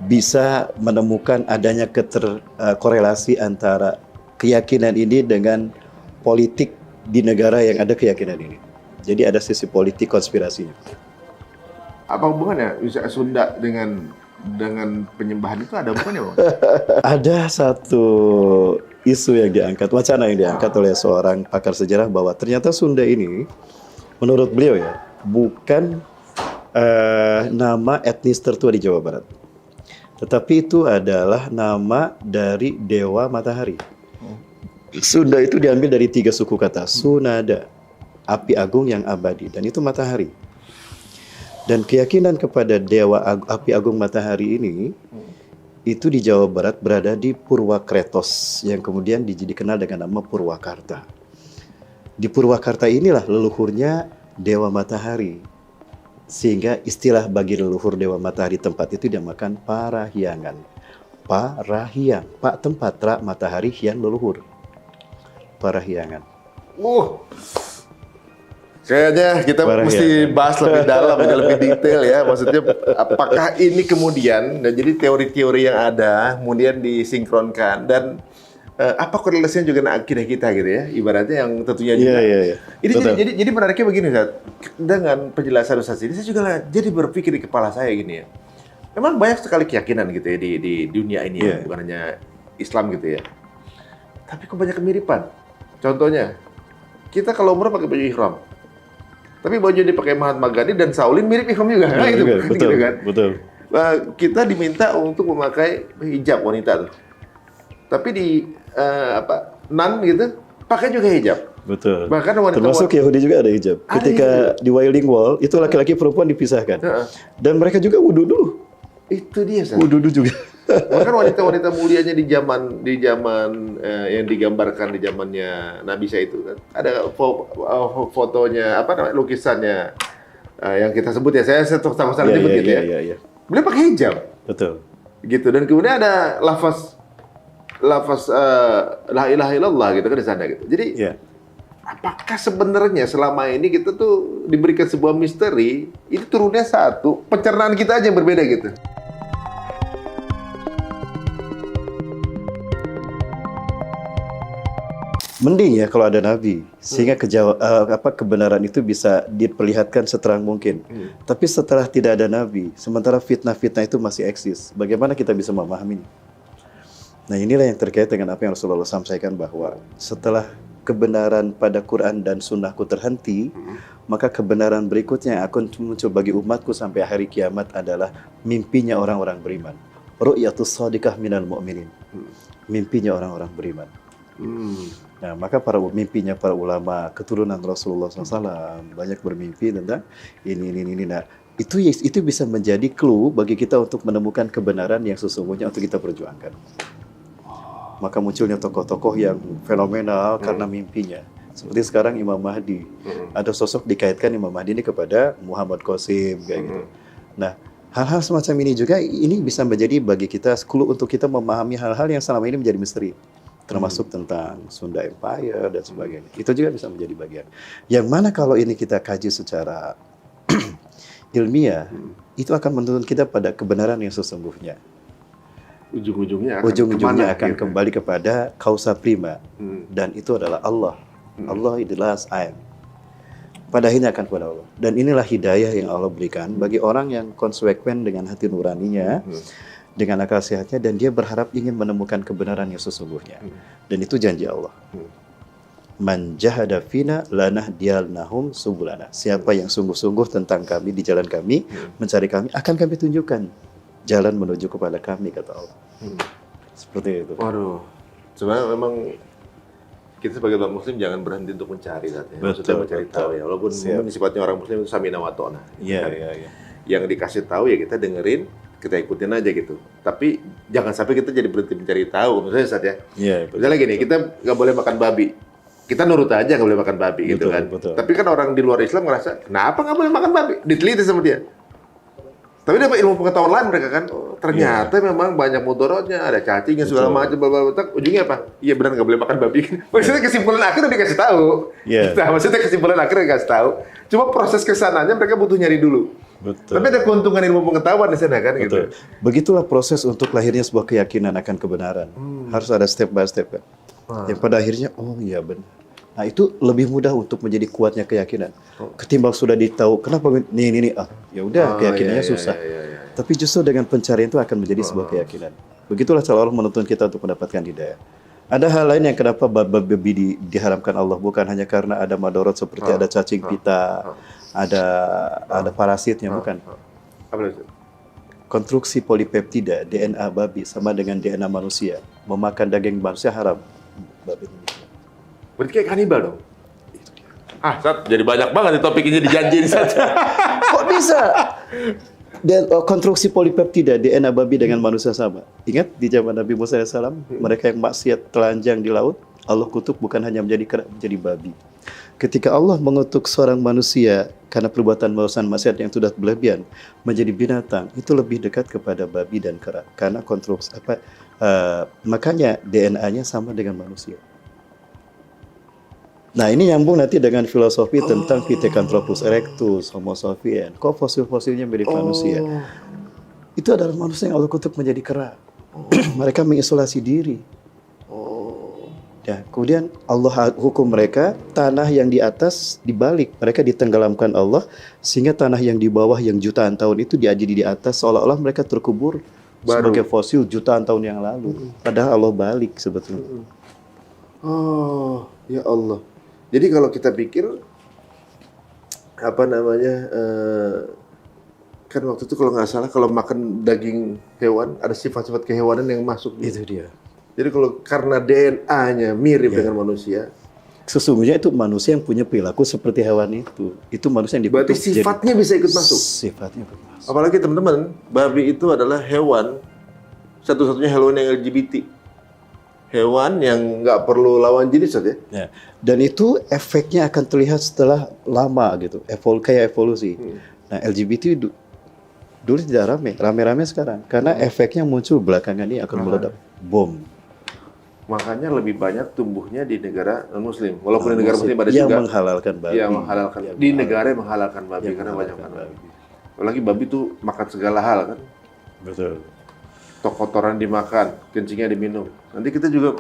[SPEAKER 3] bisa menemukan adanya korelasi antara keyakinan ini dengan politik di negara yang ada keyakinan ini. Jadi ada sisi politik konspirasinya.
[SPEAKER 1] Apa hubungannya bisa Sunda dengan penyembahan itu, ada hubungannya, Bang?
[SPEAKER 3] Ada satu isu yang diangkat, wacana yang diangkat oleh seorang pakar sejarah bahwa ternyata Sunda ini, menurut beliau ya, bukan nama etnis tertua di Jawa Barat. Tetapi itu adalah nama dari dewa matahari. Sunda itu diambil dari 3 suku kata. Sunada, api agung yang abadi, dan itu matahari. Dan keyakinan kepada dewa api agung matahari ini itu di Jawa Barat berada di Purwakretos yang kemudian dikenal dengan nama Purwakarta. Di Purwakarta inilah leluhurnya dewa matahari. Sehingga istilah bagi leluhur dewa matahari tempat itu dinamakan Parahyangan. Parahyang, pak tempat, ra matahari, hyang leluhur. Parahyangan.
[SPEAKER 1] Kayaknya kita mesti bahas lebih dalam, lebih detail ya. Maksudnya apakah ini kemudian, dan jadi teori-teori yang ada kemudian disinkronkan, dan apa korelasinya juga dengan akidah kita gitu ya, ibaratnya yang tentunya juga.
[SPEAKER 3] Iya.
[SPEAKER 1] Ini jadi menariknya begini, Ustaz. Dengan penjelasan Ustaz ini, saya juga jadi berpikir di kepala saya gini ya. Memang banyak sekali keyakinan gitu ya di dunia ini ya, bukan hanya Islam gitu ya. Tapi kok banyak kemiripan. Contohnya, kita kalau umrah pakai baju ihram. Tapi baju yang dipakai Mahatma Gandhi dan Shaolin mirip ihram juga,
[SPEAKER 3] Ya,
[SPEAKER 1] gitu,
[SPEAKER 3] betul,
[SPEAKER 1] gitu kan?
[SPEAKER 3] Betul.
[SPEAKER 1] Kita diminta untuk memakai hijab wanita tuh. Tapi di nan gitu, pakai juga hijab.
[SPEAKER 3] Betul.
[SPEAKER 1] Bahkan wanita
[SPEAKER 3] termasuk Yahudi juga ada hijab.
[SPEAKER 1] Ada
[SPEAKER 3] Ketika di Wailing Wall itu laki-laki perempuan dipisahkan. Dan mereka juga wudu dulu.
[SPEAKER 1] Itu dia, Ustaz.
[SPEAKER 3] Wudu dulu juga.
[SPEAKER 1] Bahkan wanita-wanita mulianya di zaman yang digambarkan di zamannya Nabi Isa itu kan, ada fotonya, lukisannya yang kita sebut ya, saya sama-sama sebut gitu ya.
[SPEAKER 3] Iya.
[SPEAKER 1] Beliau pakai hijab.
[SPEAKER 3] Betul.
[SPEAKER 1] Gitu, dan kemudian ada lafaz la ilaha illallah gitu kan di sana gitu. Jadi apakah sebenarnya selama ini kita tuh diberikan sebuah misteri, itu turunnya satu, pencernaan kita aja yang berbeda gitu.
[SPEAKER 3] Mending ya kalau ada nabi, sehingga kebenaran itu bisa diperlihatkan seterang mungkin. Tapi setelah tidak ada nabi, sementara fitnah-fitnah itu masih eksis, bagaimana kita bisa memahaminya? Nah, inilah yang terkait dengan apa yang Rasulullah sampaikan, bahwa setelah kebenaran pada Quran dan Sunnahku terhenti, maka kebenaran berikutnya yang akan muncul bagi umatku sampai hari kiamat adalah mimpinya orang-orang beriman. Ru'yatus shadiqah minal mu'minin. Mimpinya orang-orang beriman. Nah, maka mimpinya para ulama keturunan Rasulullah SAW banyak bermimpi tentang ini. Nah, itu bisa menjadi clue bagi kita untuk menemukan kebenaran yang sesungguhnya untuk kita perjuangkan. Maka munculnya tokoh-tokoh yang fenomenal karena mimpinya. Seperti sekarang Imam Mahdi. Ada sosok dikaitkan Imam Mahdi ini kepada Muhammad Qasim kayak gitu. Nah, hal-hal semacam ini juga ini bisa menjadi bagi kita clue untuk kita memahami hal-hal yang selama ini menjadi misteri. Termasuk tentang Sunda Empire dan sebagainya. Itu juga bisa menjadi bagian. Yang mana kalau ini kita kaji secara ilmiah, itu akan menuntun kita pada kebenaran yang sesungguhnya.
[SPEAKER 1] Ujung-ujungnya
[SPEAKER 3] akan kembali kepada kausa prima. Dan itu adalah Allah. Allah adalah I am. Pada akhirnya akan kepada Allah. Dan inilah hidayah yang Allah berikan bagi orang yang konsekuen dengan hati nuraninya, dengan akal sehatnya, dan dia berharap ingin menemukan kebenaran yang sesungguhnya. Dan itu janji Allah. Man jahada fina lanahdiyalnahum subulana. Siapa yang sungguh-sungguh tentang kami, di jalan kami, mencari kami, akan kami tunjukkan jalan menuju kepada kami, kata Allah. Seperti itu.
[SPEAKER 1] Waduh, sebenarnya memang kita sebagai umat muslim jangan berhenti untuk mencari, maksudnya mencari tahu ya. Walaupun sifatnya orang muslim itu samina wa ta'na. Iya. Yang dikasih tahu ya kita dengerin, kita ikutin aja gitu. Tapi jangan sampai kita jadi berhenti mencari tahu. Misalnya Ustaz ya. Misalnya gini, kita nggak boleh makan babi. Kita nurut aja nggak boleh makan babi gitu kan. Tapi kan orang di luar Islam ngerasa, kenapa nggak boleh makan babi? Diteliti sama dia. Tapi dapat ilmu pengetahuan lain mereka kan. Ternyata memang banyak mudaratnya, ada cacingnya segala macam, ujungnya apa? Iya benar nggak boleh makan babi. Maksudnya kesimpulan akhir udah dikasih tahu. Nah, maksudnya kesimpulan akhir dikasih tahu. Cuma proses kesananya mereka butuh nyari dulu. Betul. Tapi ada keuntungan ilmu pengetahuan di sana kan. Betul. Gitu.
[SPEAKER 3] Begitulah proses untuk lahirnya sebuah keyakinan akan kebenaran. Harus ada step by step kan. Yang pada akhirnya, oh iya benar. Nah itu lebih mudah untuk menjadi kuatnya keyakinan. Ketimbang sudah ditahu, kenapa ini, ya udah keyakinannya susah. Tapi justru dengan pencarian itu akan menjadi sebuah keyakinan. Begitulah cara Allah menuntun kita untuk mendapatkan hidayah. Ada hal lain yang kenapa babi diharamkan Allah, bukan hanya karena ada madorot seperti ada cacing pita, ada parasitnya, bukan.
[SPEAKER 1] Apa itu?
[SPEAKER 3] Konstruksi polipeptida DNA babi sama dengan DNA manusia. Memakan daging manusia haram. Babi ini.
[SPEAKER 1] Berarti kayak kanibal dong? Sat, jadi banyak banget nih topik ini dijanjiin saja.
[SPEAKER 3] Kok bisa? Dan konstruksi polipeptida DNA babi dengan manusia sama. Ingat di zaman Nabi Musa AS, mereka yang maksiat telanjang di laut, Allah kutuk bukan hanya menjadi kera, menjadi babi. Ketika Allah mengutuk seorang manusia karena perbuatan maksiat yang sudah berlebihan menjadi binatang, itu lebih dekat kepada babi dan kera. Karena konstruksi makanya DNA-nya sama dengan manusia. Nah ini nyambung nanti dengan filosofi tentang Pithecanthropus erectus, Homo sapien. Kok fosil-fosilnya mirip manusia? Itu adalah manusia yang Allah kutuk menjadi kera. Mereka mengisolasi diri. Ya, kemudian Allah hukum mereka, tanah yang di atas dibalik. Mereka ditenggelamkan Allah, sehingga tanah yang di bawah yang jutaan tahun itu diajari di atas, seolah-olah mereka terkubur sebagai fosil jutaan tahun yang lalu. Padahal Allah balik sebetulnya.
[SPEAKER 1] Oh, ya Allah. Jadi kalau kita pikir kan waktu itu kalau nggak salah kalau makan daging hewan ada sifat-sifat kehewanan yang masuk.
[SPEAKER 3] Itu dia.
[SPEAKER 1] Jadi kalau karena DNA-nya mirip dengan manusia,
[SPEAKER 3] sesungguhnya itu manusia yang punya perilaku seperti hewan itu. Itu manusia yang
[SPEAKER 1] berarti sifatnya bisa ikut masuk.
[SPEAKER 3] Sifatnya ikut masuk.
[SPEAKER 1] Apalagi teman-teman, babi itu adalah hewan satu-satunya hewan yang LGBT. Hewan yang nggak perlu lawan jenis saja.
[SPEAKER 3] Ya. Dan itu efeknya akan terlihat setelah lama gitu, kayak evolusi. Nah LGBT dulu tidak rame sekarang, karena efeknya muncul belakangan ini akan meledak, bom.
[SPEAKER 1] Makanya lebih banyak tumbuhnya di negara non-Muslim, walaupun di negara Muslim ada
[SPEAKER 3] yang
[SPEAKER 1] juga
[SPEAKER 3] menghalalkan babi.
[SPEAKER 1] Yang menghalalkan di negara yang menghalalkan babi karena banyak babi. Apalagi babi tuh makan segala hal kan.
[SPEAKER 3] Betul.
[SPEAKER 1] Kotoran dimakan, kencingnya diminum. Nanti kita juga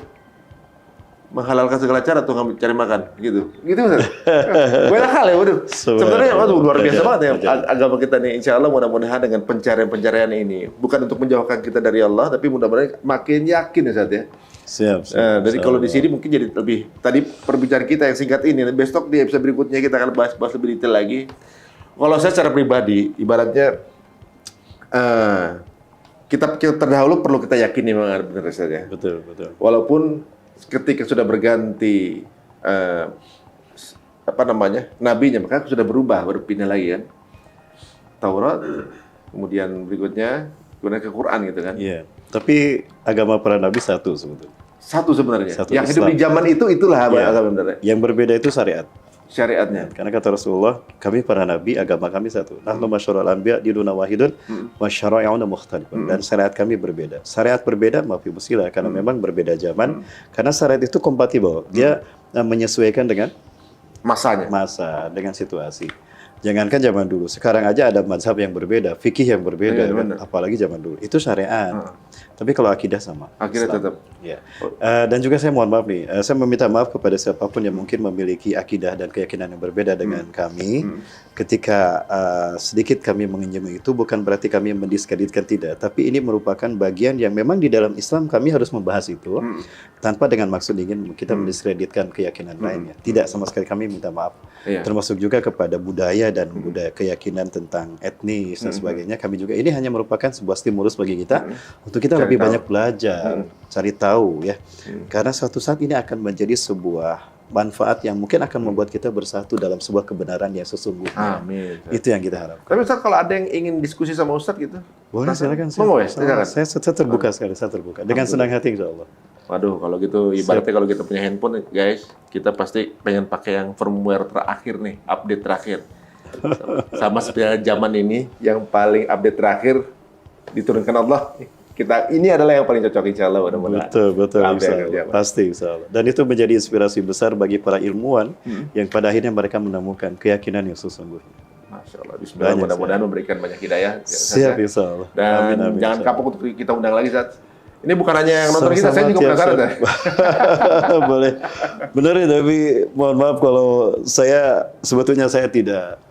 [SPEAKER 1] menghalalkan segala cara tuh cari makan, gitu. Gitu Ustaz. Banyak hal ya, waduh. Sebenarnya luar biasa banget ya agama kita nih. Insya Allah mudah-mudahan dengan pencarian ini bukan untuk menjauhkan kita dari Allah, tapi mudah-mudahan makin yakin ya Ustaz ya.
[SPEAKER 3] Siap.
[SPEAKER 1] Dari kalau di sini mungkin jadi lebih. Tadi perbincangan kita yang singkat ini, besok di episode berikutnya kita akan bahas lebih detail lagi. Kalau saya secara pribadi, ibaratnya kita terdahulu perlu kita yakini memang benar saja.
[SPEAKER 3] Betul.
[SPEAKER 1] Walaupun ketika sudah berganti nabinya, maka sudah berpindah lagi kan. Taurat, kemudian berikutnya ke Quran gitu kan.
[SPEAKER 3] Iya. Tapi agama para nabi satu sebetulnya.
[SPEAKER 1] Satu sebenarnya. Yang
[SPEAKER 3] Islam.
[SPEAKER 1] hidup di zaman itulah agama benar.
[SPEAKER 3] Yang berbeda itu
[SPEAKER 1] syariatnya.
[SPEAKER 3] Karena kata Rasulullah, kami para nabi, agama kami satu. Nahnu masyarul anbiya dinuna wahidun wa syara'una mukhtalifun. Dan syariat kami berbeda. Syariat berbeda mafi musilah karena memang berbeda zaman. Karena syariat itu kompatibel. Dia menyesuaikan dengan masa, dengan situasi. Jangankan zaman dulu, sekarang aja ada mazhab yang berbeda, fikih yang berbeda, kan? Apalagi zaman dulu. Itu syariat. Tapi kalau akidah sama.
[SPEAKER 1] Akidah tetap.
[SPEAKER 3] Ya. Dan juga saya mohon maaf nih, saya meminta maaf kepada siapapun yang mungkin memiliki akidah dan keyakinan yang berbeda dengan kami. Ketika sedikit kami menginjam itu, bukan berarti kami mendiskreditkan tidak, tapi ini merupakan bagian yang memang di dalam Islam kami harus membahas itu, tanpa dengan maksud ingin kita mendiskreditkan keyakinan lainnya. Tidak, sama sekali kami minta maaf. Termasuk juga kepada budaya dan budaya keyakinan tentang etnis dan sebagainya. Kami juga ini hanya merupakan sebuah stimulus bagi kita untuk kita lebih banyak belajar, cari tahu ya. Karena suatu saat ini akan menjadi sebuah manfaat yang mungkin akan membuat kita bersatu dalam sebuah kebenaran yang sesungguhnya.
[SPEAKER 1] Amin.
[SPEAKER 3] Itu yang kita harapkan.
[SPEAKER 1] Tapi Ustaz, kalau ada yang ingin diskusi sama Ustaz gitu?
[SPEAKER 3] Boleh, silakan. Saya terbuka sekali, saya terbuka. Dengan senang hati insya Allah.
[SPEAKER 1] Waduh, kalau gitu ibaratnya kalau kita punya handphone guys, kita pasti pengen pakai yang firmware terakhir nih, update terakhir. Sama seperti zaman ini, yang paling update terakhir diturunkan Allah. Ini adalah yang paling cocok insya Allah.
[SPEAKER 3] Betul, pasti insya Allah. Dan itu menjadi inspirasi besar bagi para ilmuwan yang pada akhirnya mereka menemukan keyakinan yang sesungguhnya.
[SPEAKER 1] Masya Allah, Bismillah, mudah-mudahan memberikan banyak hidayah.
[SPEAKER 3] Siap insya Allah.
[SPEAKER 1] Dan jangan kapok untuk kita undang lagi Zat. Ini bukan hanya yang nonton kita, saya juga penasaran deh.
[SPEAKER 3] Boleh. Benar ya, tapi mohon maaf kalau sebetulnya saya tidak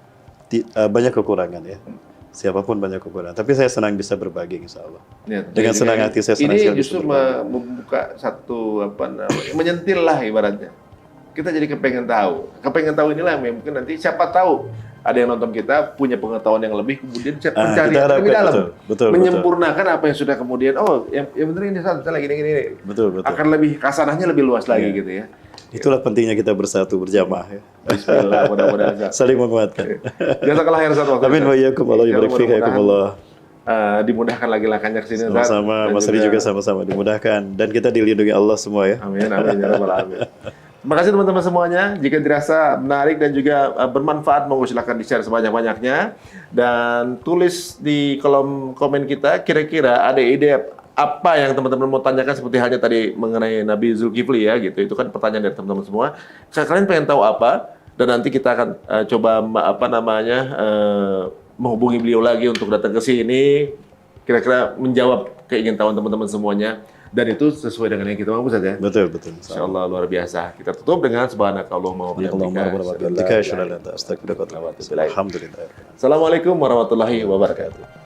[SPEAKER 3] banyak kekurangan ya. Siapapun banyak kekurangan. Tapi saya senang bisa berbagi, insya Allah.
[SPEAKER 1] Ya,
[SPEAKER 3] Dengan senang hati saya senang
[SPEAKER 1] ini
[SPEAKER 3] sekali
[SPEAKER 1] justru
[SPEAKER 3] bisa berbagi.
[SPEAKER 1] membuka satu menyentil lah ibaratnya. Kita jadi kepengen tahu inilah yang mungkin nanti siapa tahu ada yang nonton kita punya pengetahuan yang lebih, kemudian mencari
[SPEAKER 3] kita
[SPEAKER 1] yang lebih
[SPEAKER 3] harapkan,
[SPEAKER 1] dalam,
[SPEAKER 3] betul,
[SPEAKER 1] menyempurnakan apa yang sudah kemudian yang benar ini misalnya gini
[SPEAKER 3] Betul.
[SPEAKER 1] akan lebih kasanahnya lebih luas lagi gitu ya.
[SPEAKER 3] Itulah pentingnya kita bersatu berjamaah ya.
[SPEAKER 1] Bismillah, mudah-mudahan.
[SPEAKER 3] Saling menguatkan.
[SPEAKER 1] Jazakallah khairan Ustaz.
[SPEAKER 3] Amin wa iyyakum. Allah yubarik fik hayakumullah.
[SPEAKER 1] Dimudahkan lagi langkahnya ke sini Ustaz.
[SPEAKER 3] Sama-sama,
[SPEAKER 1] Dan
[SPEAKER 3] Mas Ri juga sama-sama dimudahkan dan kita dilindungi Allah semua ya.
[SPEAKER 1] Amin ya rabbal alamin. Terima kasih teman-teman semuanya. Jika dirasa menarik dan juga bermanfaat, monggo silahkan di-share sebanyak-banyaknya. Dan tulis di kolom komen kita, kira-kira ada ide apa yang teman-teman mau tanyakan, seperti halnya tadi mengenai Nabi Zulkifli ya gitu. Itu kan pertanyaan dari teman-teman semua. Kalian pengen tahu apa? Dan nanti kita akan coba menghubungi beliau lagi untuk datang ke sini. Kira-kira menjawab keingintahuan teman-teman semuanya. Dan itu sesuai dengan yang kita mau, Ustaz ya.
[SPEAKER 3] Betul.
[SPEAKER 1] Insya Allah luar biasa. Kita tutup dengan subhanakallahumma wa bihamdika.
[SPEAKER 3] Alhamdulillah.
[SPEAKER 1] Assalamualaikum warahmatullahi wabarakatuh.